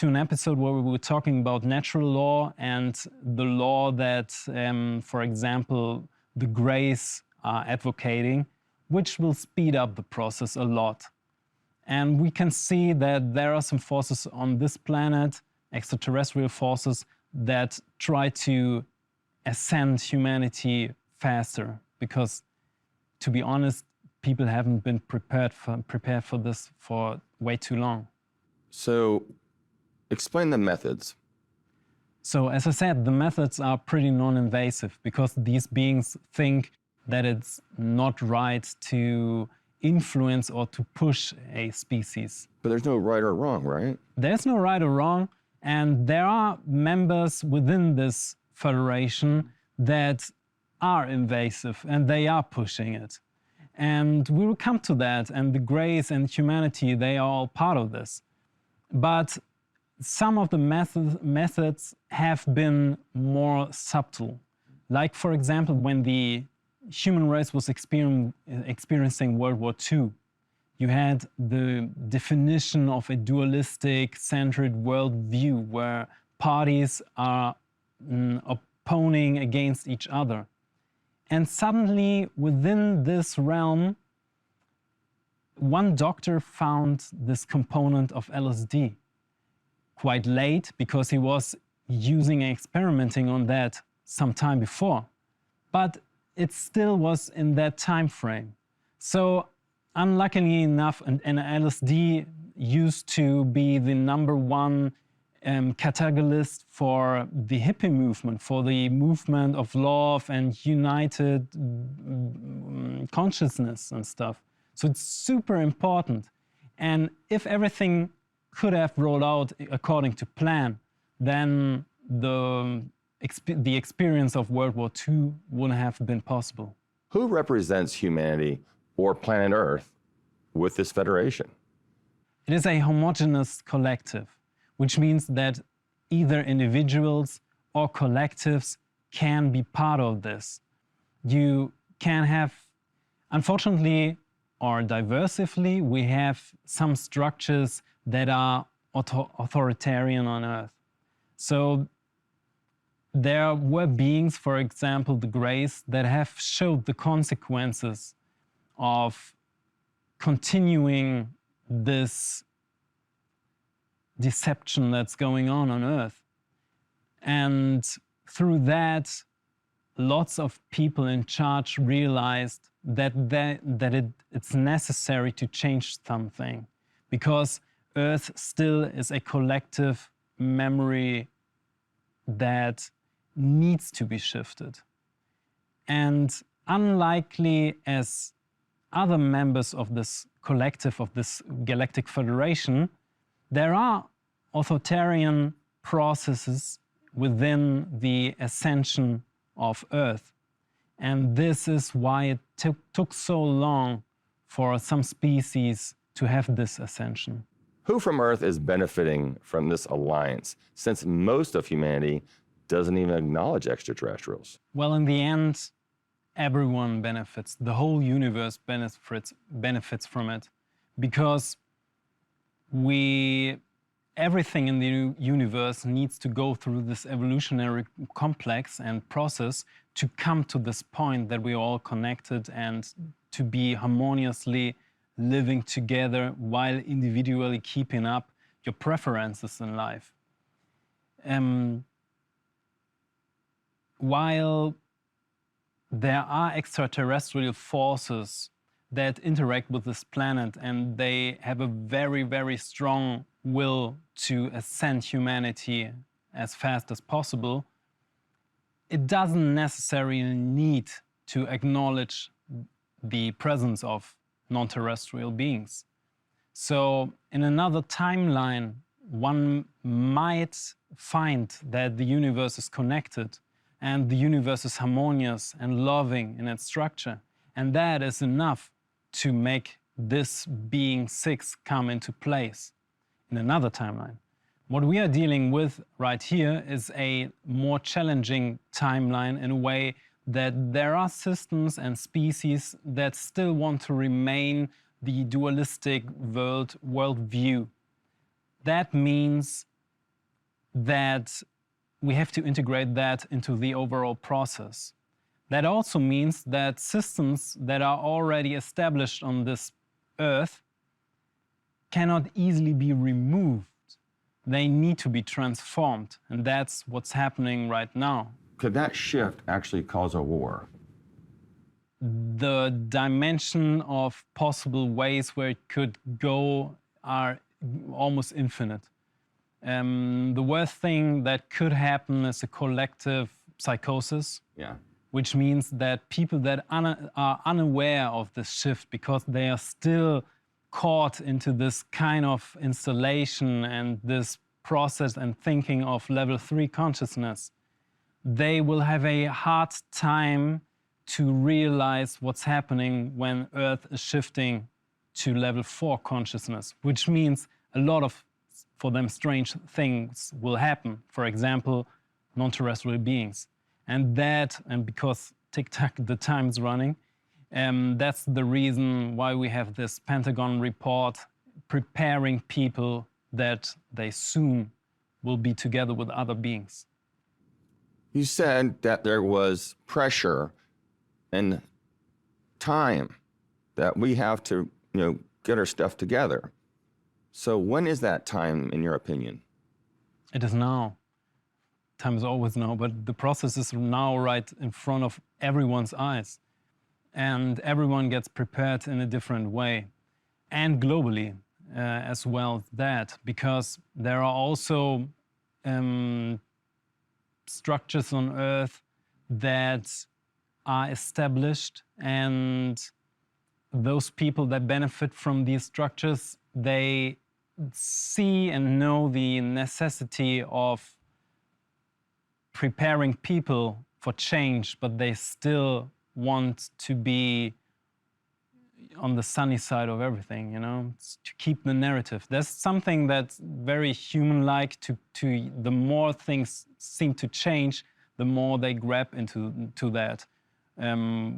an episode where we were talking about natural law and the law that, for example, the Greys are advocating, which will speed up the process a lot. And we can see that there are some forces on this planet, extraterrestrial forces, that try to ascend humanity faster. Because, to be honest, people haven't been prepared for this for way too long. So, explain the methods. So, as I said, the methods are pretty non-invasive because these beings think that it's not right to influence or to push a species. But there's no right or wrong, right? There's no right or wrong, and there are members within this federation that are invasive and they are pushing it. And we will come to that, and the Greys and humanity, they are all part of this. But some of the methods have been more subtle. Like, for example, when the human race was experiencing World War II, you had the definition of a dualistic, centered worldview where parties are opposing against each other. And suddenly, within this realm, one doctor found this component of LSD quite late because he was using and experimenting on that some time before. But it still was in that time frame. So, unluckily enough, an LSD used to be the #1 catalyst for the hippie movement, for the movement of love and united consciousness and stuff. So it's super important. And if everything could have rolled out according to plan, then the experience of World War II wouldn't have been possible. Who represents humanity or planet Earth with this federation? It is a homogeneous collective, which means that either individuals or collectives can be part of this. You can have, unfortunately or diversively, we have some structures that are authoritarian on Earth. So there were beings, for example, the Greys, that have showed the consequences of continuing this deception that's going on Earth. And through that, lots of people in charge realized that it's necessary to change something, because Earth still is a collective memory that needs to be shifted. And unlikely as other members of this collective, of this Galactic Federation, there are authoritarian processes within the ascension of Earth. And this is why it took so long for some species to have this ascension. Who from Earth is benefiting from this alliance, since most of humanity doesn't even acknowledge extraterrestrials? Well, in the end, everyone benefits. The whole universe benefits from it, because everything in the universe needs to go through this evolutionary complex and process to come to this point that we're all connected and to be harmoniously living together while individually keeping up your preferences in life. While there are extraterrestrial forces that interact with this planet and they have a very, very strong will to ascend humanity as fast as possible, it doesn't necessarily need to acknowledge the presence of non-terrestrial beings. So in another timeline, one might find that the universe is connected and the universe is harmonious and loving in its structure. And that is enough to make this being 6 come into place in another timeline. What we are dealing with right here is a more challenging timeline in a way that there are systems and species that still want to remain the dualistic worldview. That means that we have to integrate that into the overall process. That also means that systems that are already established on this Earth cannot easily be removed. They need to be transformed, and that's what's happening right now. Could that shift actually cause a war? The dimension of possible ways where it could go are almost infinite. The worst thing that could happen is a collective psychosis. Yeah. Which means that people that are unaware of this shift because they are still caught into this kind of installation and this process and thinking of level 3 consciousness, they will have a hard time to realize what's happening when Earth is shifting to level 4 consciousness, which means a lot of, for them, strange things will happen. For example, non-terrestrial beings. And because tick-tock, the time's running, that's the reason why we have this Pentagon report preparing people that they soon will be together with other beings. You said that there was pressure and time that we have to, get our stuff together. So when is that time, in your opinion? It is now. Time is always now, but the process is now right in front of everyone's eyes. And everyone gets prepared in a different way. And globally as well, because there are also structures on Earth that are established, and those people that benefit from these structures, they see and know the necessity of preparing people for change, but they still want to be on the sunny side of everything, to keep the narrative. There's something that's very human-like to the more things seem to change, the more they grab into that,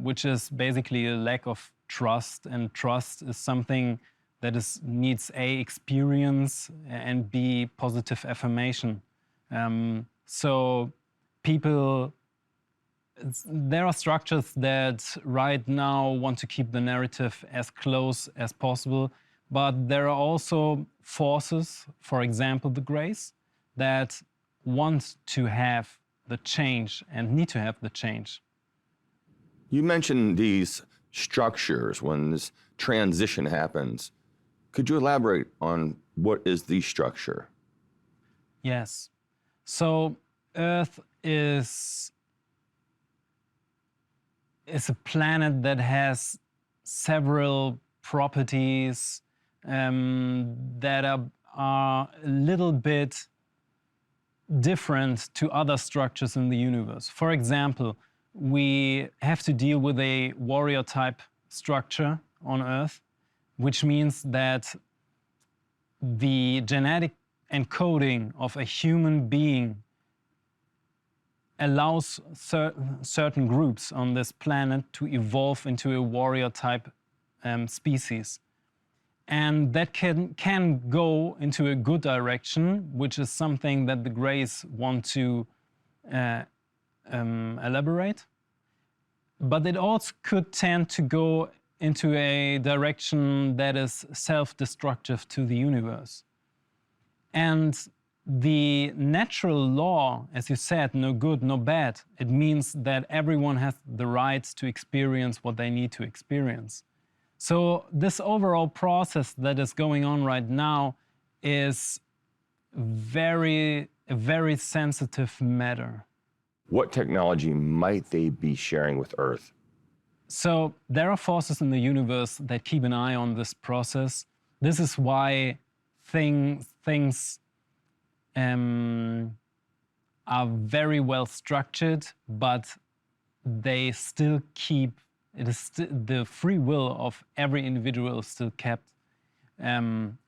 which is basically a lack of trust, and trust is something that needs A, experience, and B, positive affirmation. So there are structures that right now want to keep the narrative as close as possible, but there are also forces, for example, the Greys, that want to have the change and need to have the change. You mentioned these structures when this transition happens. Could you elaborate on what is the structure? Yes. So Earth is a planet that has several properties that are a little bit different to other structures in the universe. For example, we have to deal with a warrior type structure on Earth, which means that the genetic encoding of a human being allows certain groups on this planet to evolve into a warrior type species. And that can go into a good direction, which is something that the Greys want to elaborate. But it also could tend to go into a direction that is self-destructive to the universe. And the natural law, as you said, no good, no bad, it means that everyone has the right to experience what they need to experience. So this overall process that is going on right now is a very sensitive matter. What technology might they be sharing with Earth? So there are forces in the universe that keep an eye on this process. This is why things are very well structured, but they still keep, the free will of every individual is still kept,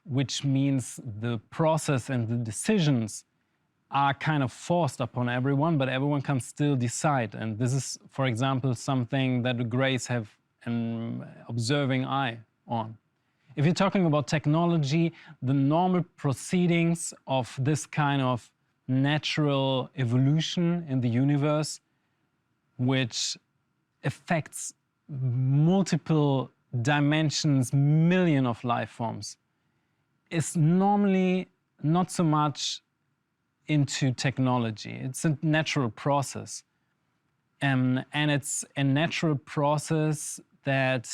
which means the process and the decisions are kind of forced upon everyone, but everyone can still decide. And this is, for example, something that the Greys have an observing eye on. if you're talking about technology, the normal proceedings of this kind of natural evolution in the universe, which affects multiple dimensions, million of life forms, is normally not so much into technology. It's a natural process. And it's a natural process that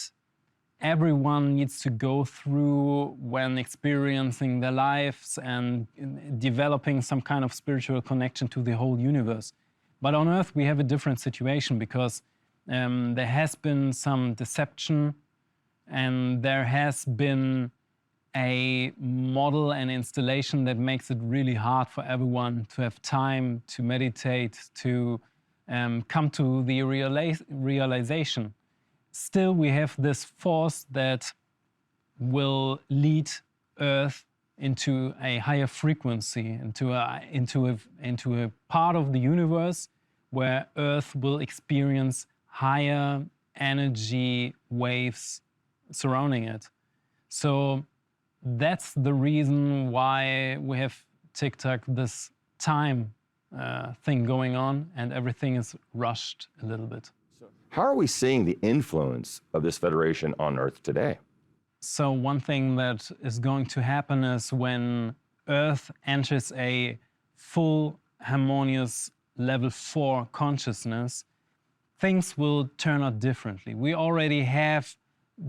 everyone needs to go through when experiencing their lives and developing some kind of spiritual connection to the whole universe. But on Earth, we have a different situation because there has been some deception, and there has been a model and installation that makes it really hard for everyone to have time to meditate, to come to the realization. Still, we have this force that will lead Earth into a higher frequency, into a part of the universe where Earth will experience higher energy waves surrounding it. So that's the reason why we have TikTok, this time thing going on, and everything is rushed a little bit. How are we seeing the influence of this federation on Earth today? So one thing that is going to happen is when Earth enters a full harmonious level 4 consciousness, things will turn out differently. We already have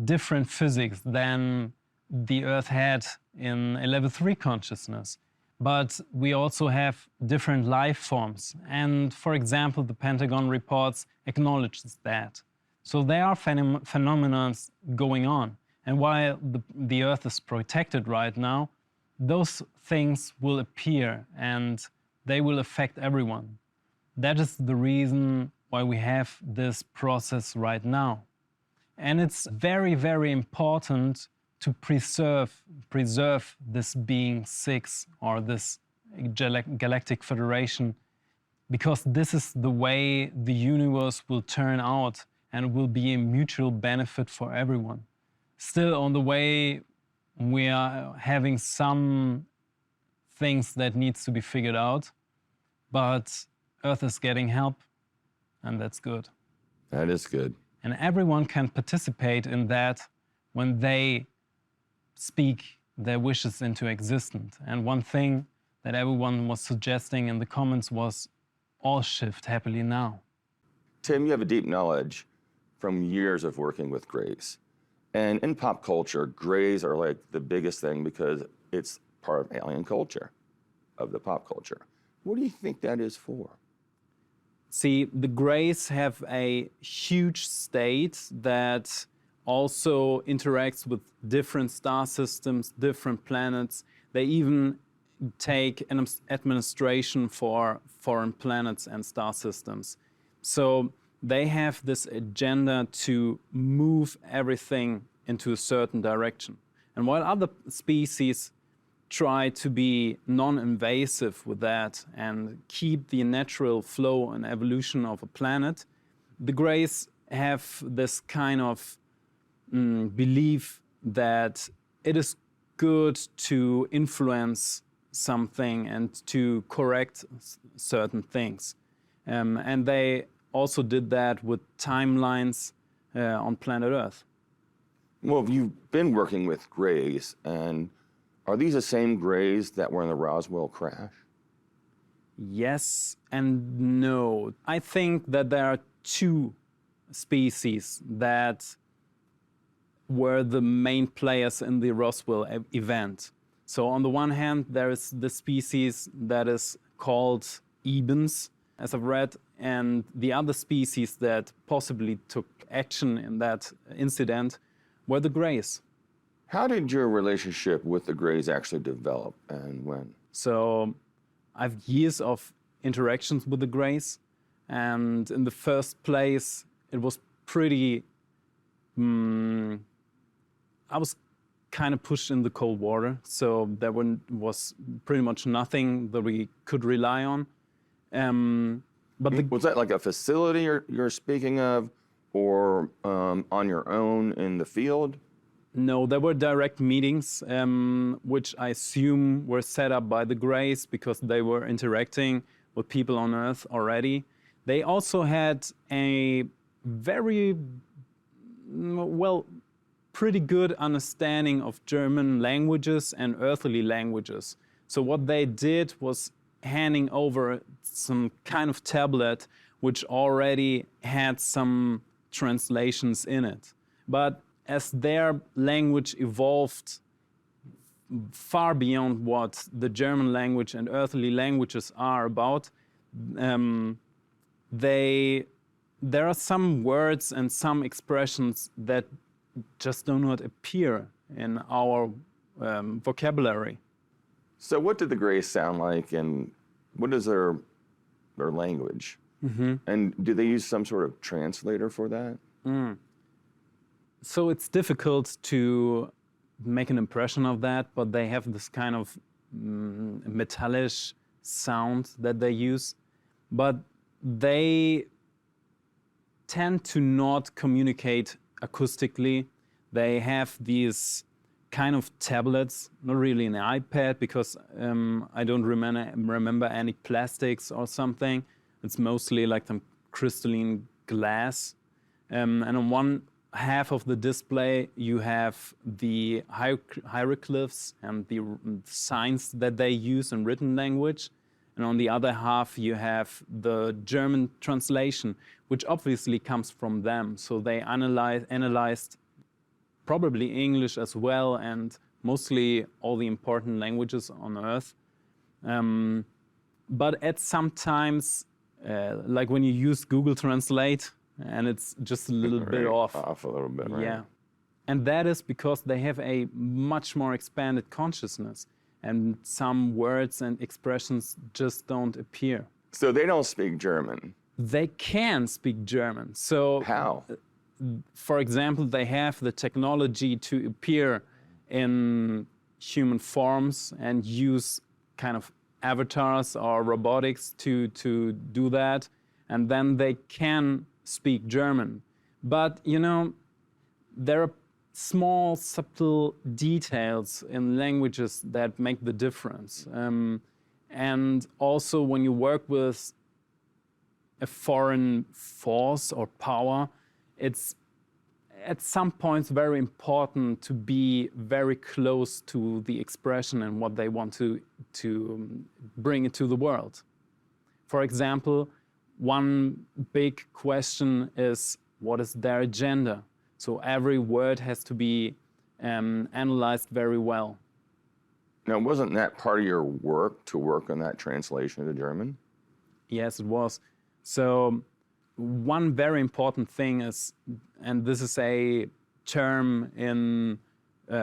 different physics than the Earth had in a level 3 consciousness. But we also have different life forms. And for example, the Pentagon reports acknowledges that. So there are phenomena going on. And while the Earth is protected right now, those things will appear and they will affect everyone. That is the reason why we have this process right now. And it's very, very important to preserve this being 6 or this Galactic Federation, because this is the way the universe will turn out and will be a mutual benefit for everyone. Still, on the way, we are having some things that needs to be figured out, but Earth is getting help, and that's good. That is good. And everyone can participate in that when they speak their wishes into existence. And one thing that everyone was suggesting in the comments was all shift happily now. Tim, you have a deep knowledge from years of working with Greys. And in pop culture, Greys are like the biggest thing because it's part of alien culture, of the pop culture. What do you think that is for? See, the Greys have a huge state that also interacts with different star systems, different planets. They even take an administration for foreign planets and star systems. So they have this agenda to move everything into a certain direction. And while other species try to be non-invasive with that and keep the natural flow and evolution of a planet, the Greys have this kind of belief that it is good to influence something and to correct certain things. And they also did that with timelines on planet Earth. Well, you've been working with Greys, and are these the same Greys that were in the Roswell crash? Yes and no. I think that there are two species that were the main players in the Roswell event. So on the one hand, there is the species that is called Ebens, as I've read, and the other species that possibly took action in that incident were the Greys. How did your relationship with the Greys actually develop, and when? So I've years of interactions with the Greys, and in the first place, it was pretty... I was kind of pushed in the cold water, so there was pretty much nothing that we could rely on. But was that like a facility you're speaking of, or on your own in the field? No, there were direct meetings, which I assume were set up by the Greys because they were interacting with people on Earth already. They also had a very, well, pretty good understanding of German languages and earthly languages. So what they did was handing over some kind of tablet which already had some translations in it. But as their language evolved far beyond what the German language and earthly languages are about, there are some words and some expressions that just do not appear in our vocabulary. So what did the Greys sound like, and what is their language? Mm-hmm. And do they use some sort of translator for that? So it's difficult to make an impression of that, but they have this kind of metallic sound that they use. But they tend to not communicate acoustically. They have these kind of tablets, not really an iPad, because I don't remember any plastics or something. It's mostly like some crystalline glass. And on one half of the display, you have the hieroglyphs and the signs that they use in written language. And on the other half, you have the German translation, which obviously comes from them. So they analyzed probably English as well, and mostly all the important languages on Earth. But at some times, like when you use Google Translate, and it's just a little bit off. Off a little bit, right? Yeah. And that is because they have a much more expanded consciousness, and some words and expressions just don't appear. So they don't speak German. They can speak German. So how? For example, they have the technology to appear in human forms and use kind of avatars or robotics to do that. And then they can speak German. But, you know, there are small, subtle details in languages that make the difference. And also when you work with a foreign force or power, it's at some points very important to be very close to the expression and what they want to bring into the world. For example, one big question is, what is their agenda? So every word has to be analyzed very well. Now, wasn't that part of your work to work on that translation into German? Yes, it was. So one very important thing is, and this is a term in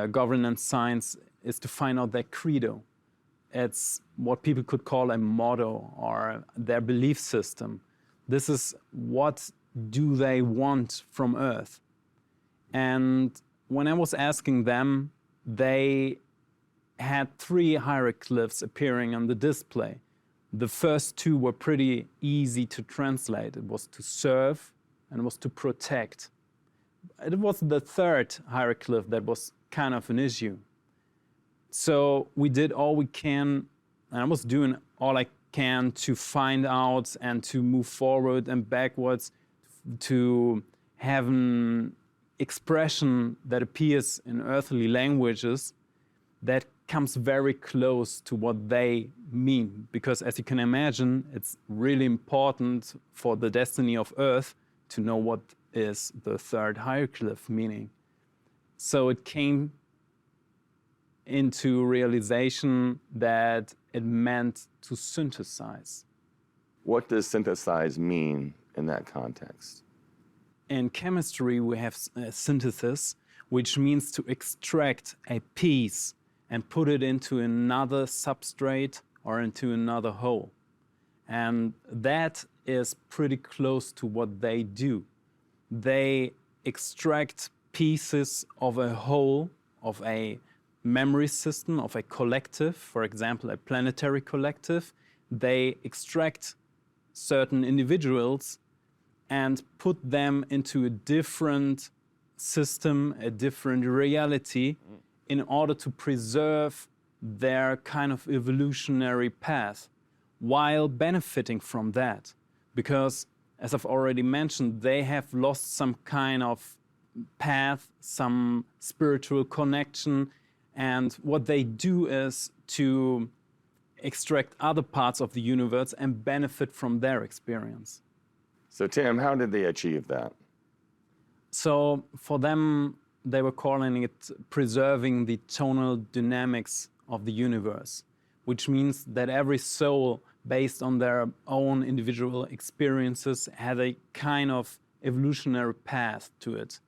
governance science, is to find out their credo. It's what people could call a motto or their belief system. This is what do they want from Earth. And when I was asking them, they had 3 hieroglyphs appearing on the display. The first 2 were pretty easy to translate. It was to serve and it was to protect. It was the 3rd hieroglyph that was kind of an issue. So we did all we can, and I was doing all I can to find out and to move forward and backwards to have an expression that appears in earthly languages that comes very close to what they mean. Because as you can imagine, it's really important for the destiny of Earth to know what is the 3rd hieroglyph meaning. So it came into realization that it meant to synthesize. What does synthesize mean in that context? In chemistry, we have synthesis, which means to extract a piece and put it into another substrate or into another whole. And that is pretty close to what they do. They extract pieces of a whole, of a memory system, of a collective, for example, a planetary collective. They extract certain individuals and put them into a different system, a different reality, in order to preserve their kind of evolutionary path while benefiting from that. Because, as I've already mentioned, they have lost some kind of path, some spiritual connection, and what they do is to extract other parts of the universe and benefit from their experience. So, Tim, how did they achieve that? So for them, they were calling it preserving the tonal dynamics of the universe, which means that every soul, based on their own individual experiences, had a kind of evolutionary path to it.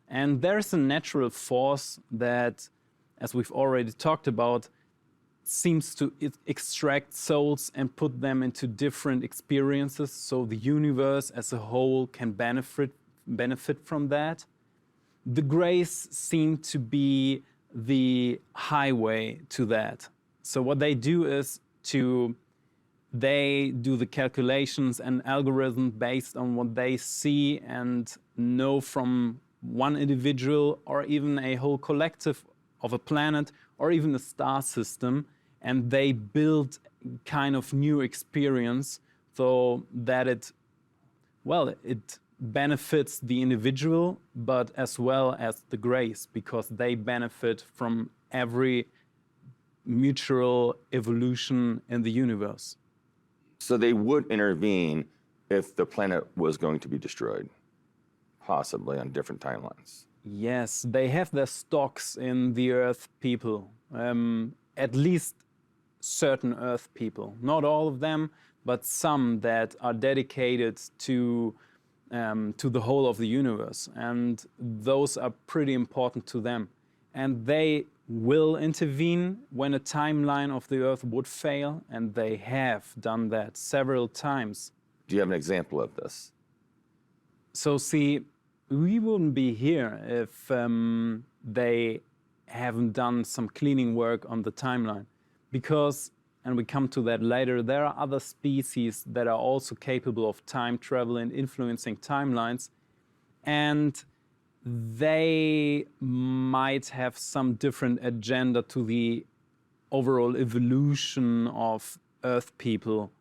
And there's a natural force that, as we've already talked about, seems to extract souls and put them into different experiences, so the universe as a whole can benefit from that. The Greys seem to be the highway to that. So what they do is they do the calculations and algorithms based on what they see and know from one individual or even a whole collective of a planet or even a star system, and they build kind of new experience so that it benefits the individual, but as well as the Greys, because they benefit from every mutual evolution in the universe. So they would intervene if the planet was going to be destroyed, possibly on different timelines. Yes, they have their stocks in the Earth people, at least certain Earth people. Not all of them, but some that are dedicated to the whole of the universe. And those are pretty important to them. And they will intervene when a timeline of the Earth would fail, and they have done that several times. Do you have an example of this? So see, we wouldn't be here if they haven't done some cleaning work on the timeline. Because, and we come to that later, there are other species that are also capable of time travel and influencing timelines. And they might have some different agenda to the overall evolution of Earth people.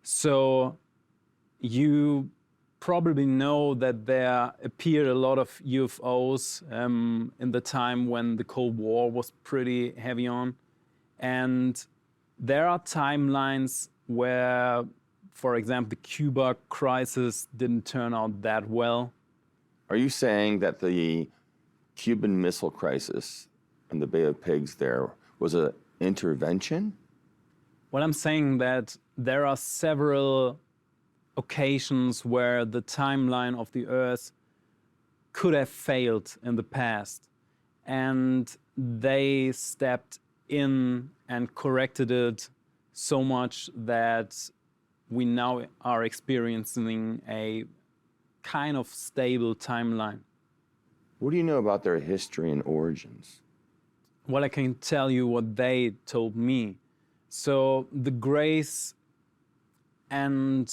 So you probably know that there appeared a lot of UFOs in the time when the Cold War was pretty heavy on. And there are timelines where, for example, the Cuba crisis didn't turn out that well. Are you saying that the Cuban Missile Crisis in the Bay of Pigs there was an intervention? Well, I'm saying that there are several occasions where the timeline of the Earth could have failed in the past, and they stepped in and corrected it so much that we now are experiencing a kind of stable timeline. What do you know about their history and origins? Well, I can tell you what they told me. So the Greys, and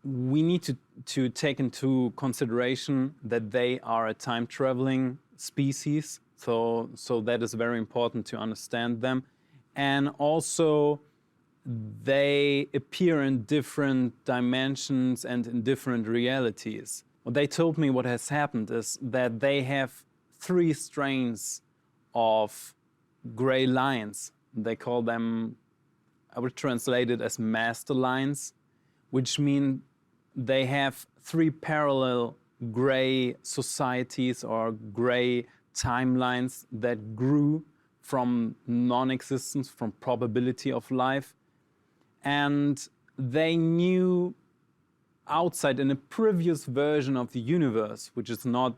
we need to take into consideration that they are a time-traveling species. So that is very important to understand them. And also, they appear in different dimensions and in different realities. What they told me what has happened is that they have 3 strains of gray lines. They call them, I would translate it as master lines, which mean they have 3 parallel gray societies or gray timelines that grew from non-existence, from probability of life. And they knew outside in a previous version of the universe, which is not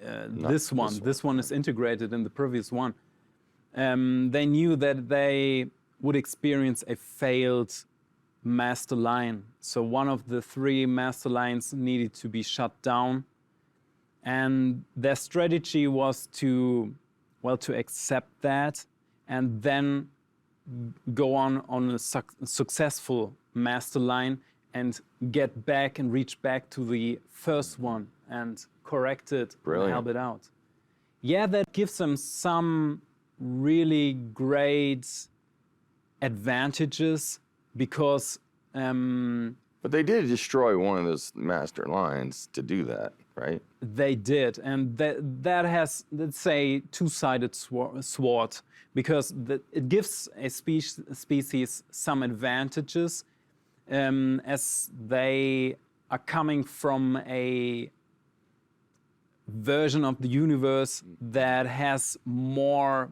this one. This one is integrated in the previous one. They knew that they would experience a failed master line. So one of the 3 master lines needed to be shut down. And their strategy was to accept that and then go on a successful master line and get back and reach back to the first one and correct it Brilliant. and help it out. Yeah, that gives them some really great advantages because But they did destroy one of those master lines to do that, right? they did, and that has, let's say, two-sided sword, because it gives a species some advantages as they are coming from a version of the universe that has more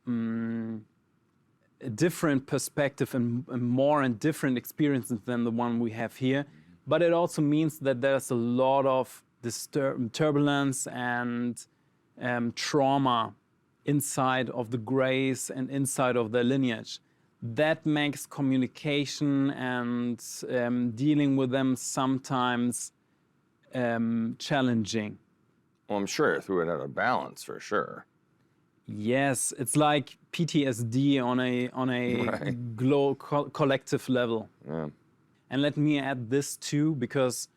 a different perspective and more and different experiences than the one we have here. But it also means that there's a lot of turbulence and trauma inside of the Greys and inside of their lineage. That makes communication and dealing with them sometimes challenging. Well, I'm sure it threw it out of balance for sure. Yes, it's like PTSD on a Right. collective level. Yeah. And let me add this too, because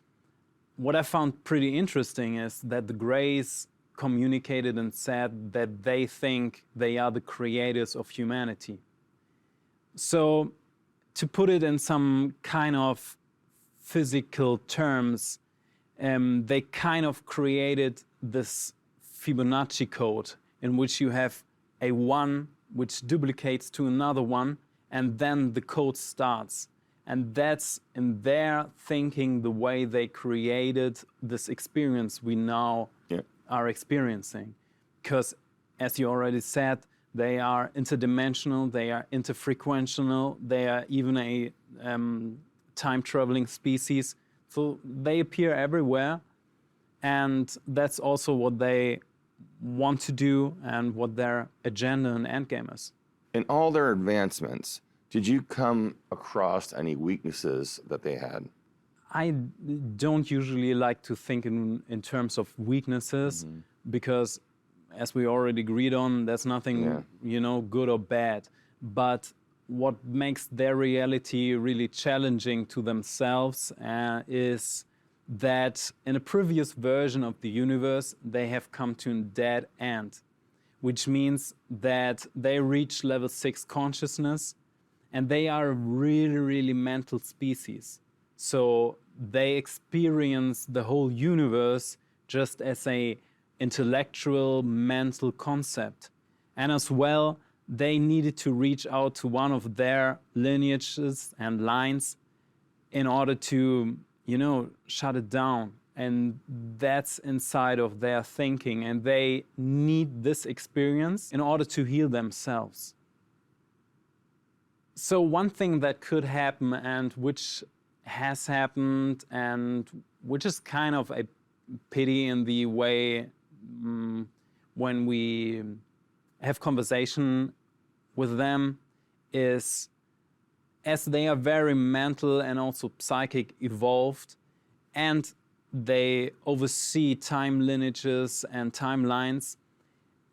what I found pretty interesting is that the Greys communicated and said that they think they are the creators of humanity. So, to put it in some kind of physical terms, they kind of created this Fibonacci code in which you have a 1 which duplicates to another 1, and then the code starts. And that's, in their thinking, the way they created this experience we now are experiencing. Because, as you already said, they are interdimensional, they are interfrequential, they are even a time-traveling species. So they appear everywhere, and that's also what they want to do and what their agenda and endgame is. In all their advancements, did you come across any weaknesses that they had? I don't usually like to think in terms of weaknesses because, as we already agreed on, there's nothing, good or bad. But what makes their reality really challenging to themselves is that in a previous version of the universe, they have come to a dead end, which means that they reach level 6 consciousness, and they are a really, really mental species. So they experience the whole universe just as a intellectual, mental concept. And as well, they needed to reach out to one of their lineages and lines in order to, shut it down. And that's inside of their thinking. And they need this experience in order to heal themselves. So one thing that could happen, and which has happened, and which is kind of a pity in the way when we have conversation with them, is as they are very mental and also psychic evolved, and they oversee time lineages and timelines,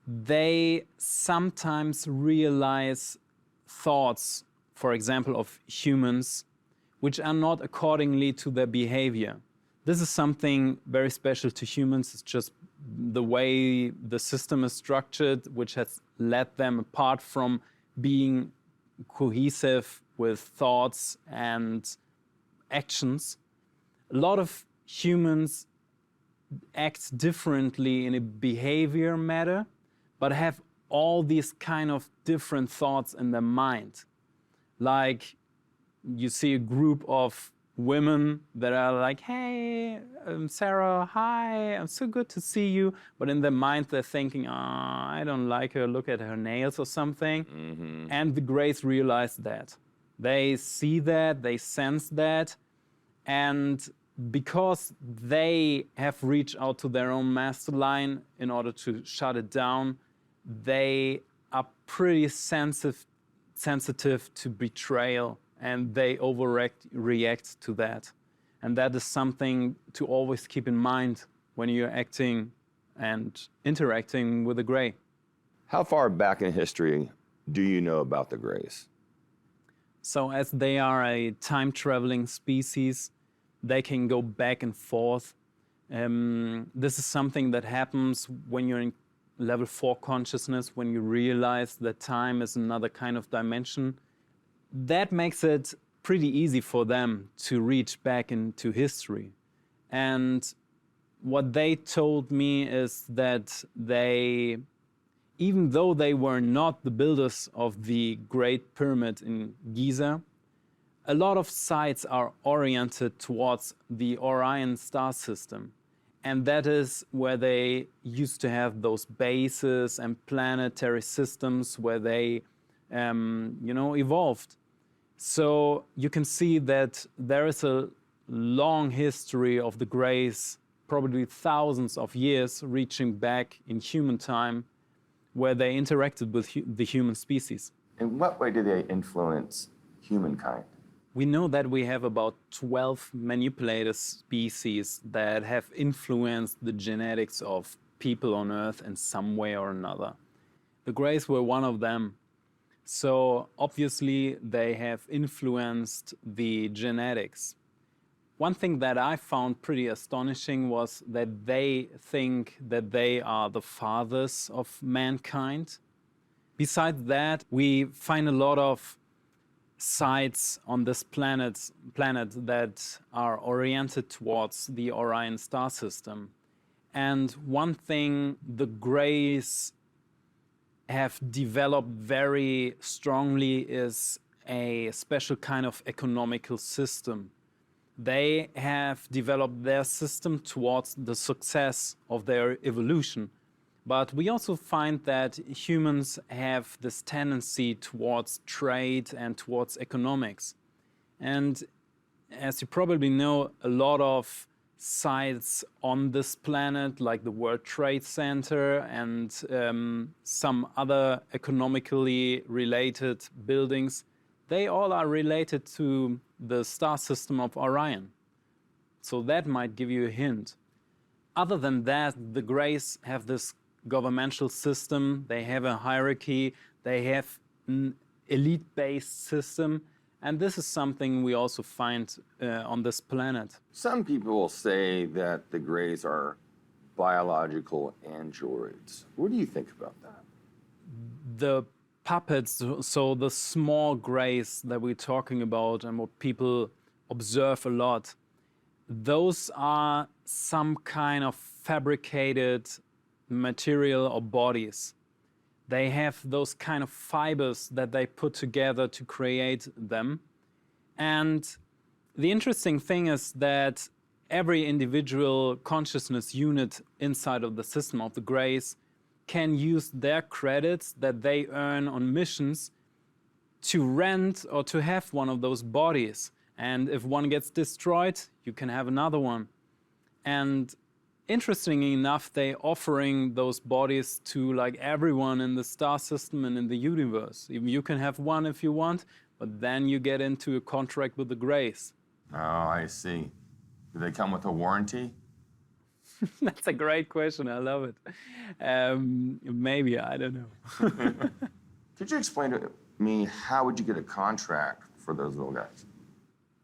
they sometimes realize thoughts, for example, of humans, which are not accordingly to their behavior. This is something very special to humans. It's just the way the system is structured, which has led them, apart from being cohesive with thoughts and actions. A lot of humans act differently in a behavior matter, but have all these kind of different thoughts in their mind. Like, you see a group of women that are like, hey, Sarah, hi, I'm so good to see you. But in their mind, they're thinking, I don't like her, look at her nails or something. And the Greys realize that. They see that, they sense that. And because they have reached out to their own master line in order to shut it down, they are pretty sensitive to betrayal, and they overreact to that. And that is something to always keep in mind when you're acting and interacting with a Grey. How far back in history do you know about the Greys? So as they are a time-traveling species, they can go back and forth. This is something that happens when you're in level 4 consciousness, when you realize that time is another kind of dimension. That makes it pretty easy for them to reach back into history. And what they told me is that they, even though they were not the builders of the Great Pyramid in Giza, a lot of sites are oriented towards the Orion star system. And that is where they used to have those bases and planetary systems where they, evolved. So you can see that there is a long history of the Greys, probably thousands of years, reaching back in human time, where they interacted with the human species. In what way do they influence humankind? We know that we have about 12 manipulator species that have influenced the genetics of people on Earth in some way or another. The Greys were one of them. So obviously they have influenced the genetics. One thing that I found pretty astonishing was that they think that they are the fathers of mankind. Besides that, we find a lot of sites on this planet that are oriented towards the Orion star system. And one thing the Greys have developed very strongly is a special kind of economical system. They have developed their system towards the success of their evolution. But we also find that humans have this tendency towards trade and towards economics. And as you probably know, a lot of sites on this planet, like the World Trade Center and some other economically related buildings, they all are related to the star system of Orion. So that might give you a hint. Other than that, the Greys have this governmental system, they have a hierarchy, they have an elite-based system, and this is something we also find on this planet. Some people say that the Greys are biological androids. What do you think about that? The puppets, so the small Greys that we're talking about and what people observe a lot, those are some kind of fabricated material or bodies. They have those kind of fibers that they put together to create them. And the interesting thing is that every individual consciousness unit inside of the system of the Greys can use their credits that they earn on missions to rent or to have one of those bodies. And if one gets destroyed, you can have another one. And interestingly enough, they're offering those bodies to like everyone in the star system and in the universe. Even you can have one if you want, but then you get into a contract with the Greys. Oh, I see. Do they come with a warranty? That's a great question. I love it. Maybe, I don't know. Could you explain to me how would you get a contract for those little guys?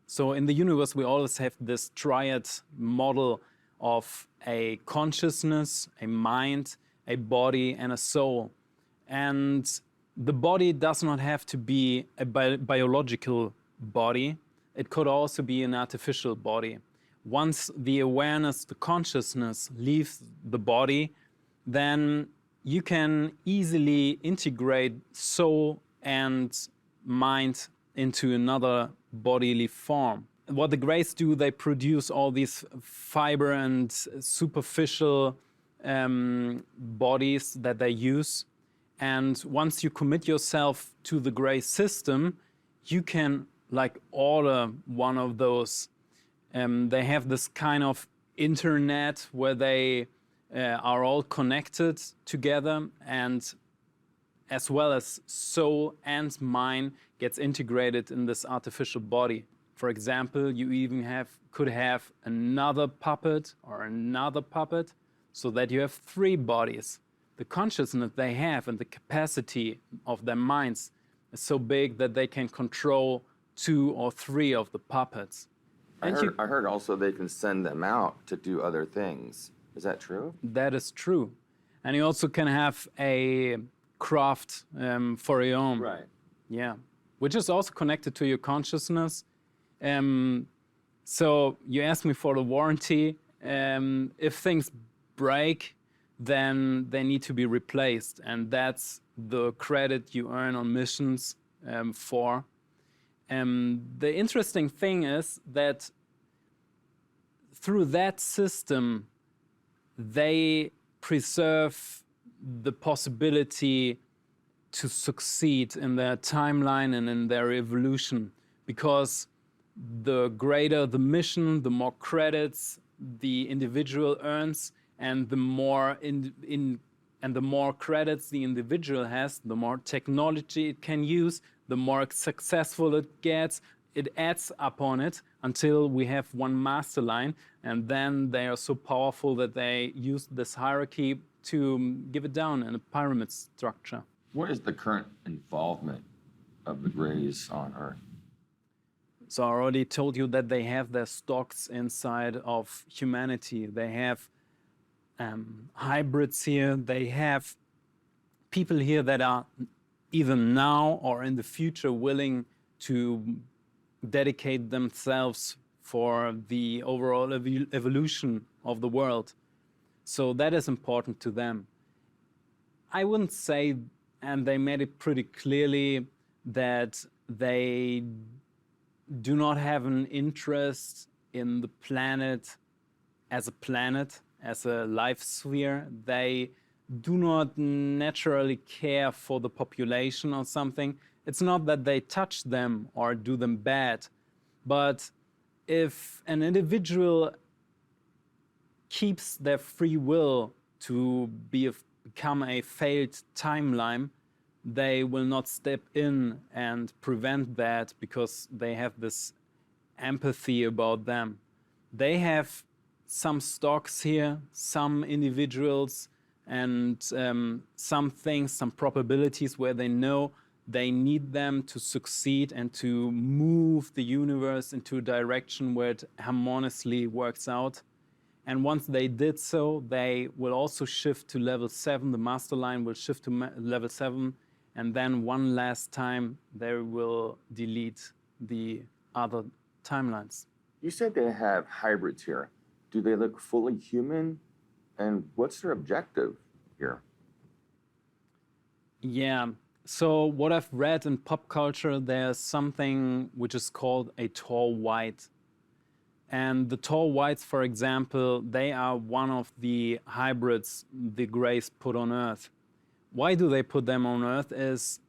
So in the universe, we always have this triad model of a consciousness, a mind, a body, and a soul. And the body does not have to be a biological body. It could also be an artificial body. Once the awareness, the consciousness leaves the body, then you can easily integrate soul and mind into another bodily form. What the Greys do, they produce all these fiber and superficial bodies that they use. And once you commit yourself to the Grey system, you can like order one of those. They have this kind of internet where they are all connected together, and as well as soul and mind gets integrated in this artificial body. For example, you even could have another puppet or another puppet, so that you have 3 bodies. The consciousness they have and the capacity of their minds is so big that they can control 2 or 3 of the puppets. I heard also they can send them out to do other things. Is that true? That is true. And you also can have a craft for your own. Right. Yeah. Which is also connected to your consciousness. So you asked me for the warranty. If things break, then they need to be replaced. And that's the credit you earn on missions for. The interesting thing is that through that system, they preserve the possibility to succeed in their timeline and in their evolution, because the greater the mission, the more credits the individual earns, and the more and the more credits the individual has, the more technology it can use, the more successful it gets. It adds upon it until we have one master line, and then they are so powerful that they use this hierarchy to give it down in a pyramid structure. What is the current involvement of the Greys on Earth? So I already told you that they have their stocks inside of humanity. They have hybrids here. They have people here that are either now or in the future willing to dedicate themselves for the overall evolution of the world. So that is important to them. I wouldn't say, and they made it pretty clearly, that they do not have an interest in the planet, as a life sphere. They do not naturally care for the population or something. It's not that they touch them or do them bad, but if an individual keeps their free will to become a failed timeline, they will not step in and prevent that because they have this empathy about them. They have some stocks here, some individuals, and some things, some probabilities where they know they need them to succeed and to move the universe into a direction where it harmoniously works out. And once they did so, they will also shift to level 7. The master line will shift to level 7. And then one last time, they will delete the other timelines. You said they have hybrids here. Do they look fully human? And what's their objective here? Yeah. So what I've read in pop culture, there's something which is called a tall white. And the tall whites, for example, they are one of the hybrids the Greys put on Earth. Why do they put them on Earth? Is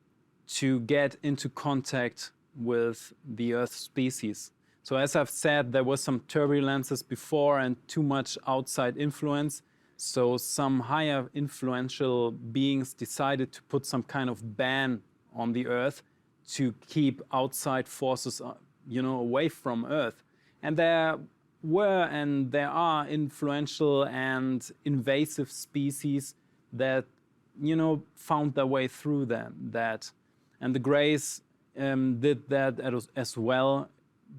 to get into contact with the Earth species. So as I've said, there was some turbulences before and too much outside influence. So some higher influential beings decided to put some kind of ban on the Earth to keep outside forces, away from Earth. And there were and there are influential and invasive species that, found their way through that. And the Greys did that as well,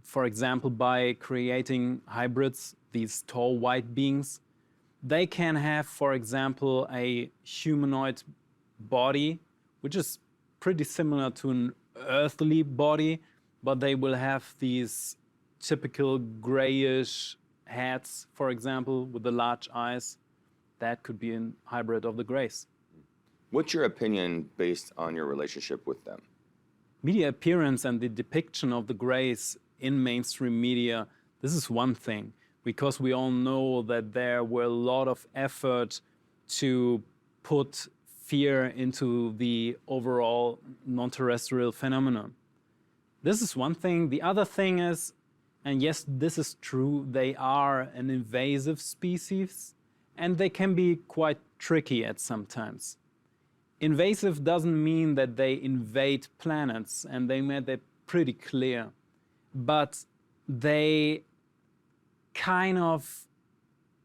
for example, by creating hybrids, these tall white beings. They can have, for example, a humanoid body, which is pretty similar to an earthly body, but they will have these typical grayish heads, for example, with the large eyes. That could be a hybrid of the Greys. What's your opinion based on your relationship with them? Media appearance and the depiction of the Greys in mainstream media, this is one thing, because we all know that there were a lot of effort to put fear into the overall non-terrestrial phenomenon. This is one thing. The other thing is, and yes, this is true, they are an invasive species, and they can be quite tricky at some times. Invasive doesn't mean that they invade planets, and they made that pretty clear. But they kind of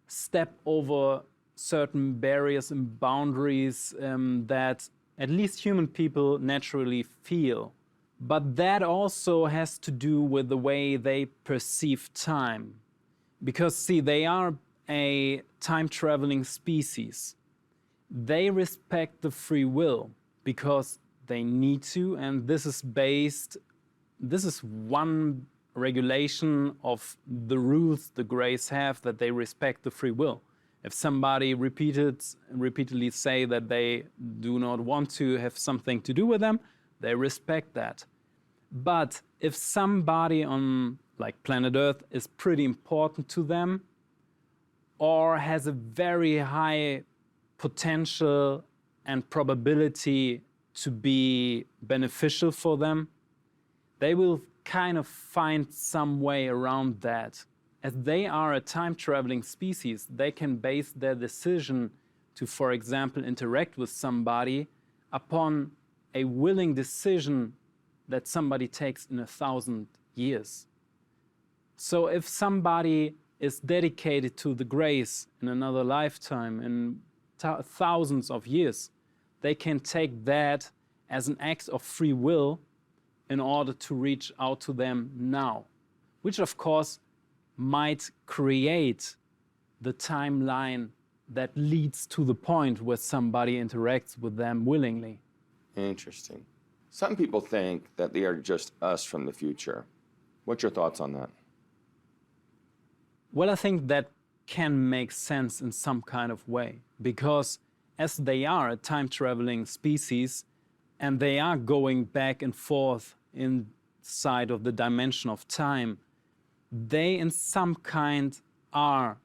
step over certain barriers and boundaries that at least human people naturally feel. But that also has to do with the way they perceive time. Because, see, they are a time-traveling species. They respect the free will because they need to, and this is one regulation of the rules the Greys have, that they respect the free will. If somebody repeatedly say that they do not want to have something to do with them, they respect that. But if somebody on like planet Earth is pretty important to them, or has a very high potential and probability to be beneficial for them, they will kind of find some way around that. As they are a time-traveling species, they can base their decision to, for example, interact with somebody upon a willing decision that somebody takes in 1,000 years. So if somebody is dedicated to the Greys in another lifetime, in thousands of years, they can take that as an act of free will in order to reach out to them now, which of course might create the timeline that leads to the point where somebody interacts with them willingly. Interesting. Some people think that they are just us from the future. What's your thoughts on that? Well, I think that can make sense in some kind of way, because as they are a time-traveling species and they are going back and forth inside of the dimension of time, they in some kind are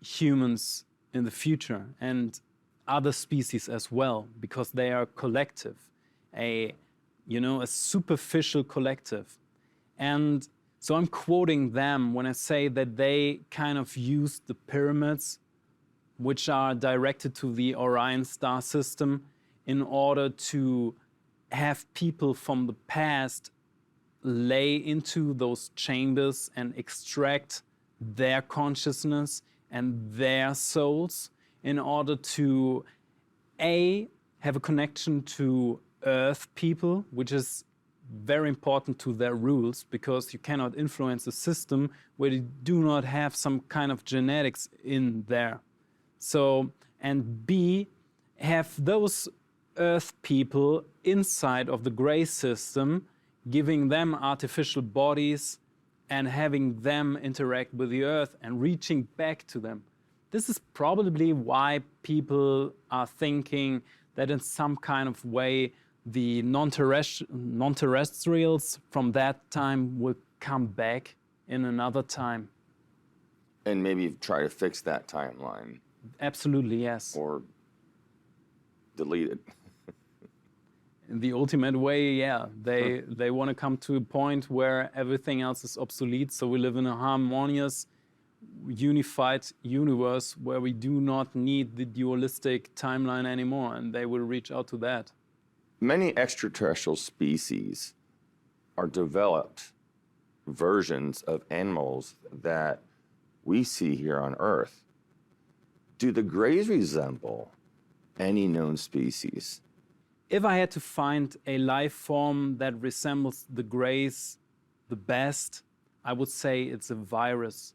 humans in the future and other species as well, because they are collective, a superficial collective. And so I'm quoting them when I say that they kind of use the pyramids, which are directed to the Orion star system, in order to have people from the past lay into those chambers and extract their consciousness and their souls in order to have a connection to Earth people, which is very important to their rules, because you cannot influence a system where you do not have some kind of genetics in there. So, and B, have those Earth people inside of the Grey system, giving them artificial bodies and having them interact with the Earth and reaching back to them. This is probably why people are thinking that in some kind of way the non-terrestrials from that time will come back in another time. And maybe try to fix that timeline. Absolutely, yes. Or delete it. In the ultimate way, yeah. They want to come to a point where everything else is obsolete, so we live in a harmonious, unified universe where we do not need the dualistic timeline anymore, and they will reach out to that. Many extraterrestrial species are developed versions of animals that we see here on Earth. Do the Greys resemble any known species? If I had to find a life form that resembles the Greys the best, I would say it's a virus.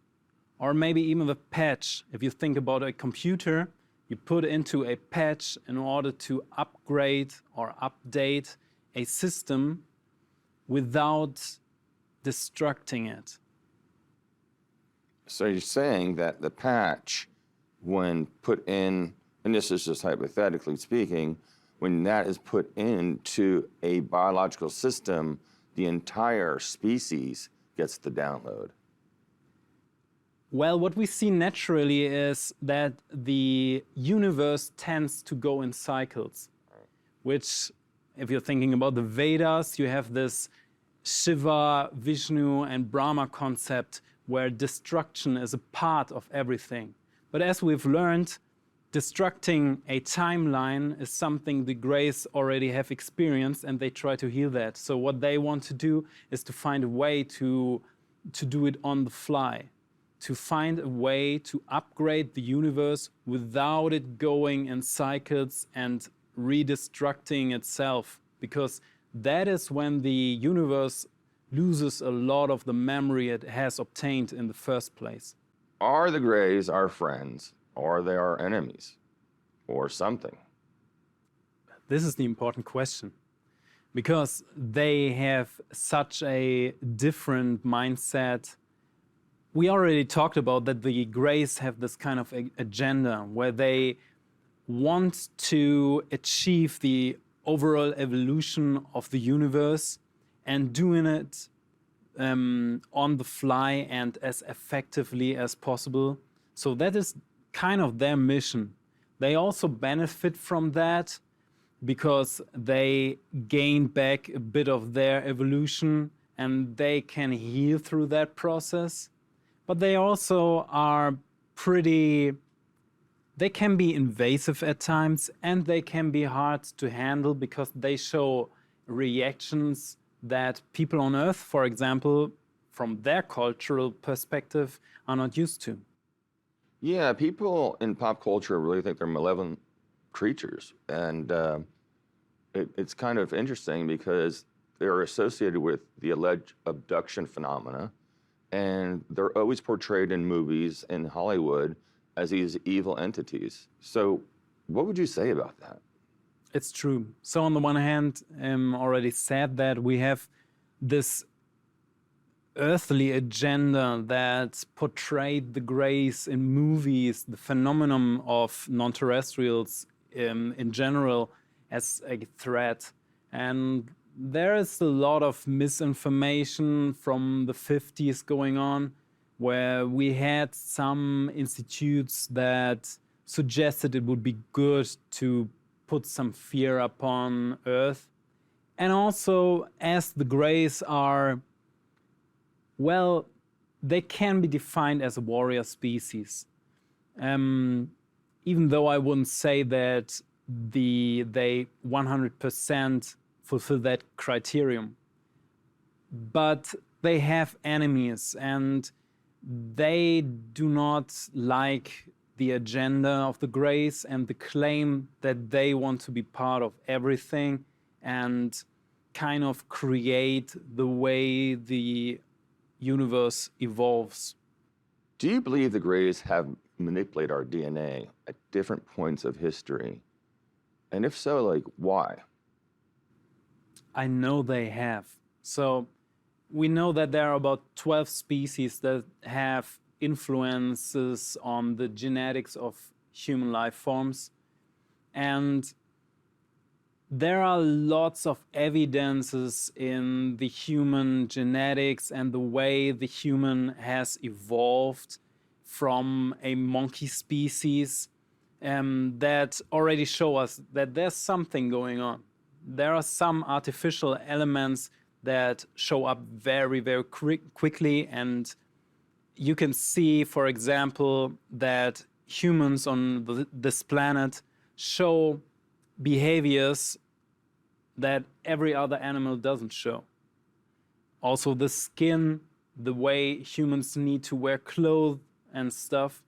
Or maybe even a patch. If you think about a computer, you put into a patch in order to upgrade or update a system without destructing it. So you're saying that the patch, when put in, and this is just hypothetically speaking, when that is put into a biological system, the entire species gets the download. Well, what we see naturally is that the universe tends to go in cycles, which, if you're thinking about the Vedas, you have this Shiva, Vishnu, and Brahma concept where destruction is a part of everything. But as we've learned, destructing a timeline is something the Greys already have experienced, and they try to heal that. So what they want to do is to find a way to do it on the fly, to find a way to upgrade the universe without it going in cycles and redestructing itself, because that is when the universe loses a lot of the memory it has obtained in the first place. Are the Greys our friends, or are they our enemies, or something? This is the important question, because they have such a different mindset. We already talked about that the Greys have this kind of agenda where they want to achieve the overall evolution of the universe and doing it on the fly and as effectively as possible. So that is kind of their mission. They also benefit from that because they gain back a bit of their evolution and they can heal through that process. But they also are they can be invasive at times and they can be hard to handle because they show reactions that people on Earth, for example, from their cultural perspective, are not used to. Yeah, people in pop culture really think they're malevolent creatures. And it's kind of interesting because they're associated with the alleged abduction phenomena. And they're always portrayed in movies in Hollywood as these evil entities. So what would you say about that? It's true. So on the one hand, already said that we have this earthly agenda that portrayed the Greys in movies, the phenomenon of non-terrestrials in general as a threat. And there is a lot of misinformation from the 50s going on, where we had some institutes that suggested it would be good to put some fear upon Earth. And also, as the Greys are, well, they can be defined as a warrior species. Even though I wouldn't say that they 100% fulfill that criterion. But they have enemies and they do not like the agenda of the Greys and the claim that they want to be part of everything and kind of create the way the universe evolves. Do you believe the Greys have manipulated our DNA at different points of history? And if so, like, why? I know they have. So we know that there are about 12 species that have influences on the genetics of human life forms. And there are lots of evidences in the human genetics and the way the human has evolved from a monkey species that already show us that there's something going on. There are some artificial elements that show up very, very quickly. And you can see, for example, that humans on this planet show behaviors that every other animal doesn't show. Also the skin, the way humans need to wear clothes and stuff.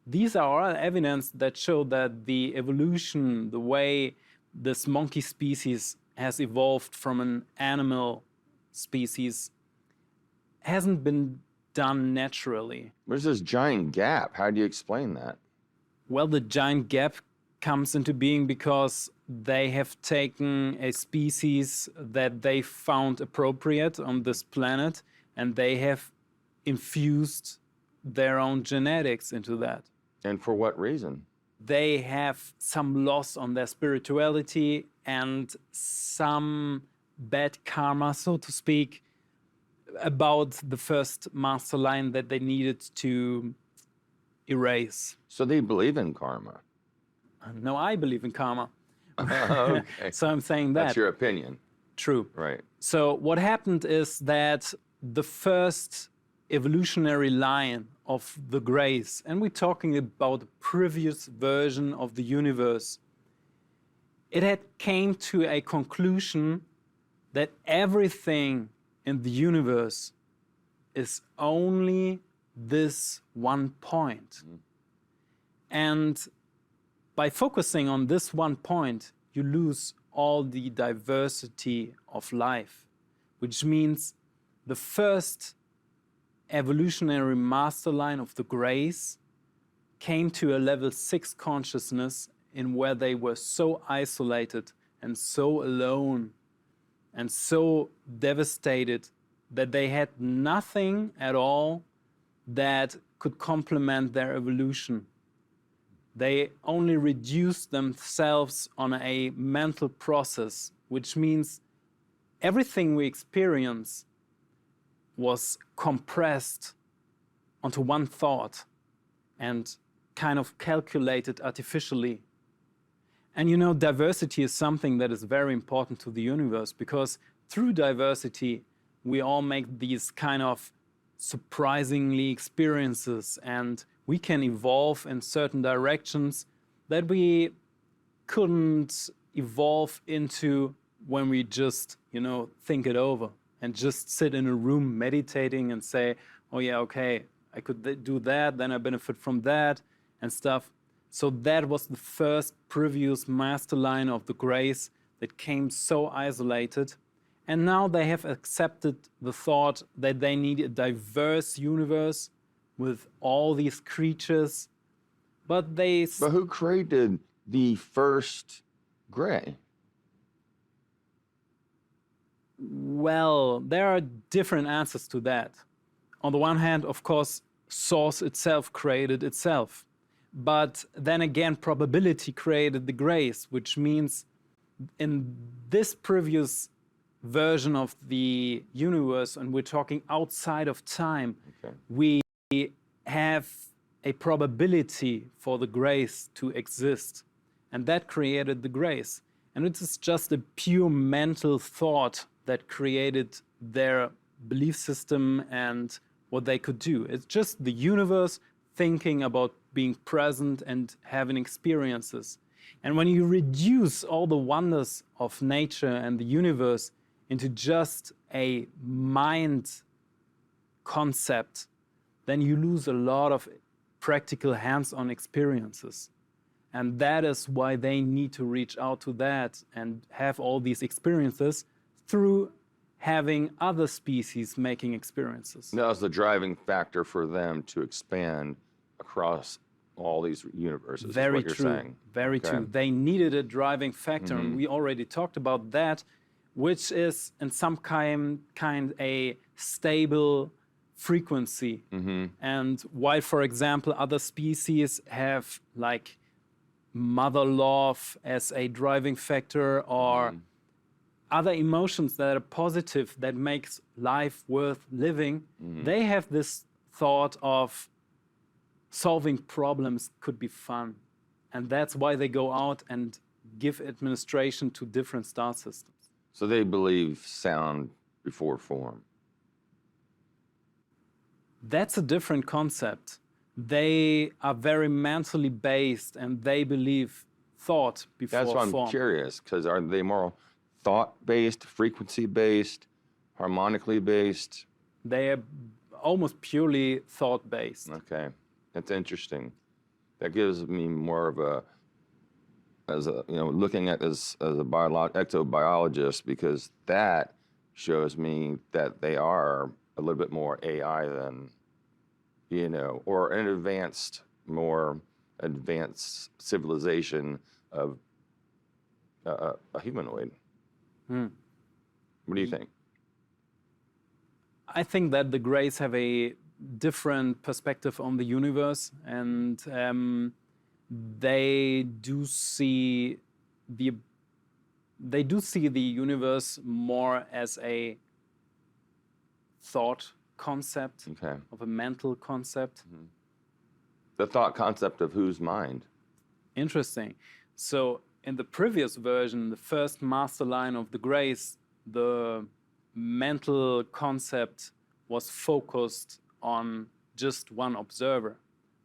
These are all evidence that show that the evolution, the way this monkey species has evolved from an animal species, hasn't been done naturally. There's this giant gap. How do you explain that? Well, the giant gap comes into being because they have taken a species that they found appropriate on this planet and they have infused their own genetics into that. And for what reason? They have some loss on their spirituality and some bad karma, so to speak, about the first master line that they needed to erase. So they believe in karma. No, I believe in karma. Okay. So I'm saying that. That's your opinion. True. Right. So what happened is that the first evolutionary line of the Greys, and we're talking about the previous version of the universe, it had came to a conclusion that everything in the universe is only this one point. And by focusing on this one point, you lose all the diversity of life, which means the first evolutionary master line of the Greys came to a level 6 consciousness in where they were so isolated and so alone and so devastated that they had nothing at all that could complement their evolution. They only reduced themselves on a mental process, which means everything we experience was compressed onto one thought and kind of calculated artificially. And you know, diversity is something that is very important to the universe, because through diversity, we all make these kind of surprisingly experiences, and we can evolve in certain directions that we couldn't evolve into when we just, you know, think it over and just sit in a room meditating and say, oh yeah, okay, I could do that, then I benefit from that and stuff. So that was the first previous master line of the Greys that came so isolated. And now they have accepted the thought that they need a diverse universe with all these creatures. But who created the first Grey? Well, there are different answers to that. On the one hand, of course, Source itself created itself. But then again, probability created the Greys, which means in this previous version of the universe, and we're talking outside of time, Okay. we have a probability for the Greys to exist. And that created the Greys. And it is just a pure mental thought that created their belief system and what they could do. It's just the universe thinking about being present and having experiences. And when you reduce all the wonders of nature and the universe into just a mind concept, then you lose a lot of practical hands-on experiences. And that is why they need to reach out to that and have all these experiences through having other species making experiences. That was the driving factor for them to expand across all these universes. Very is what true. You're saying. Very Okay. true. They needed a driving factor, and we already talked about that, which is in some kind a stable frequency. And while, for example, other species have like mother love as a driving factor, or other emotions that are positive, that makes life worth living, they have this thought of solving problems could be fun. And that's why they go out and give administration to different star systems. So they believe sound before form. That's a different concept. They are very mentally based, and they believe thought before That's why I'm form. curious, because are they more thought-based, frequency-based, harmonically based? They are almost purely thought-based. Okay, that's interesting. That gives me more of a, as a, you know, looking at as a exobiologist, because that shows me that they are a little bit more AI than, you know, or an more advanced civilization of a humanoid. What do you think? I think that the Greys have a different perspective on the universe, and they do see the universe more as a thought concept, Okay. of a mental concept. The thought concept of whose mind? Interesting. So in the previous version, the first master line of the Greys, the mental concept was focused on just one observer.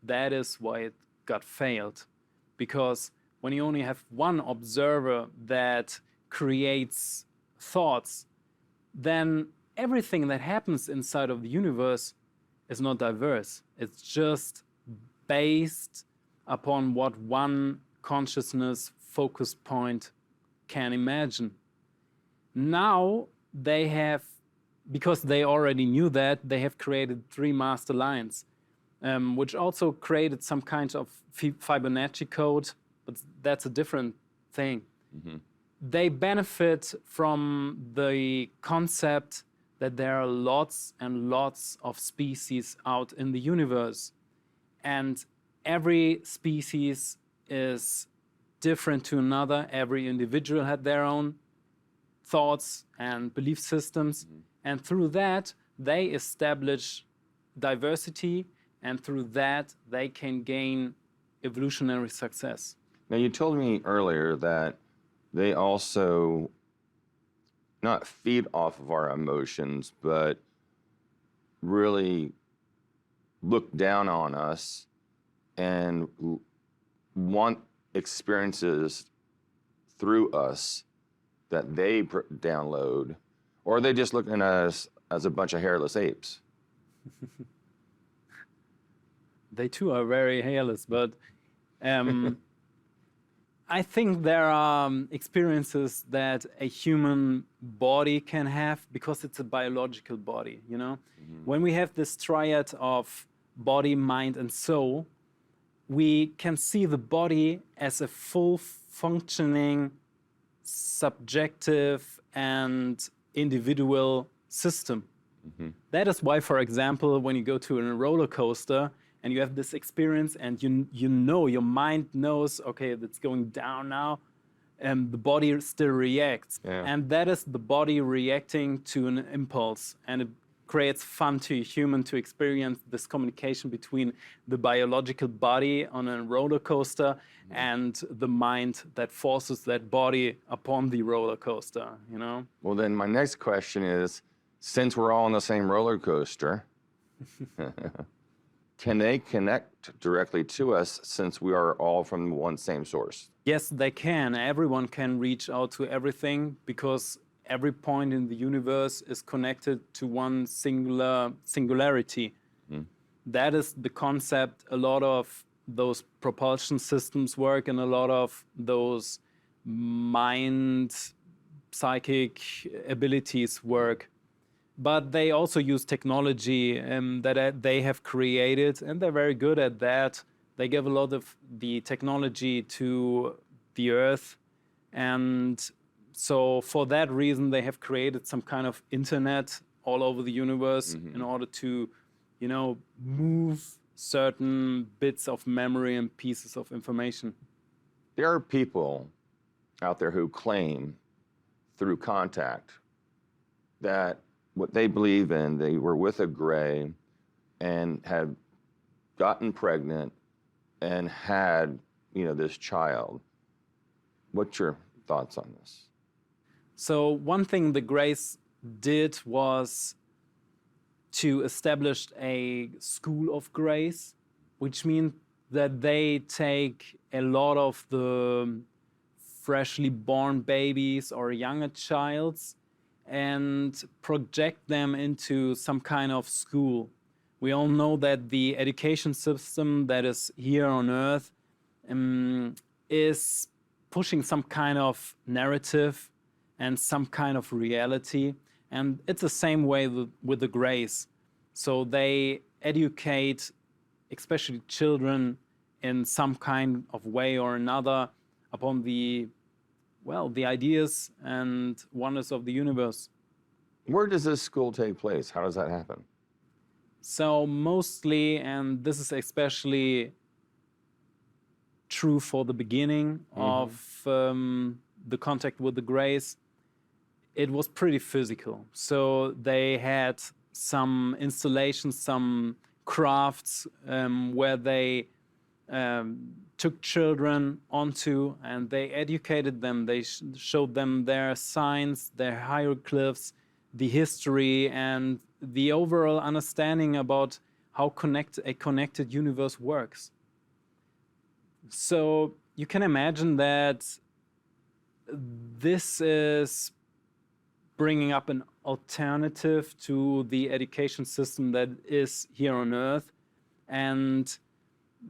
That is why it got failed. Because when you only have one observer that creates thoughts, then everything that happens inside of the universe is not diverse. It's just based upon what one consciousness focus point can imagine. Now they have, because they already knew that, they have created 3 master lines, which also created some kind of Fibonacci code, but that's a different thing. They benefit from the concept that there are lots and lots of species out in the universe. And every species is different to another. Every individual had their own thoughts and belief systems. And through that, they establish diversity. And through that, they can gain evolutionary success. Now, you told me earlier that they also not feed off of our emotions, but really look down on us and want experiences through us that they download, or are they just looking at us as a bunch of hairless apes? They too are very hairless, but I think there are experiences that a human body can have because it's a biological body, you know? When we have this triad of body, mind, and soul, we can see the body as a full functioning, subjective, and individual system. That is why, for example, when you go to a roller coaster, and you have this experience, and you know, your mind knows, okay, it's going down now, and the body still reacts. And that is the body reacting to an impulse. And it creates fun to a human to experience this communication between the biological body on a roller coaster and the mind that forces that body upon the roller coaster, you know? Well, then my next question is, since we're all on the same roller coaster, can they connect directly to us since we are all from one same source? Yes, they can. Everyone can reach out to everything because every point in the universe is connected to one singularity. That is the concept a lot of those propulsion systems work, and a lot of those mind psychic abilities work. But they also use technology that they have created, and they're very good at that. They give a lot of the technology to the Earth. And so for that reason, they have created some kind of internet all over the universe in order to, you know, move certain bits of memory and pieces of information. There are people out there who claim through contact that what they believe in, they were with a Grey and had gotten pregnant and had, you know, this child. What's your thoughts on this? So one thing the Greys did was to establish a school of Greys, which means that they take a lot of the freshly born babies or younger childs and project them into some kind of school. We all know that the education system that is here on Earth is pushing some kind of narrative and some kind of reality. And it's the same way with the Greys. So they educate, especially children, in some kind of way or another upon the ideas and wonders of the universe. Where does this school take place? How does that happen? So mostly, and this is especially true for the beginning of the contact with the Greys, it was pretty physical. So they had some installations, some crafts where they took children onto and they educated them. They showed them their science, their hieroglyphs, the history, and the overall understanding about how a connected universe works. So you can imagine that this is bringing up an alternative to the education system that is here on Earth, and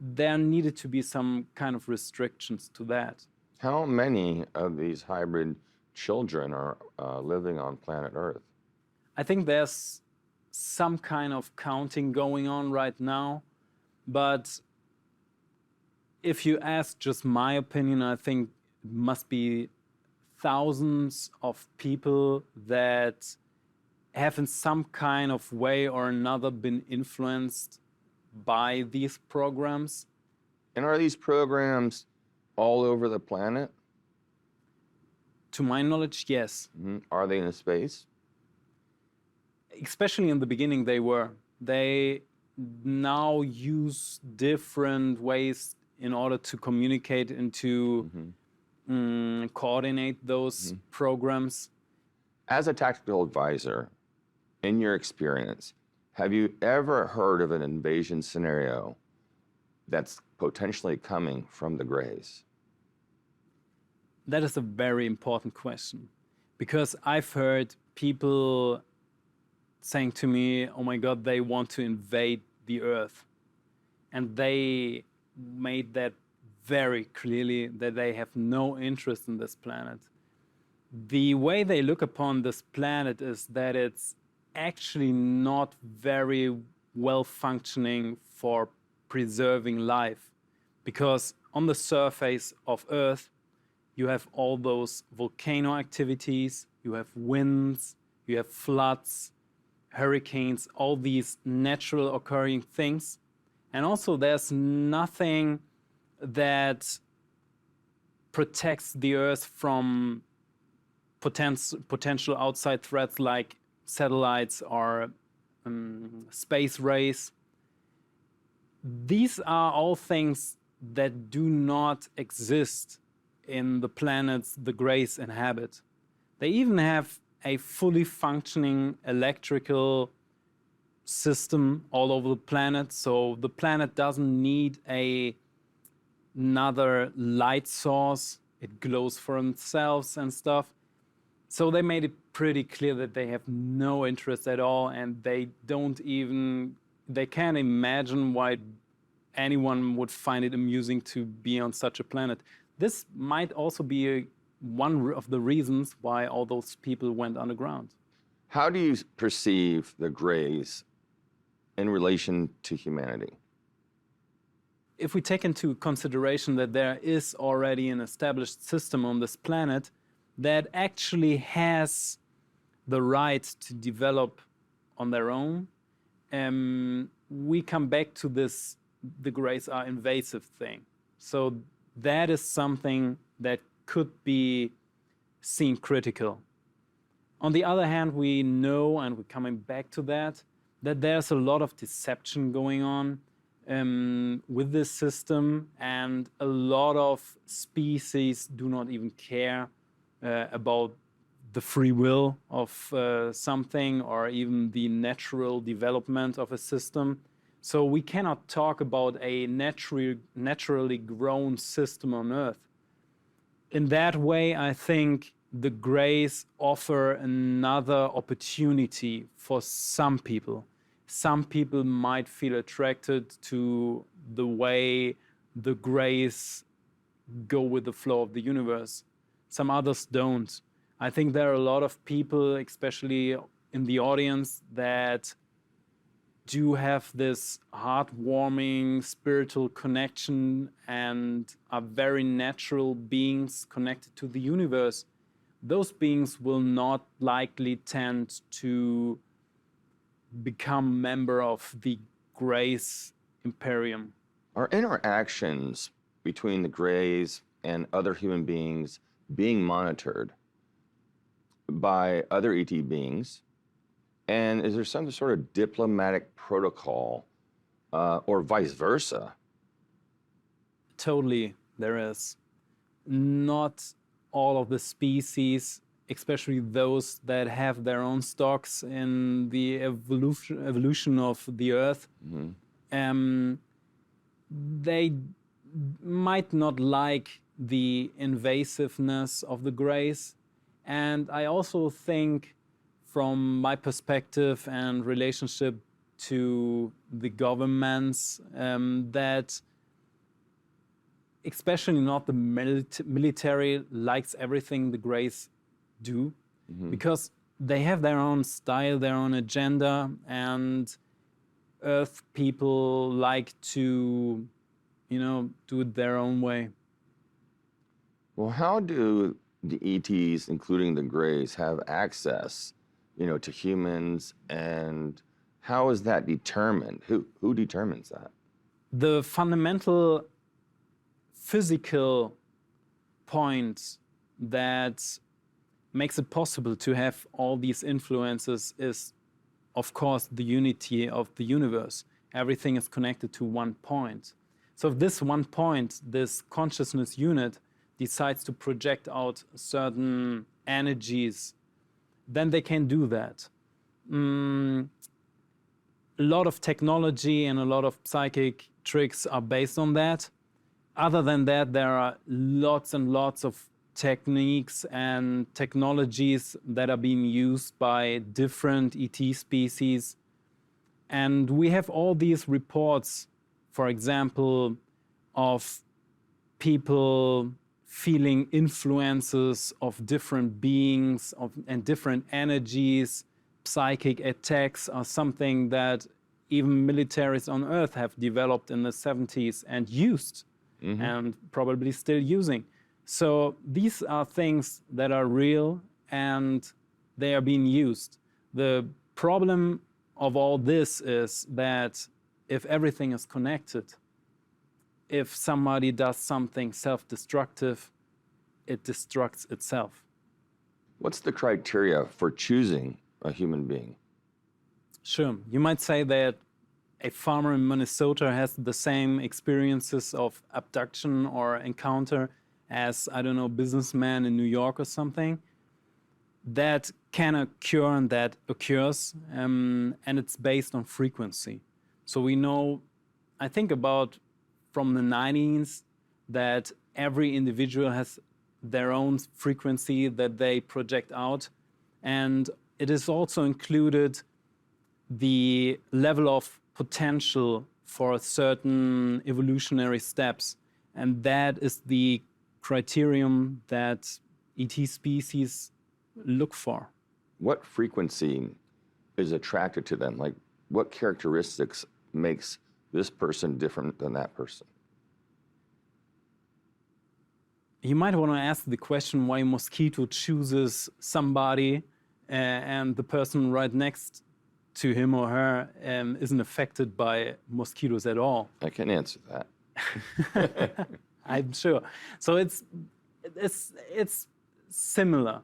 there needed to be some kind of restrictions to that. How many of these hybrid children are living on planet Earth? I think there's some kind of counting going on right now, but if you ask just my opinion, I think it must be thousands of people that have in some kind of way or another been influenced by these programs. And are these programs all over the planet? To my knowledge, yes. Are they in space? Especially in the beginning, they were. They now use different ways in order to communicate and to coordinate those programs. As a tactical advisor, in your experience, have you ever heard of an invasion scenario that's potentially coming from the Greys? That is a very important question, because I've heard people saying to me, oh my God, they want to invade the Earth. And they made that very clearly that they have no interest in this planet. The way they look upon this planet is that it's actually not very well functioning for preserving life, because on the surface of Earth you have all those volcano activities, you have winds, you have floods, hurricanes, all these natural occurring things, and also there's nothing that protects the Earth from potential outside threats like satellites or space rays. These are all things that do not exist in the planets the Greys inhabit. They even have a fully functioning electrical system all over the planet, so the planet doesn't need another light source. It glows for themselves and stuff. So they made it pretty clear that they have no interest at all, and they can't imagine why anyone would find it amusing to be on such a planet. This might also be one of the reasons why all those people went underground. How do you perceive the Greys in relation to humanity? If we take into consideration that there is already an established system on this planet that actually has the right to develop on their own, we come back to this, the Greys are invasive thing. So that is something that could be seen critical. On the other hand, we know, and we're coming back to that there's a lot of deception going on with this system, and a lot of species do not even care about the free will of something or even the natural development of a system. So we cannot talk about a naturally grown system on Earth. In that way, I think the Greys offer another opportunity for some people. Some people might feel attracted to the way the Greys go with the flow of the universe. Some others don't. I think there are a lot of people, especially in the audience, that do have this heartwarming spiritual connection and are very natural beings connected to the universe. Those beings will not likely tend to become member of the Greys Imperium. Are interactions between the Greys and other human beings being monitored by other ET beings? And is there some sort of diplomatic protocol or vice versa? Totally, there is. Not all of the species, especially those that have their own stocks in the evolution of the Earth, they might not like the invasiveness of the Greys. And I also think, from my perspective and relationship to the governments, that especially not the military, likes everything the Greys do, because they have their own style, their own agenda, and Earth people like to, do it their own way. Well, how do the ETs, including the Greys, have access, to humans, and how is that determined? Who determines that? The fundamental physical point that makes it possible to have all these influences is, of course, the unity of the universe. Everything is connected to one point. So if this one point, this consciousness unit, decides to project out certain energies, then they can do that. A lot of technology and a lot of psychic tricks are based on that. Other than that, there are lots and lots of techniques and technologies that are being used by different ET species. And we have all these reports, for example, of people feeling influences of different beings and different energies. Psychic attacks are something that even militaries on Earth have developed in the 70s and used, and probably still using. So these are things that are real and they are being used. The problem of all this is that if everything is connected, if somebody does something self-destructive, it destructs itself. What's the criteria for choosing a human being? Sure. You might say that a farmer in Minnesota has the same experiences of abduction or encounter as, I don't know, a businessman in New York or something. That can occur and that occurs, and it's based on frequency. So we know, I think about from the 90s, that every individual has their own frequency that they project out. And it is also included the level of potential for certain evolutionary steps. And that is the criterion that ET species look for. What frequency is attracted to them? Like, what characteristics makes this person different than that person? You might want to ask the question why a mosquito chooses somebody and the person right next to him or her isn't affected by mosquitoes at all. I can answer that. I'm sure. So it's similar.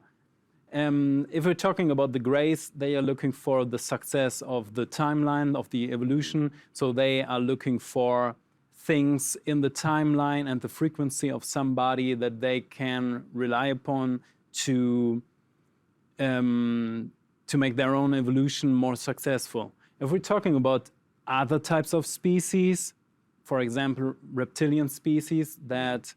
If we're talking about the Greys, they are looking for the success of the timeline of the evolution. So they are looking for things in the timeline and the frequency of somebody that they can rely upon to make their own evolution more successful. If we're talking about other types of species, for example, reptilian species that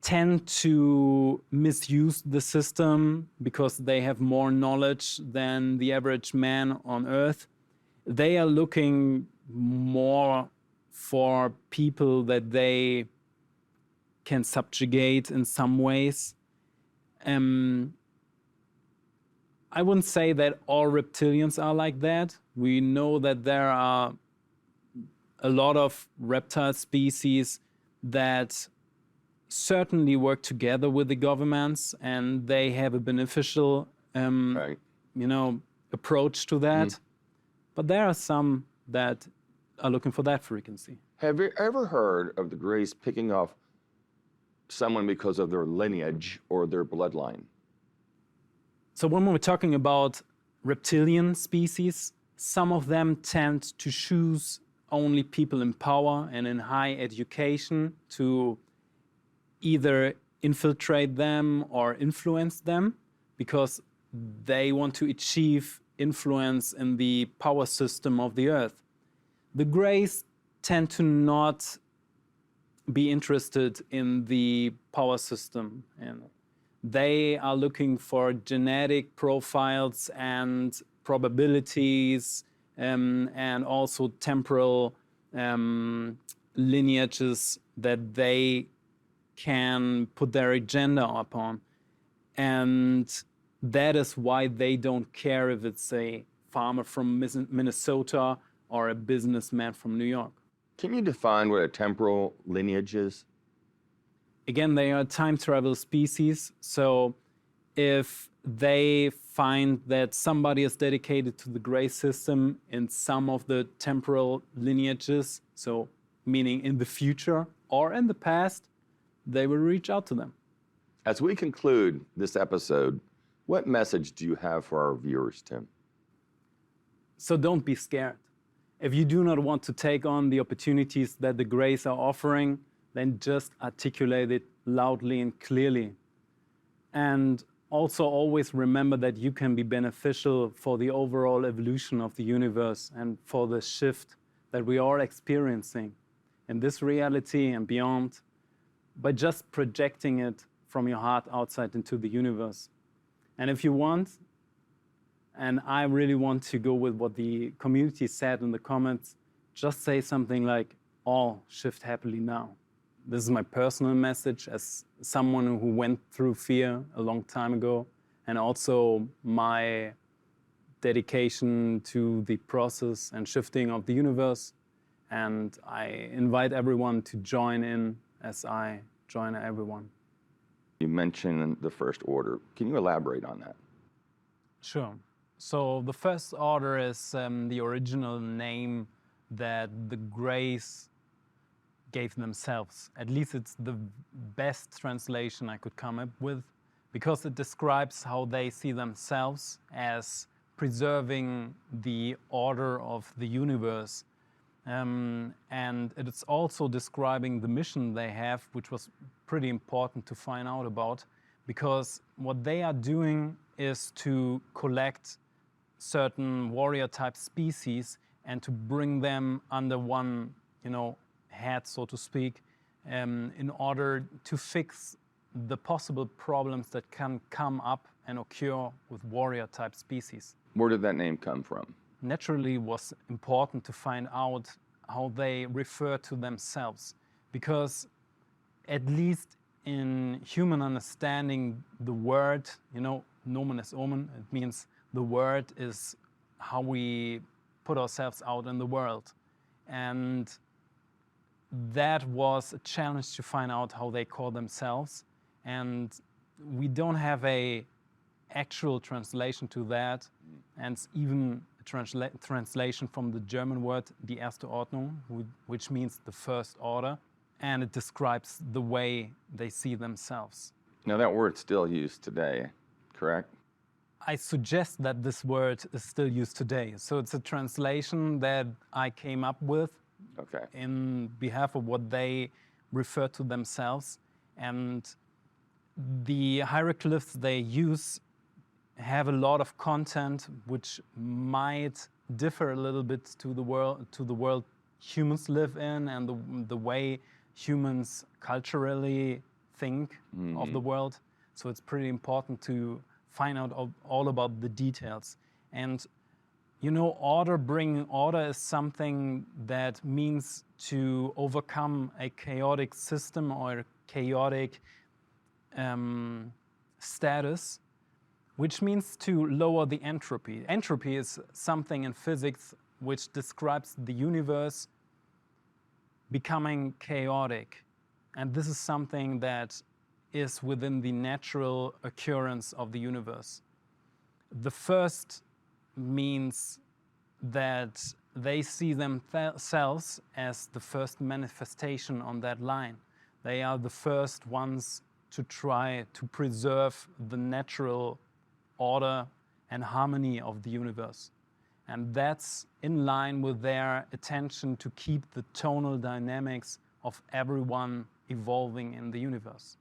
tend to misuse the system because they have more knowledge than the average man on Earth, they are looking more for people that they can subjugate in some ways. I wouldn't say that all reptilians are like that. We know that there are a lot of reptile species that certainly work together with the governments, and they have a beneficial, approach to that. But there are some that are looking for that frequency. Have you ever heard of the Greys picking off someone because of their lineage or their bloodline? So when we're talking about reptilian species, some of them tend to choose only people in power and in high education to either infiltrate them or influence them because they want to achieve influence in the power system of the Earth. The Greys tend to not be interested in the power system, and they are looking for genetic profiles and probabilities and also temporal lineages that they can put their agenda upon. And that is why they don't care if it's a farmer from Minnesota or a businessman from New York. Can you define what a temporal lineage is? Again, they are a time travel species. So if they find that somebody is dedicated to the Grey system in some of the temporal lineages, so meaning in the future or in the past, they will reach out to them. As we conclude this episode, what message do you have for our viewers, Tim? So don't be scared. If you do not want to take on the opportunities that the Greys are offering, then just articulate it loudly and clearly. And also always remember that you can be beneficial for the overall evolution of the universe and for the shift that we are experiencing in this reality and beyond by just projecting it from your heart outside into the universe. And if you want, and I really want to go with what the community said in the comments, just say something like, all shift happily now. This is my personal message as someone who went through fear a long time ago, and also my dedication to the process and shifting of the universe. And I invite everyone to join in as I join everyone. You mentioned the First Order. Can you elaborate on that? Sure. So the First Order is the original name that the Greys gave themselves. At least it's the best translation I could come up with, because it describes how they see themselves as preserving the order of the universe. And it's also describing the mission they have, which was pretty important to find out about, because what they are doing is to collect certain warrior type species and to bring them under one, head, so to speak, in order to fix the possible problems that can come up and occur with warrior type species. Where did that name come from? Naturally, it was important to find out how they refer to themselves, because at least in human understanding, the word, nomen est omen, it means the word is how we put ourselves out in the world. And that was a challenge to find out how they call themselves. And we don't have a actual translation to that. And it's even a translation from the German word, die erste Ordnung, which means the first order. And it describes the way they see themselves. Now that word's still used today, correct? I suggest that this word is still used today. So it's a translation that I came up with in behalf of what they refer to themselves. And the hieroglyphs they use have a lot of content which might differ a little bit to the world humans live in and the way humans culturally think of the world. So it's pretty important to find out all about the details. And bringing order is something that means to overcome a chaotic system or a chaotic status, which means to lower the entropy. Entropy is something in physics which describes the universe becoming chaotic. And this is something that is within the natural occurrence of the universe. The first means that they see themselves as the first manifestation on that line. They are the first ones to try to preserve the natural order and harmony of the universe. And that's in line with their attention to keep the tonal dynamics of everyone evolving in the universe.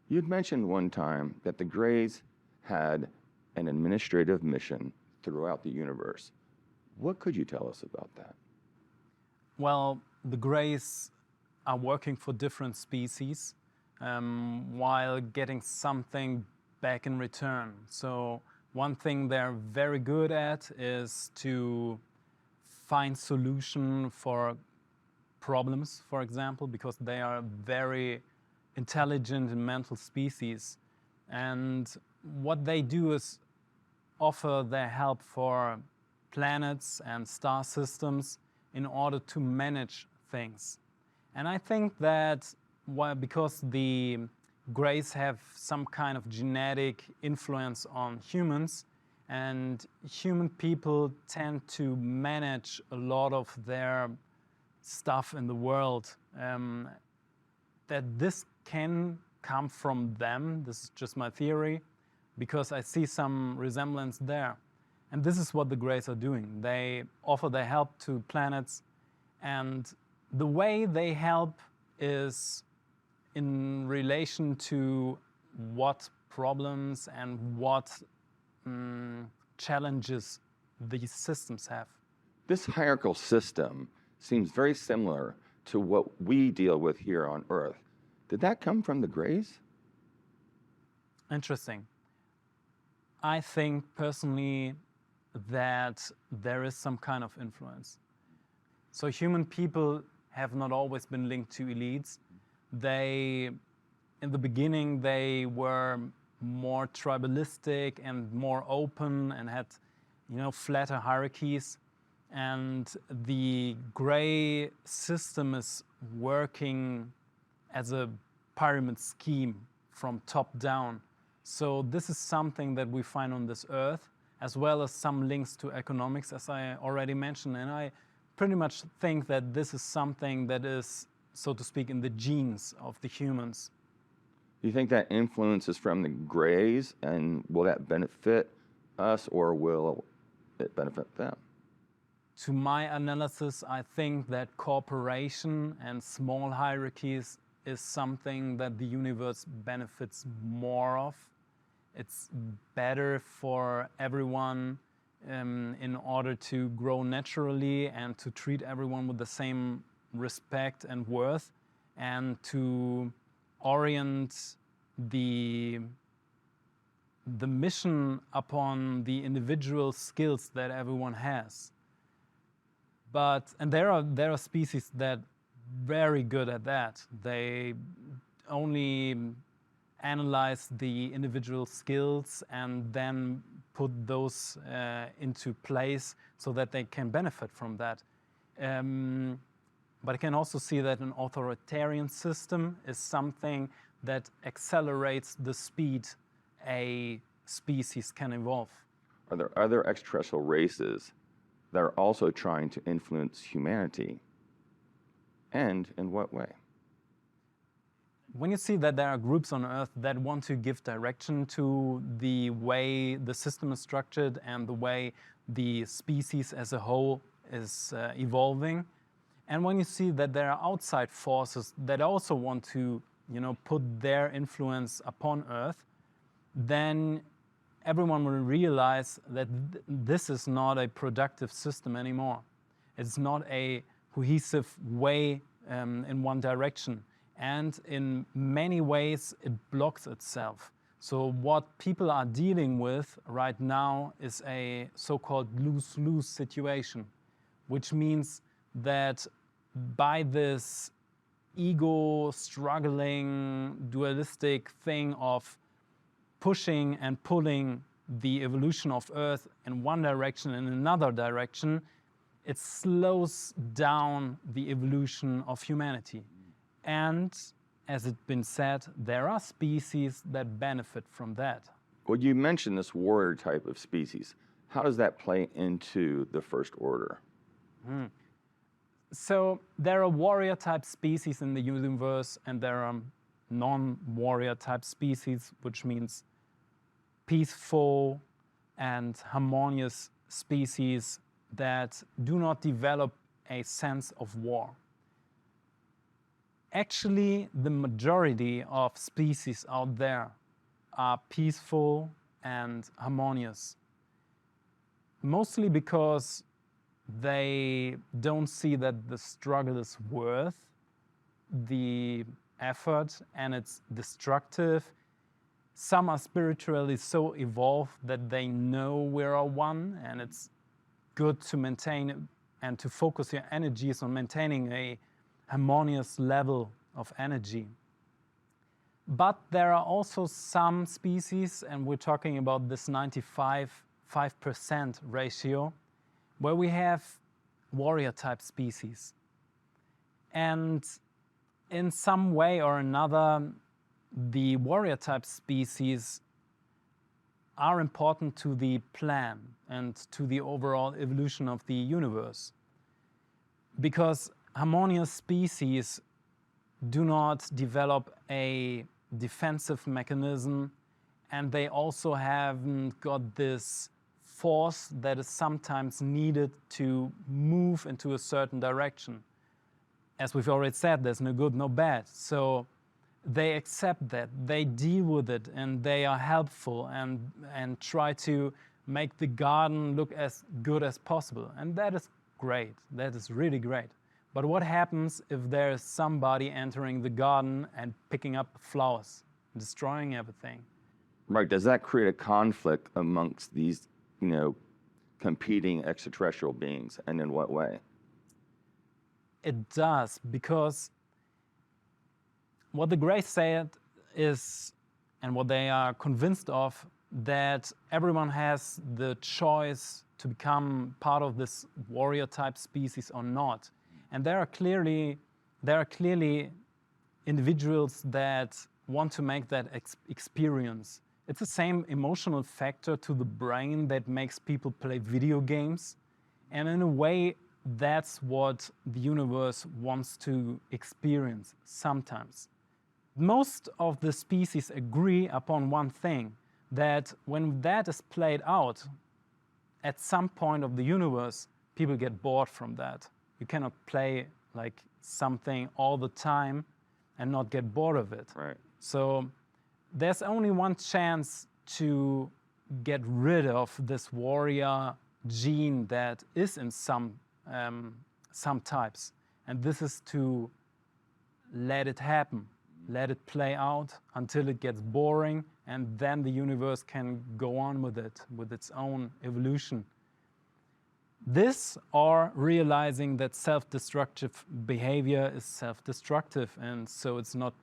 You'd mentioned one time that the Greys had an administrative mission throughout the universe. What could you tell us about that? Well, the Greys are working for different species while getting something back in return. So one thing they're very good at is to find solution for problems, for example, because they are very intelligent and mental species. And what they do is offer their help for planets and star systems in order to manage things. And I think that because the Greys have some kind of genetic influence on humans, and human people tend to manage a lot of their stuff in the world, that this can come from them. This is just my theory, because I see some resemblance there. And this is what the Greys are doing. They offer their help to planets, and the way they help is in relation to what problems and what challenges these systems have. This hierarchical system seems very similar to what we deal with here on Earth. Did that come from the Greys? Interesting. I think personally that there is some kind of influence. So human people have not always been linked to elites. In the beginning, they were more tribalistic and more open and had, flatter hierarchies. And the Grey system is working as a pyramid scheme from top down. So this is something that we find on this Earth, as well as some links to economics, as I already mentioned. And I pretty much think that this is something that is, so to speak, in the genes of the humans. Do you think that influence is from the Greys, and will that benefit us, or will it benefit them? To my analysis, I think that cooperation and small hierarchies is something that the universe benefits more of. It's better for everyone in order to grow naturally and to treat everyone with the same respect and worth, and to orient the mission upon the individual skills that everyone has. And there are species that very good at that. They only analyze the individual skills and then put those into place so that they can benefit from that. But I can also see that an authoritarian system is something that accelerates the speed a species can evolve. Are there other extraterrestrial races that are also trying to influence humanity? And in what way? When you see that there are groups on Earth that want to give direction to the way the system is structured and the way the species as a whole is evolving, and when you see that there are outside forces that also want to, put their influence upon Earth, then everyone will realize that this is not a productive system anymore. It's not a cohesive way in one direction. And in many ways, it blocks itself. So what people are dealing with right now is a so-called lose-lose situation, which means that by this ego struggling dualistic thing of pushing and pulling the evolution of Earth in one direction and another direction, it slows down the evolution of humanity. And as it's been said, there are species that benefit from that. Well, you mentioned this warrior type of species. How does that play into the First Order? So there are warrior type species in the universe, and there are non-warrior type species, which means peaceful and harmonious species that do not develop a sense of war. Actually, the majority of species out there are peaceful and harmonious, mostly because they don't see that the struggle is worth the effort and it's destructive. Some are spiritually so evolved that they know we are one, and it's good to maintain and to focus your energies on maintaining a harmonious level of energy. But there are also some species, and we're talking about this 95% ratio, where we have warrior type species. And in some way or another, the warrior type species are important to the plan and to the overall evolution of the universe. Because harmonious species do not develop a defensive mechanism, and they also haven't got this force that is sometimes needed to move into a certain direction. As we've already said, there's no good, no bad. So they accept that, they deal with it, and they are helpful and try to make the garden look as good as possible. And that is great, that is really great. But what happens if there is somebody entering the garden and picking up flowers, destroying everything? Right, does that create a conflict amongst these, competing extraterrestrial beings, and in what way? It does, because what the Greys said is, and what they are convinced of, that everyone has the choice to become part of this warrior type species or not. And there are clearly individuals that want to make that experience. It's the same emotional factor to the brain that makes people play video games. And in a way, that's what the universe wants to experience sometimes. Most of the species agree upon one thing, that when that is played out, at some point of the universe, people get bored from that. You cannot play like something all the time and not get bored of it. Right. So there's only one chance to get rid of this warrior gene that is in some types, and this is to let it happen, let it play out until it gets boring, and then the universe can go on with it, with its own evolution. This, or realizing that self-destructive behavior is self-destructive, and so it's not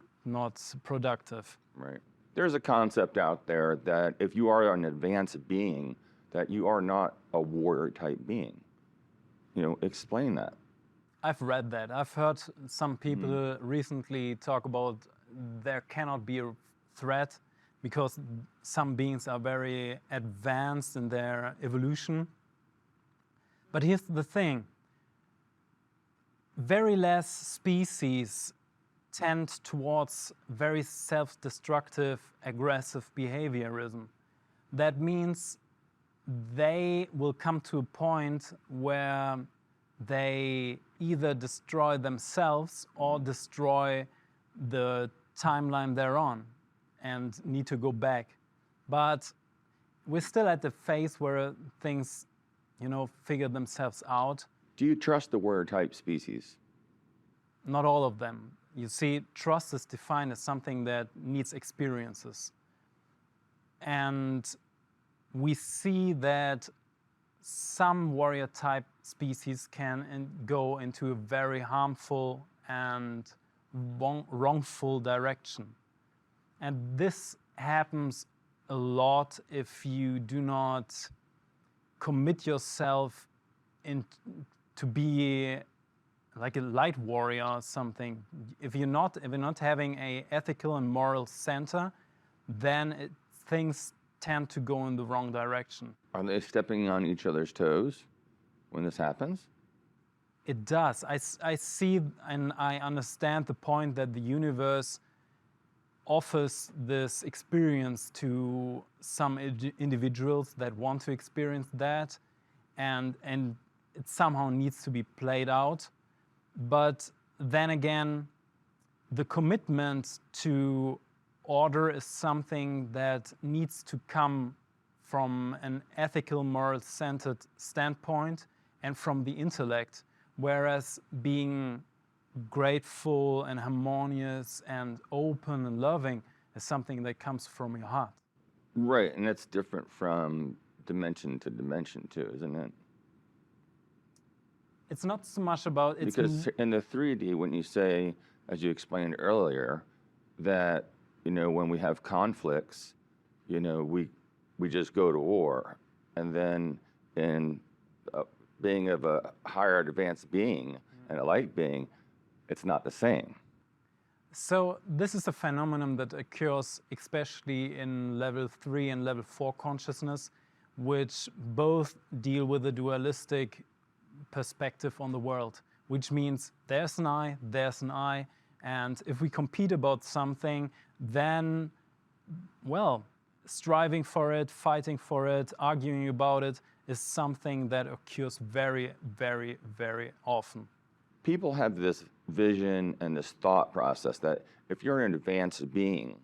productive. Right. There's a concept out there that if you are an advanced being, that you are not a warrior type being. Explain that. I've read that. I've heard some people recently talk about there cannot be a threat because some beings are very advanced in their evolution. But here's the thing. Very less species tend towards very self-destructive, aggressive behaviorism. That means they will come to a point where they either destroy themselves or destroy the timeline they're on and need to go back. But we're still at the phase where things, figure themselves out. Do you trust the warrior type species? Not all of them. You see, trust is defined as something that needs experiences. And we see that some warrior type species can go into a very harmful and wrongful direction. And this happens a lot if you do not commit yourself to be like a light warrior or something. If you're not having an ethical and moral center, then things tend to go in the wrong direction. Are they stepping on each other's toes when this happens? It does. I see and I understand the point that the universe offers this experience to some individuals that want to experience that, and it somehow needs to be played out. But then again, the commitment to order is something that needs to come from an ethical, moral-centered standpoint and from the intellect, whereas being grateful and harmonious and open and loving is something that comes from your heart. Right, and that's different from dimension to dimension too, isn't it? it's not so much about it's Because in the 3D, when you say, as you explained earlier, that when we have conflicts, we just go to war, and then in being of a higher advanced being and a light being, it's not the same. So this is a phenomenon that occurs especially in level 3 and level 4 consciousness, which both deal with a dualistic perspective on the world, which means there's an I, and if we compete about something, then, well, striving for it, fighting for it, arguing about it is something that occurs very, very, very often. People have this vision and this thought process that if you're an advanced being,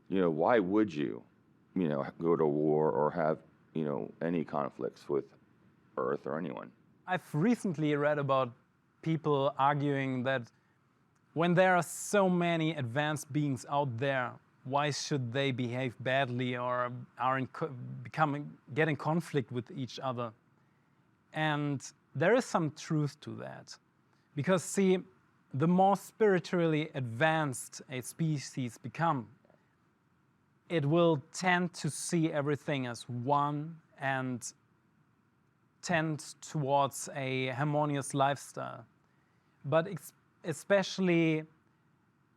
why would you, go to war or have, any conflicts with Earth or anyone? I've recently read about people arguing that when there are so many advanced beings out there, why should they behave badly or get in conflict with each other? And there is some truth to that. Because see, the more spiritually advanced a species become, it will tend to see everything as one and tend towards a harmonious lifestyle. But especially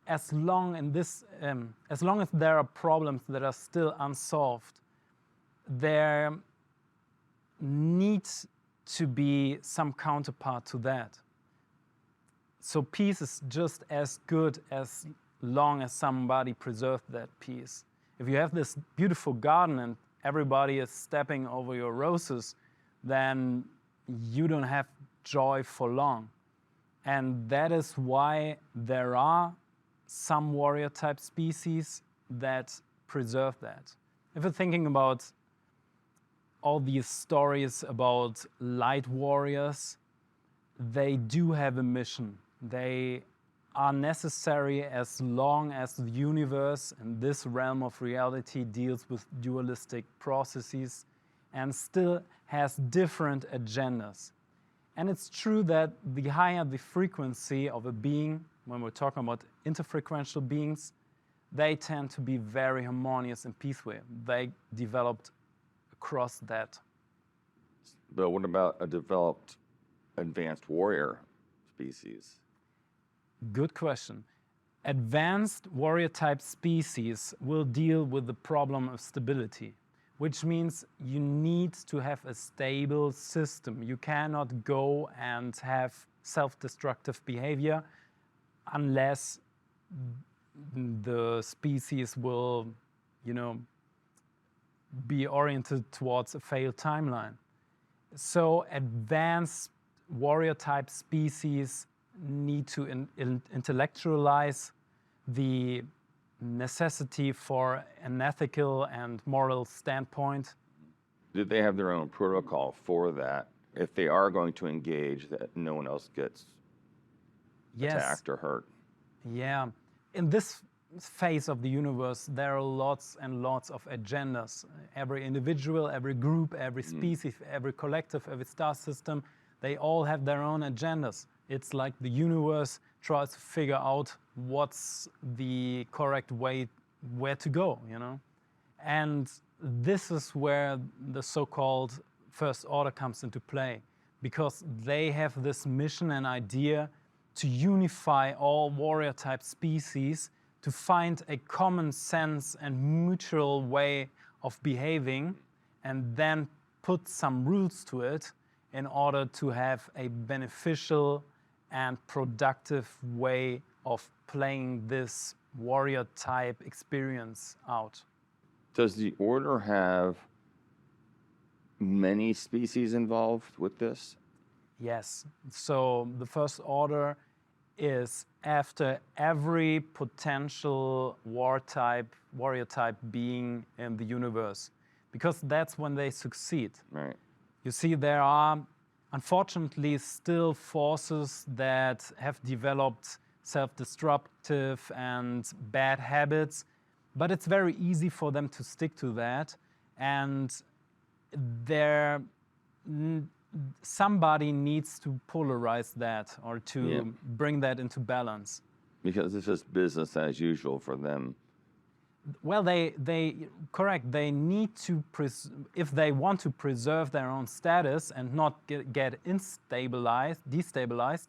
as long as there are problems that are still unsolved, there needs to be some counterpart to that. So peace is just as good as long as somebody preserved that peace. If you have this beautiful garden and everybody is stepping over your roses, then you don't have joy for long. And that is why there are some warrior type species that preserve that. If you're thinking about all these stories about light warriors, they do have a mission. They are necessary as long as the universe and this realm of reality deals with dualistic processes and still has different agendas. And it's true that the higher the frequency of a being, when we're talking about interfrequential beings, they tend to be very harmonious and peaceful. They developed across that. But what about a developed advanced warrior species? Good question. Advanced warrior type species will deal with the problem of stability, which means you need to have a stable system. You cannot go and have self-destructive behavior unless the species will, be oriented towards a failed timeline. So advanced warrior type species need to intellectualize the necessity for an ethical and moral standpoint. Did they have their own protocol for that? If they are going to engage, that no one else gets attacked or hurt? Yeah. In this phase of the universe, there are lots and lots of agendas. Every individual, every group, every species, every collective, every star system, they all have their own agendas. It's like the universe tries to figure out what's the correct way, where to go, And this is where the so-called First Order comes into play, because they have this mission and idea to unify all warrior-type species, to find a common sense and mutual way of behaving, and then put some rules to it in order to have a beneficial and productive way of playing this warrior type experience out. Does the order have many species involved with this? Yes. So the First Order is after every potential warrior type being in the universe, because that's when they succeed. Right. You see, there are unfortunately still forces that have developed self-destructive and bad habits, but it's very easy for them to stick to that, and somebody needs to polarize that or to Yeah. bring that into balance. Because it's just business as usual for them. Well, correct. They need to, if they want to preserve their own status and not get destabilized,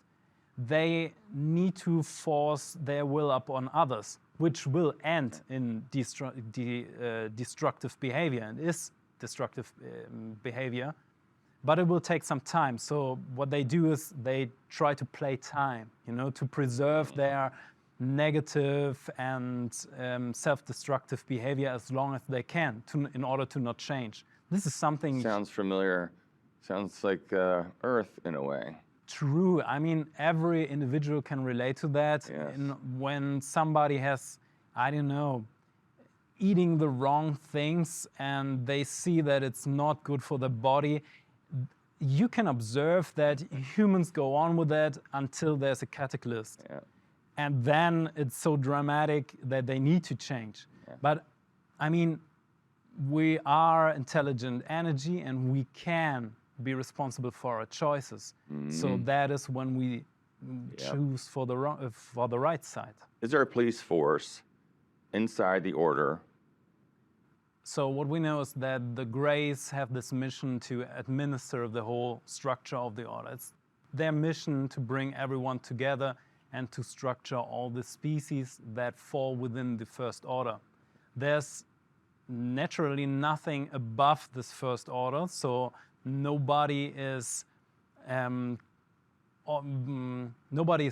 they need to force their will upon others, which will end in destructive behavior, and is destructive behavior. But it will take some time. So what they do is they try to play time, to preserve their negative and self-destructive behavior as long as they can in order to not change. This is something... Sounds familiar. Sounds like Earth in a way. True. I mean, every individual can relate to that. Yes. When somebody has, I don't know, eating the wrong things and they see that it's not good for the body, you can observe that humans go on with that until there's a catalyst. Yeah. And then it's so dramatic that they need to change. Yeah. But I mean, we are intelligent energy and we can be responsible for our choices. So that is when we choose for the right side. Is there a police force inside the order? So what we know is that the Greys have this mission to administer the whole structure of the order. It's their mission to bring everyone together and to structure all the species that fall within the First Order. There's naturally nothing above this First Order, so nobody is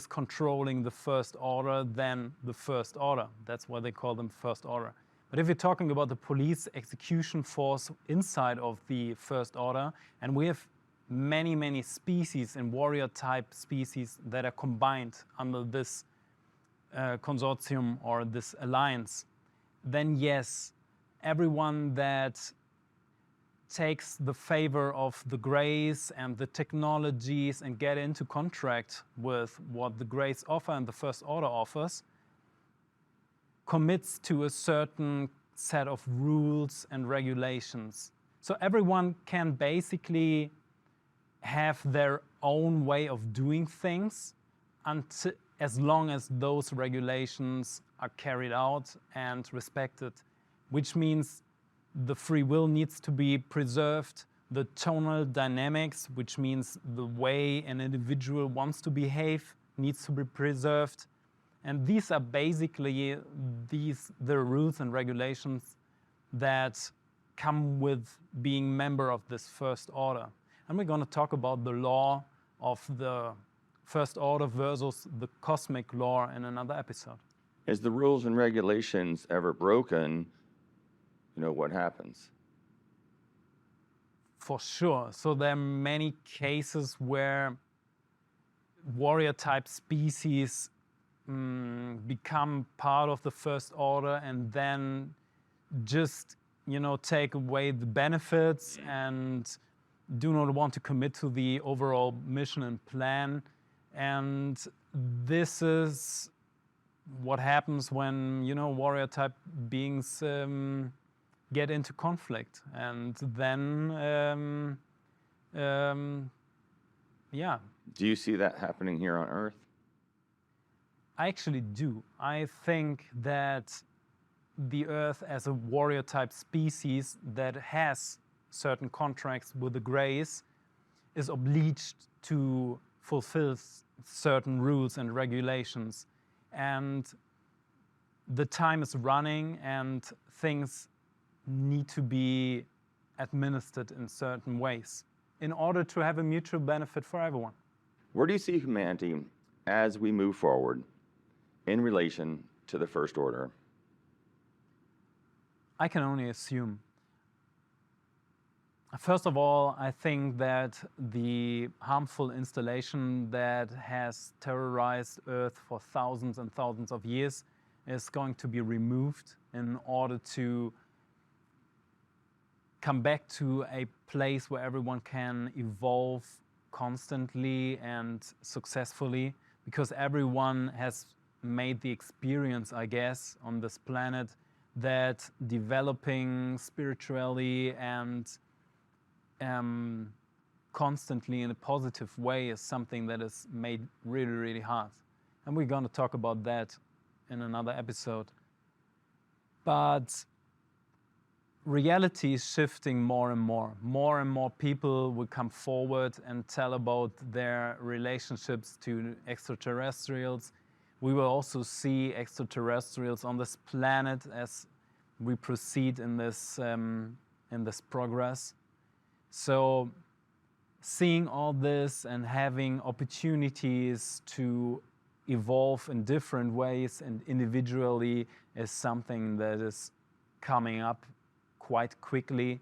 controlling the First Order than the First Order. That's why they call them First Order. But if you're talking about the police execution force inside of the First Order, and we have many, many species and warrior-type species that are combined under this consortium or this alliance, then yes, everyone that takes the favor of the Greys and the technologies and get into contract with what the Greys offer and the First Order offers, commits to a certain set of rules and regulations. So everyone can basically have their own way of doing things as long as those regulations are carried out and respected, which means the free will needs to be preserved, the tonal dynamics, which means the way an individual wants to behave, needs to be preserved. And these are basically the rules and regulations that come with being member of this First Order. And we're going to talk about the law of the First Order versus the cosmic law in another episode. Is the rules and regulations ever broken? What happens? For sure. So there are many cases where warrior-type species become part of the First Order and then just, take away the benefits and do not want to commit to the overall mission and plan. And this is what happens when, warrior-type beings get into conflict. And then, yeah. Do you see that happening here on Earth? I actually do. I think that the Earth as a warrior-type species that has certain contracts with the Greys is obliged to fulfill certain rules and regulations. And the time is running and things need to be administered in certain ways in order to have a mutual benefit for everyone. Where do you see humanity as we move forward in relation to the First Order? I can only assume. First of all, I think that the harmful installation that has terrorized Earth for thousands and thousands of years is going to be removed in order to come back to a place where everyone can evolve constantly and successfully, because everyone has made the experience, I guess, on this planet that developing spiritually and constantly in a positive way is something that is made really, really hard. And we're going to talk about that in another episode. But reality is shifting more and more. More and more people will come forward and tell about their relationships to extraterrestrials. We will also see extraterrestrials on this planet as we proceed in this progress. So seeing all this and having opportunities to evolve in different ways and individually is something that is coming up quite quickly.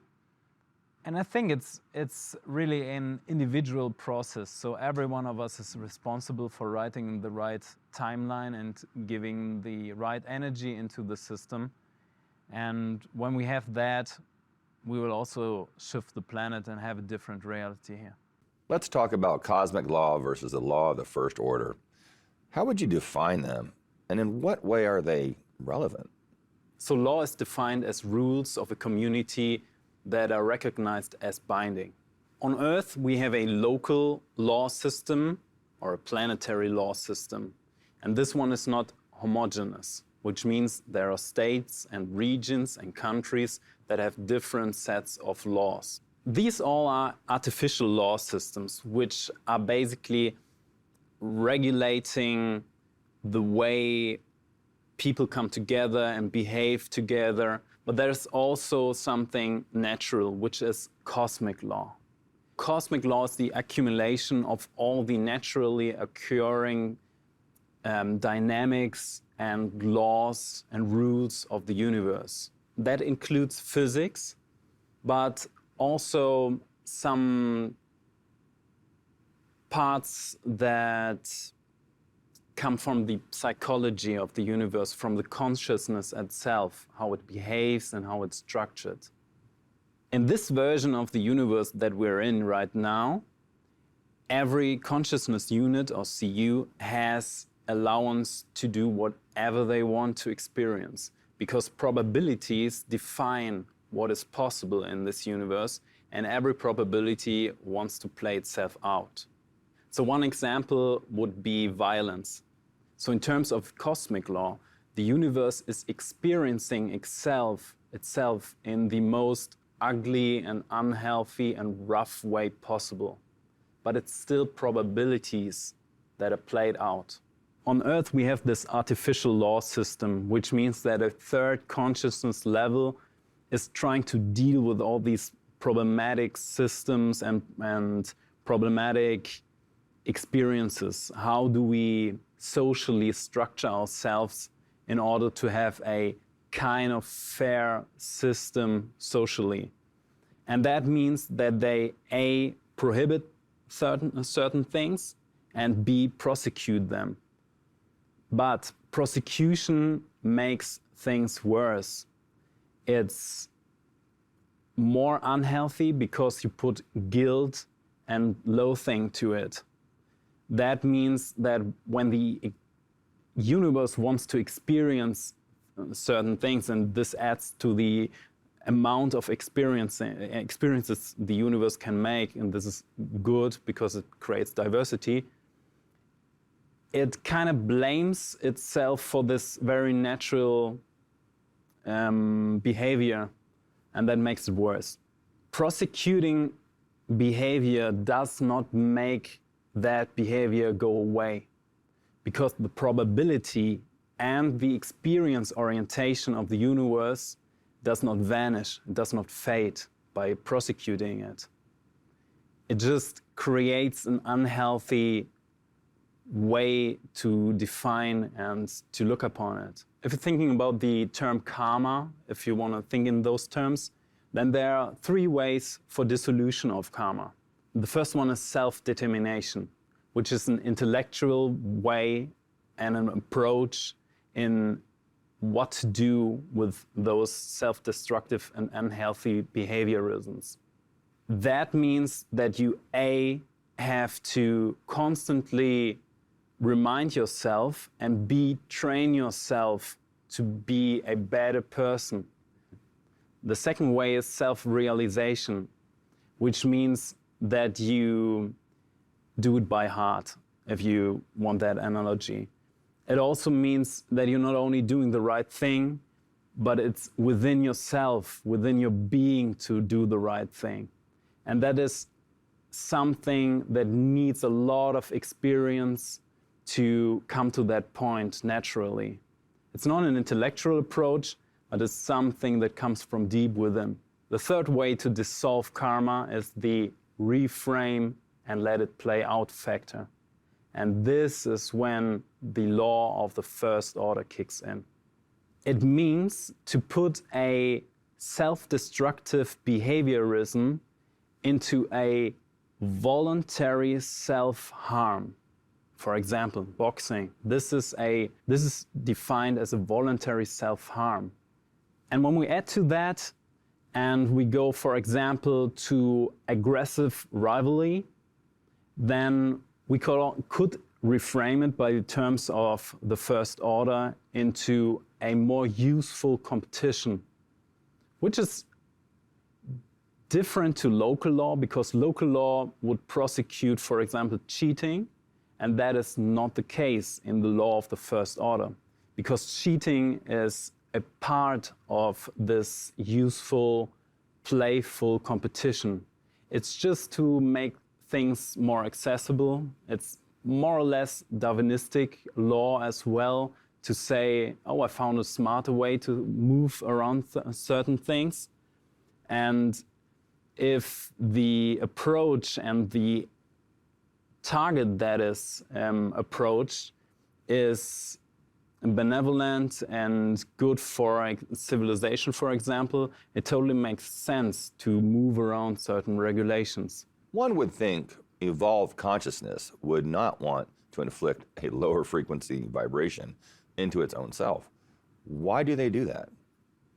And I think it's really an individual process. So every one of us is responsible for writing the right timeline and giving the right energy into the system. And when we have that, we will also shift the planet and have a different reality here. Let's talk about cosmic law versus the law of the first order. How would you define them, and in what way are they relevant? So law is defined as rules of a community that are recognized as binding. On Earth, we have a local law system or a planetary law system. And this one is not homogeneous, which means there are states and regions and countries that have different sets of laws. These all are artificial law systems, which are basically regulating the way people come together and behave together. But there's also something natural, which is cosmic law. Cosmic law is the accumulation of all the naturally occurring dynamics and laws and rules of the universe. That includes physics, but also some parts that come from the psychology of the universe, from the consciousness itself, how it behaves and how it's structured. In this version of the universe that we're in right now, every consciousness unit or CU has allowance to do whatever they want to experience, because probabilities define what is possible in this universe, and every probability wants to play itself out. So one example would be violence. So in terms of cosmic law, the universe is experiencing itself in the most ugly and unhealthy and rough way possible. But it's still probabilities that are played out. On Earth, we have this artificial law system, which means that a third consciousness level is trying to deal with all these problematic systems and problematic experiences. How do we socially structure ourselves in order to have a kind of fair system socially? And that means that they A, prohibit certain things, and B, prosecute them. But prosecution makes things worse. It's more unhealthy because you put guilt and loathing to it. That means that when the universe wants to experience certain things, and this adds to the amount of experiences the universe can make, and this is good because it creates diversity, it kind of blames itself for this very natural behavior, and that makes it worse. Prosecuting behavior does not make that behavior go away, because the probability and the experience orientation of the universe does not vanish, it does not fade by prosecuting it. It just creates an unhealthy way to define and to look upon it. If you're thinking about the term karma, if you want to think in those terms, then there are three ways for dissolution of karma. The first one is self-determination, which is an intellectual way and an approach in what to do with those self-destructive and unhealthy behaviorisms. That means that you A, have to constantly remind yourself, and B, train yourself to be a better person. The second way is self-realization, which means that you do it by heart, if you want that analogy. It also means that you're not only doing the right thing, but it's within yourself, within your being to do the right thing. And that is something that needs a lot of experience to come to that point naturally. It's not an intellectual approach, but it's something that comes from deep within. The third way to dissolve karma is the reframe and let it play out factor. And this is when the law of the first order kicks in. It means to put a self-destructive behaviorism into a voluntary self-harm. For example, boxing. This is defined as a voluntary self-harm. And when we add to that, and we go, for example, to aggressive rivalry, then we could reframe it by the terms of the first order into a more useful competition, which is different to local law, because local law would prosecute, for example, cheating, and that is not the case in the law of the first order, because cheating is a part of this useful, playful competition. It's just to make things more accessible. It's more or less Darwinistic law as well, to say, oh, I found a smarter way to move around certain things. And if the approach and the target that is approached is benevolent and good for a civilization, for example, it totally makes sense to move around certain regulations. One would think evolved consciousness would not want to inflict a lower frequency vibration into its own self. Why do they do that?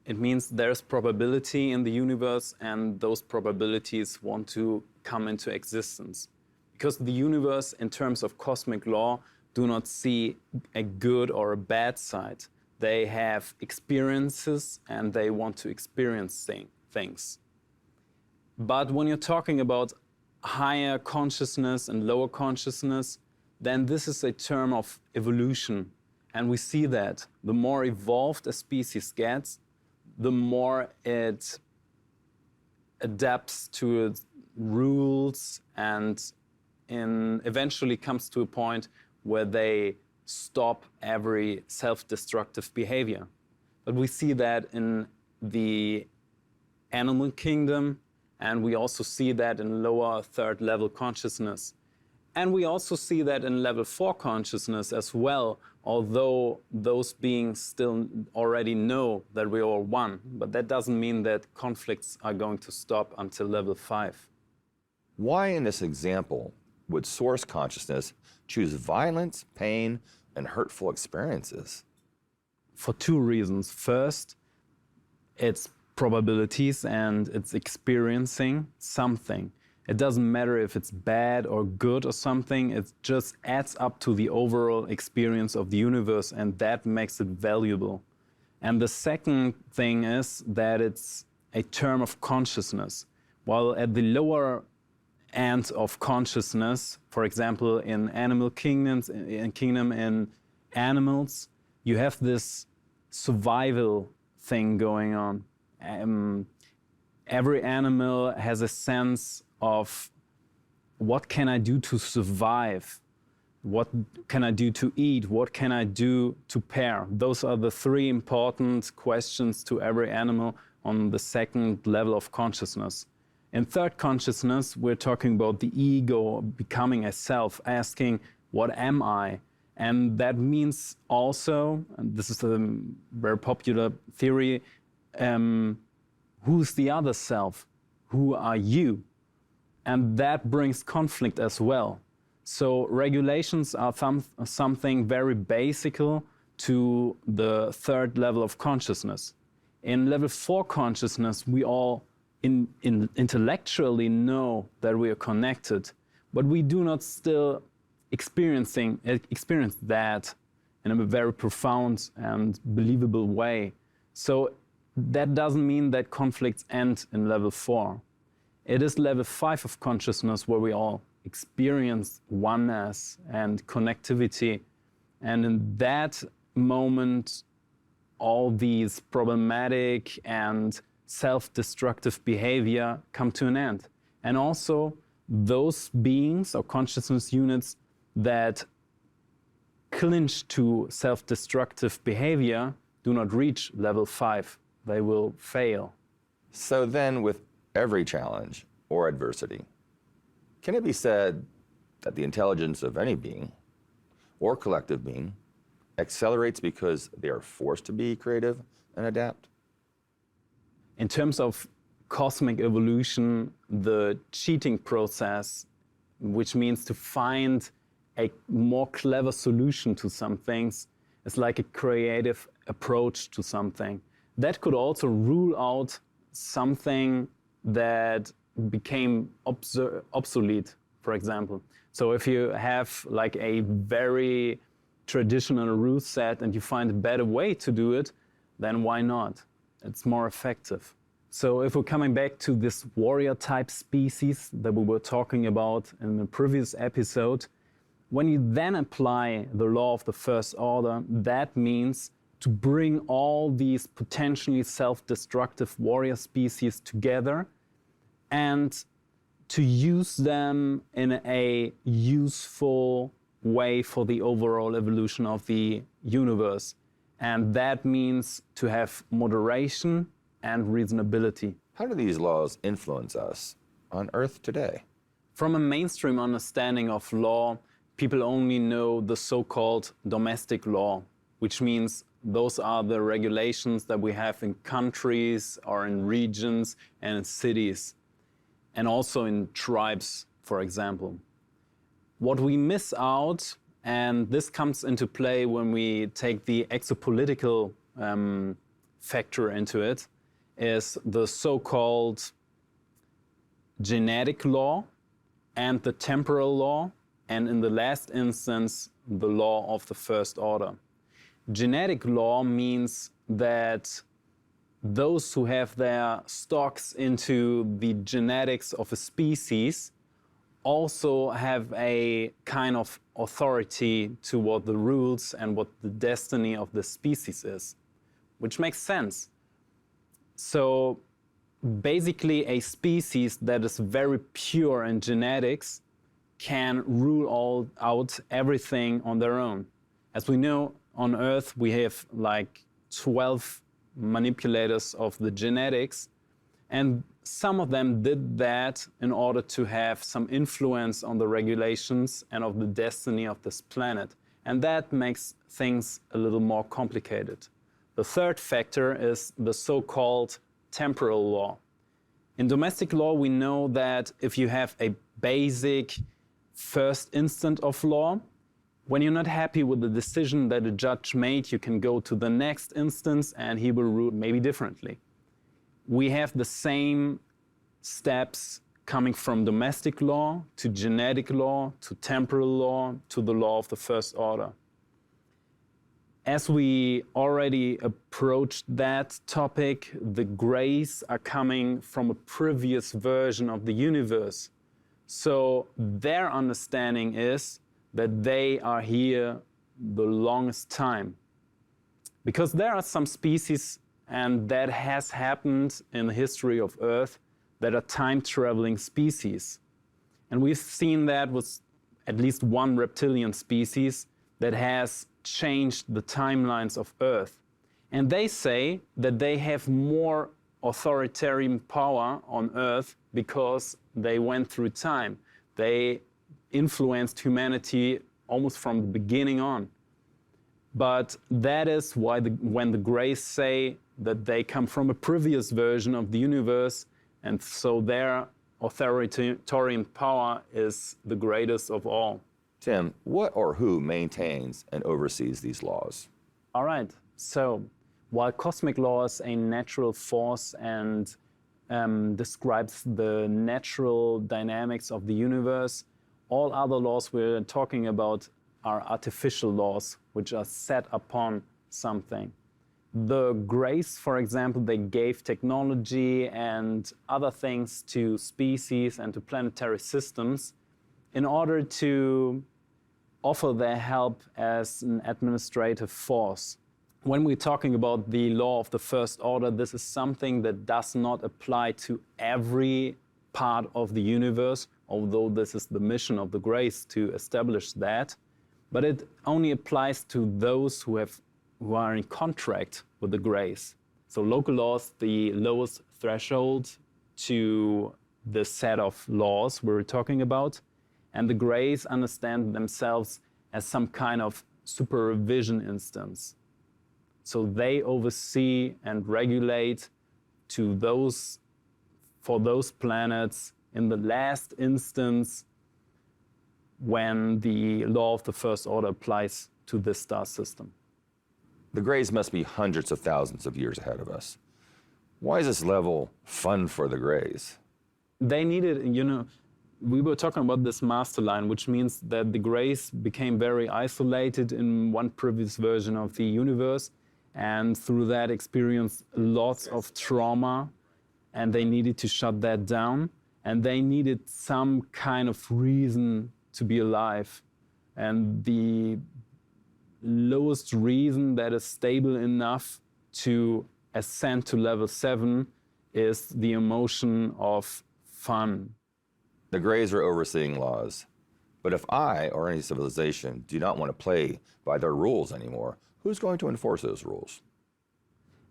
It means there's probability in the universe, and those probabilities want to come into existence. Because the universe, in terms of cosmic law, do not see a good or a bad side. They have experiences and they want to experience things. But when you're talking about higher consciousness and lower consciousness, then this is a term of evolution. And we see that the more evolved a species gets, the more it adapts to its rules and eventually comes to a point where they stop every self-destructive behavior. But we see that in the animal kingdom, and we also see that in lower third level consciousness. And we also see that in level 4 consciousness as well, although those beings still already know that we are one. But that doesn't mean that conflicts are going to stop until level 5. Why in this example would source consciousness choose violence, pain, and hurtful experiences? For 2 reasons. First, it's probabilities and it's experiencing something. It doesn't matter if it's bad or good or something, it just adds up to the overall experience of the universe, and that makes it valuable. And the second thing is that it's a term of consciousness. While at the lower end of consciousness, for example, in animal kingdoms, in animals, you have this survival thing going on. Every animal has a sense of what can I do to survive? What can I do to eat? What can I do to pair? Those are the 3 important questions to every animal on the second level of consciousness. In third consciousness, we're talking about the ego becoming a self, asking, what am I? And that means also, and this is a very popular theory, who's the other self? Who are you? And that brings conflict as well. So regulations are something very basic to the third level of consciousness. In level 4 consciousness, we all intellectually know that we are connected, but we do not still experience that in a very profound and believable way. So that doesn't mean that conflicts end in level 4. It is level 5 of consciousness where we all experience oneness and connectivity. And in that moment, all these problematic and self-destructive behavior come to an end. And also those beings or consciousness units that clinch to self-destructive behavior do not reach level 5. They will fail. So then, with every challenge or adversity, can it be said that the intelligence of any being or collective being accelerates because they are forced to be creative and adapt? In terms of cosmic evolution, the cheating process, which means to find a more clever solution to some things, is like a creative approach to something. That could also rule out something that became obsolete, for example. So if you have like a very traditional rule set and you find a better way to do it, then why not? It's more effective. So if we're coming back to this warrior type species that we were talking about in the previous episode, when you then apply the law of the first order, that means to bring all these potentially self-destructive warrior species together and to use them in a useful way for the overall evolution of the universe. And that means to have moderation and reasonability. How do these laws influence us on Earth today? From a mainstream understanding of law, people only know the so-called domestic law, which means those are the regulations that we have in countries or in regions and in cities, and also in tribes, for example. What we miss out, and this comes into play when we take the exopolitical factor into it, is the so-called genetic law and the temporal law, and in the last instance, the law of the first order. Genetic law means that those who have their stocks into the genetics of a species also have a kind of authority to what the rules and what the destiny of the species is, which makes sense. So basically a species that is very pure in genetics can rule out everything on their own. As we know, on Earth we have like 12 manipulators of the genetics, and some of them did that in order to have some influence on the regulations and of the destiny of this planet. And that makes things a little more complicated. The third factor is the so-called temporal law. In domestic law, we know that if you have a basic first instant of law, when you're not happy with the decision that a judge made, you can go to the next instance and he will rule maybe differently. We have the same steps coming from domestic law to genetic law to temporal law to the law of the first order. As we already approached that topic, the Greys are coming from a previous version of the universe. So their understanding is that they are here the longest time. Because there are some species, and that has happened in the history of Earth, that are time-traveling species. And we've seen that with at least one reptilian species that has changed the timelines of Earth. And they say that they have more authoritarian power on Earth because they went through time. They influenced humanity almost from the beginning on. But that is why when the Greys say that they come from a previous version of the universe, and so their authoritarian power is the greatest of all. Tim, what or who maintains and oversees these laws? All right, so while cosmic law is a natural force and describes the natural dynamics of the universe, all other laws we're talking about are artificial laws, which are set upon something. The Greys, for example, they gave technology and other things to species and to planetary systems in order to offer their help as an administrative force. When we're talking about the law of the first order, this is something that does not apply to every part of the universe, although this is the mission of the Greys to establish that. But it only applies to those who are in contract with the Greys. So local laws, the lowest threshold to the set of laws we're talking about, and the Greys understand themselves as some kind of supervision instance. So they oversee and regulate for those planets in the last instance when the law of the first order applies to this star system. The Greys must be hundreds of thousands of years ahead of us. Why is this level fun for the Greys? They needed, we were talking about this master line, which means that the Greys became very isolated in one previous version of the universe, and through that experienced lots of trauma, and they needed to shut that down, and they needed some kind of reason to be alive. And the lowest reason that is stable enough to ascend to level 7 is the emotion of fun. The Greys are overseeing laws. But if I, or any civilization, do not want to play by their rules anymore, who's going to enforce those rules?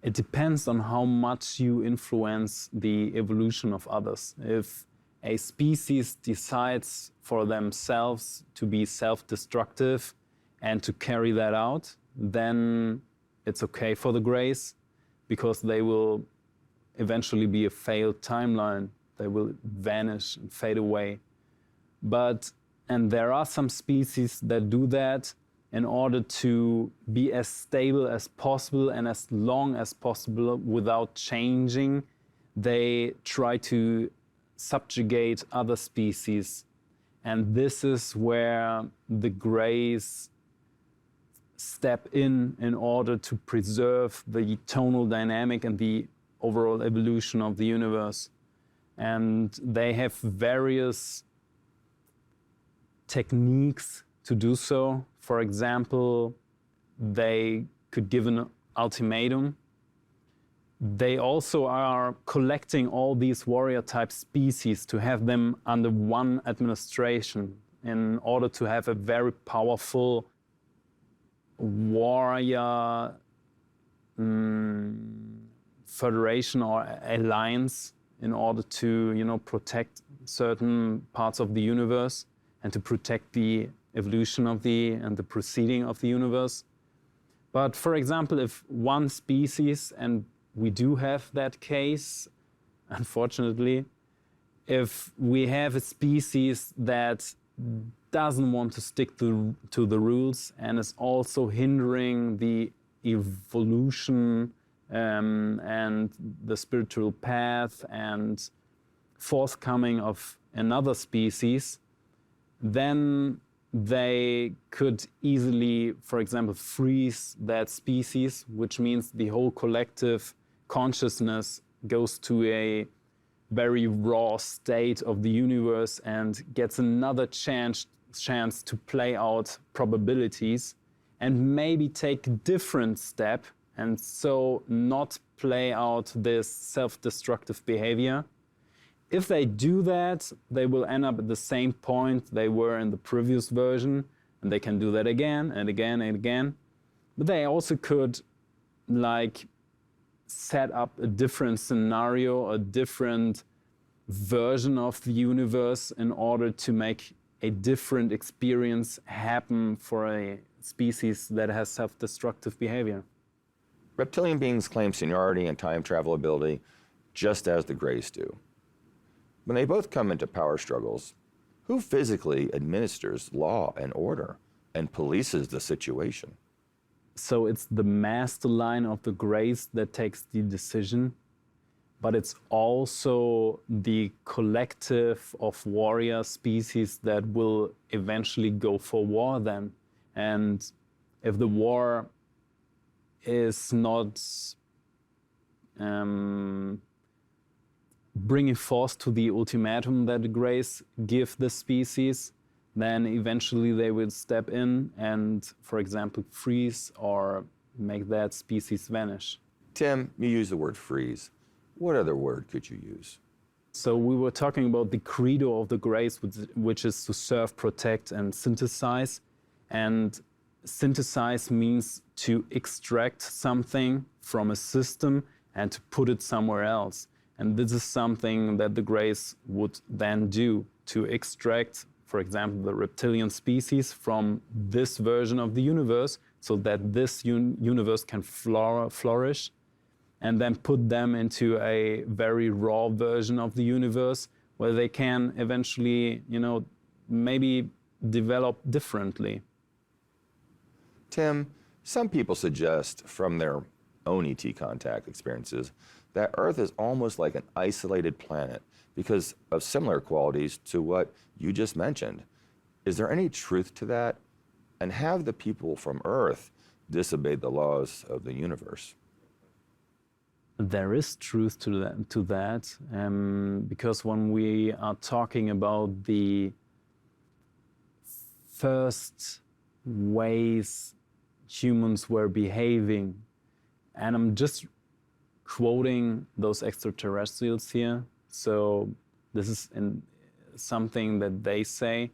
It depends on how much you influence the evolution of others. If a species decides for themselves to be self-destructive and to carry that out, then it's okay for the Greys, because they will eventually be a failed timeline. They will vanish and fade away. And there are some species that do that in order to be as stable as possible and as long as possible without changing. They try to subjugate other species. And this is where the Greys step in order to preserve the tonal dynamic and the overall evolution of the universe. And they have various techniques to do so. For example, they could give an ultimatum. They also are collecting all these warrior-type species to have them under one administration in order to have a very powerful warrior federation or alliance in order to, protect certain parts of the universe and to protect the evolution of and the proceeding of the universe. But for example, if one species, and we do have that case, unfortunately, if we have a species that doesn't want to stick to the rules and is also hindering the evolution and the spiritual path and forthcoming of another species, then they could easily, for example, freeze that species, which means the whole collective consciousness goes to a very raw state of the universe and gets another chance to play out probabilities and maybe take a different step and so not play out this self-destructive behavior. If they do that, they will end up at the same point they were in the previous version, and they can do that again and again and again. But they also could set up a different scenario, a different version of the universe in order to make a different experience happen for a species that has self-destructive behavior. Reptilian beings claim seniority and time travel ability just as the Greys do. When they both come into power struggles, who physically administers law and order and polices the situation? So it's the master line of the Greys that takes the decision, but it's also the collective of warrior species that will eventually go for war then. And if the war is not bringing force to the ultimatum that the Greys give the species, then eventually they will step in and, for example, freeze or make that species vanish. Tim, you use the word freeze. What other word could you use? So we were talking about the credo of the Greys, which is to serve, protect, and synthesize. And synthesize means to extract something from a system and to put it somewhere else. And this is something that the Greys would then do, to extract, for example, the reptilian species from this version of the universe so that this universe can flourish, and then put them into a very raw version of the universe where they can eventually, maybe develop differently. Tim, some people suggest from their own ET contact experiences that Earth is almost like an isolated planet because of similar qualities to what you just mentioned. Is there any truth to that? And have the people from Earth disobeyed the laws of the universe? There is truth to that, because when we are talking about the first ways humans were behaving, and I'm just quoting those extraterrestrials here, so this is something that they say.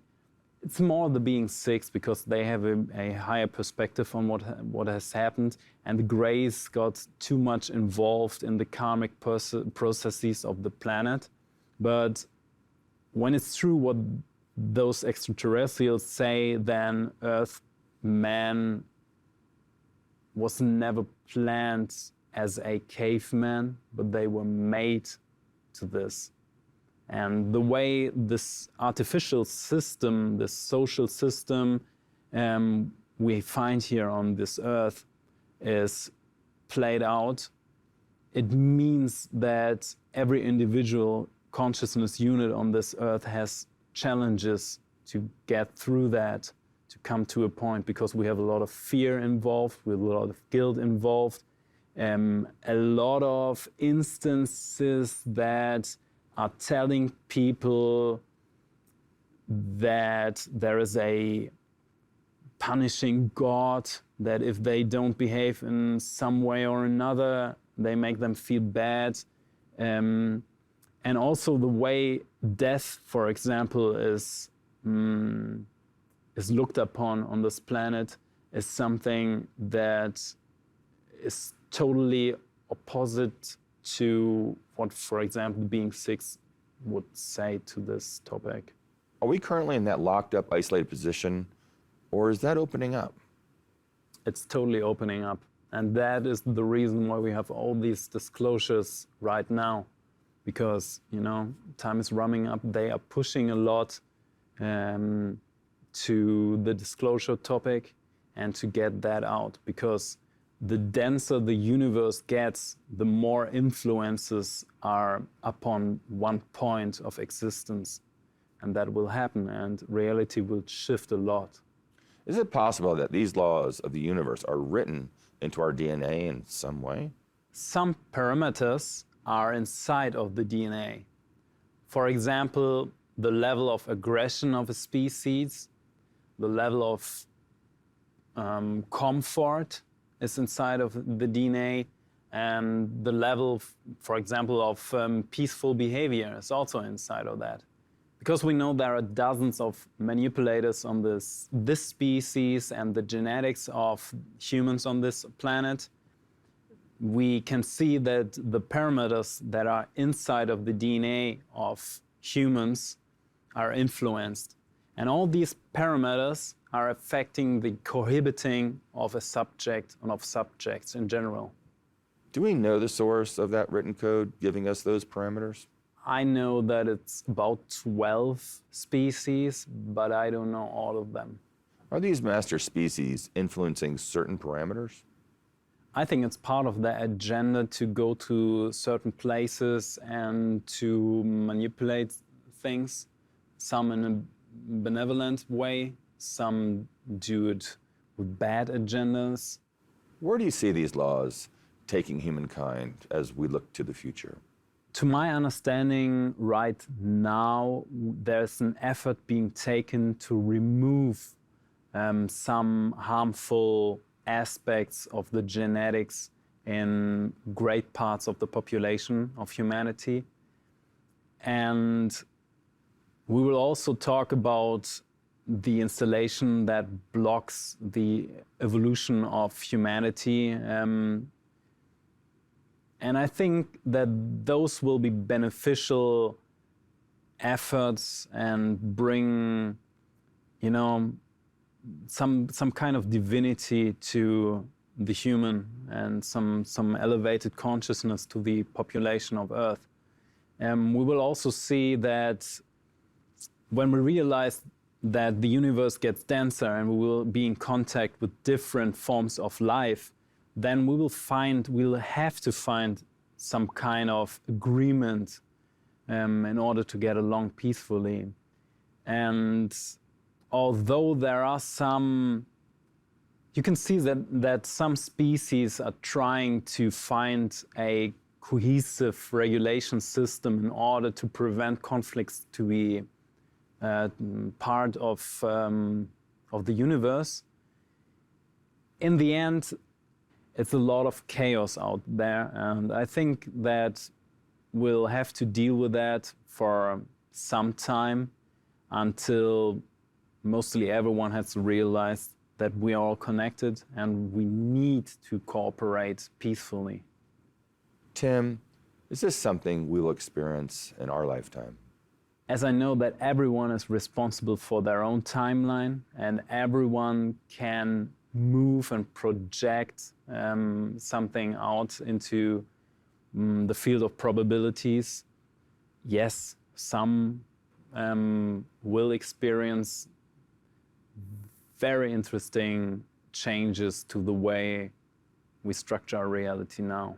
It's more the being six, because they have a higher perspective on what has happened, and the Greys got too much involved in the karmic processes of the planet. But when it's true what those extraterrestrials say, then Earth, man, was never planned as a caveman, but they were made to this. And the way this artificial system, this social system we find here on this Earth is played out, it means that every individual consciousness unit on this Earth has challenges to get through that, to come to a point, because we have a lot of fear involved, we have a lot of guilt involved, a lot of instances that are telling people that there is a punishing God, that if they don't behave in some way or another, they make them feel bad. And also the way death, for example, is looked upon on this planet is something that is totally opposite to what, for example, being six would say to this topic. Are we currently in that locked up, isolated position, or is that opening up? It's totally opening up. And that is the reason why we have all these disclosures right now. Because, time is running up. They are pushing a lot to the disclosure topic and to get that out. Because the denser the universe gets, the more influences are upon one point of existence. And that will happen, and reality will shift a lot. Is it possible that these laws of the universe are written into our DNA in some way? Some parameters are inside of the DNA. For example, the level of aggression of a species, the level of comfort is inside of the DNA, and the level, for example, of peaceful behavior is also inside of that. Because we know there are dozens of manipulators on this species and the genetics of humans on this planet, we can see that the parameters that are inside of the DNA of humans are influenced. And all these parameters are affecting the cohabiting of a subject and of subjects in general. Do we know the source of that written code giving us those parameters? I know that it's about 12 species, but I don't know all of them. Are these master species influencing certain parameters? I think it's part of the agenda to go to certain places and to manipulate things, some in a benevolent way, some do it with bad agendas. Where do you see these laws taking humankind as we look to the future? To my understanding, right now, there's an effort being taken to remove some harmful aspects of the genetics in great parts of the population of humanity. And we will also talk about the installation that blocks the evolution of humanity. And I think that those will be beneficial efforts and bring, you know, some kind of divinity to the human and some elevated consciousness to the population of Earth. We will also see that when we realize that the universe gets denser and we will be in contact with different forms of life, then we'll have to find some kind of agreement in order to get along peacefully. And although there are some, you can see that some species are trying to find a cohesive regulation system in order to prevent conflicts to be part of the universe. In the end, it's a lot of chaos out there, and I think that we'll have to deal with that for some time until mostly everyone has realized that we are all connected and we need to cooperate peacefully. Tim, is this something we will experience in our lifetime? As I know that everyone is responsible for their own timeline and everyone can move and project something out into the field of probabilities, yes, some will experience very interesting changes to the way we structure our reality now.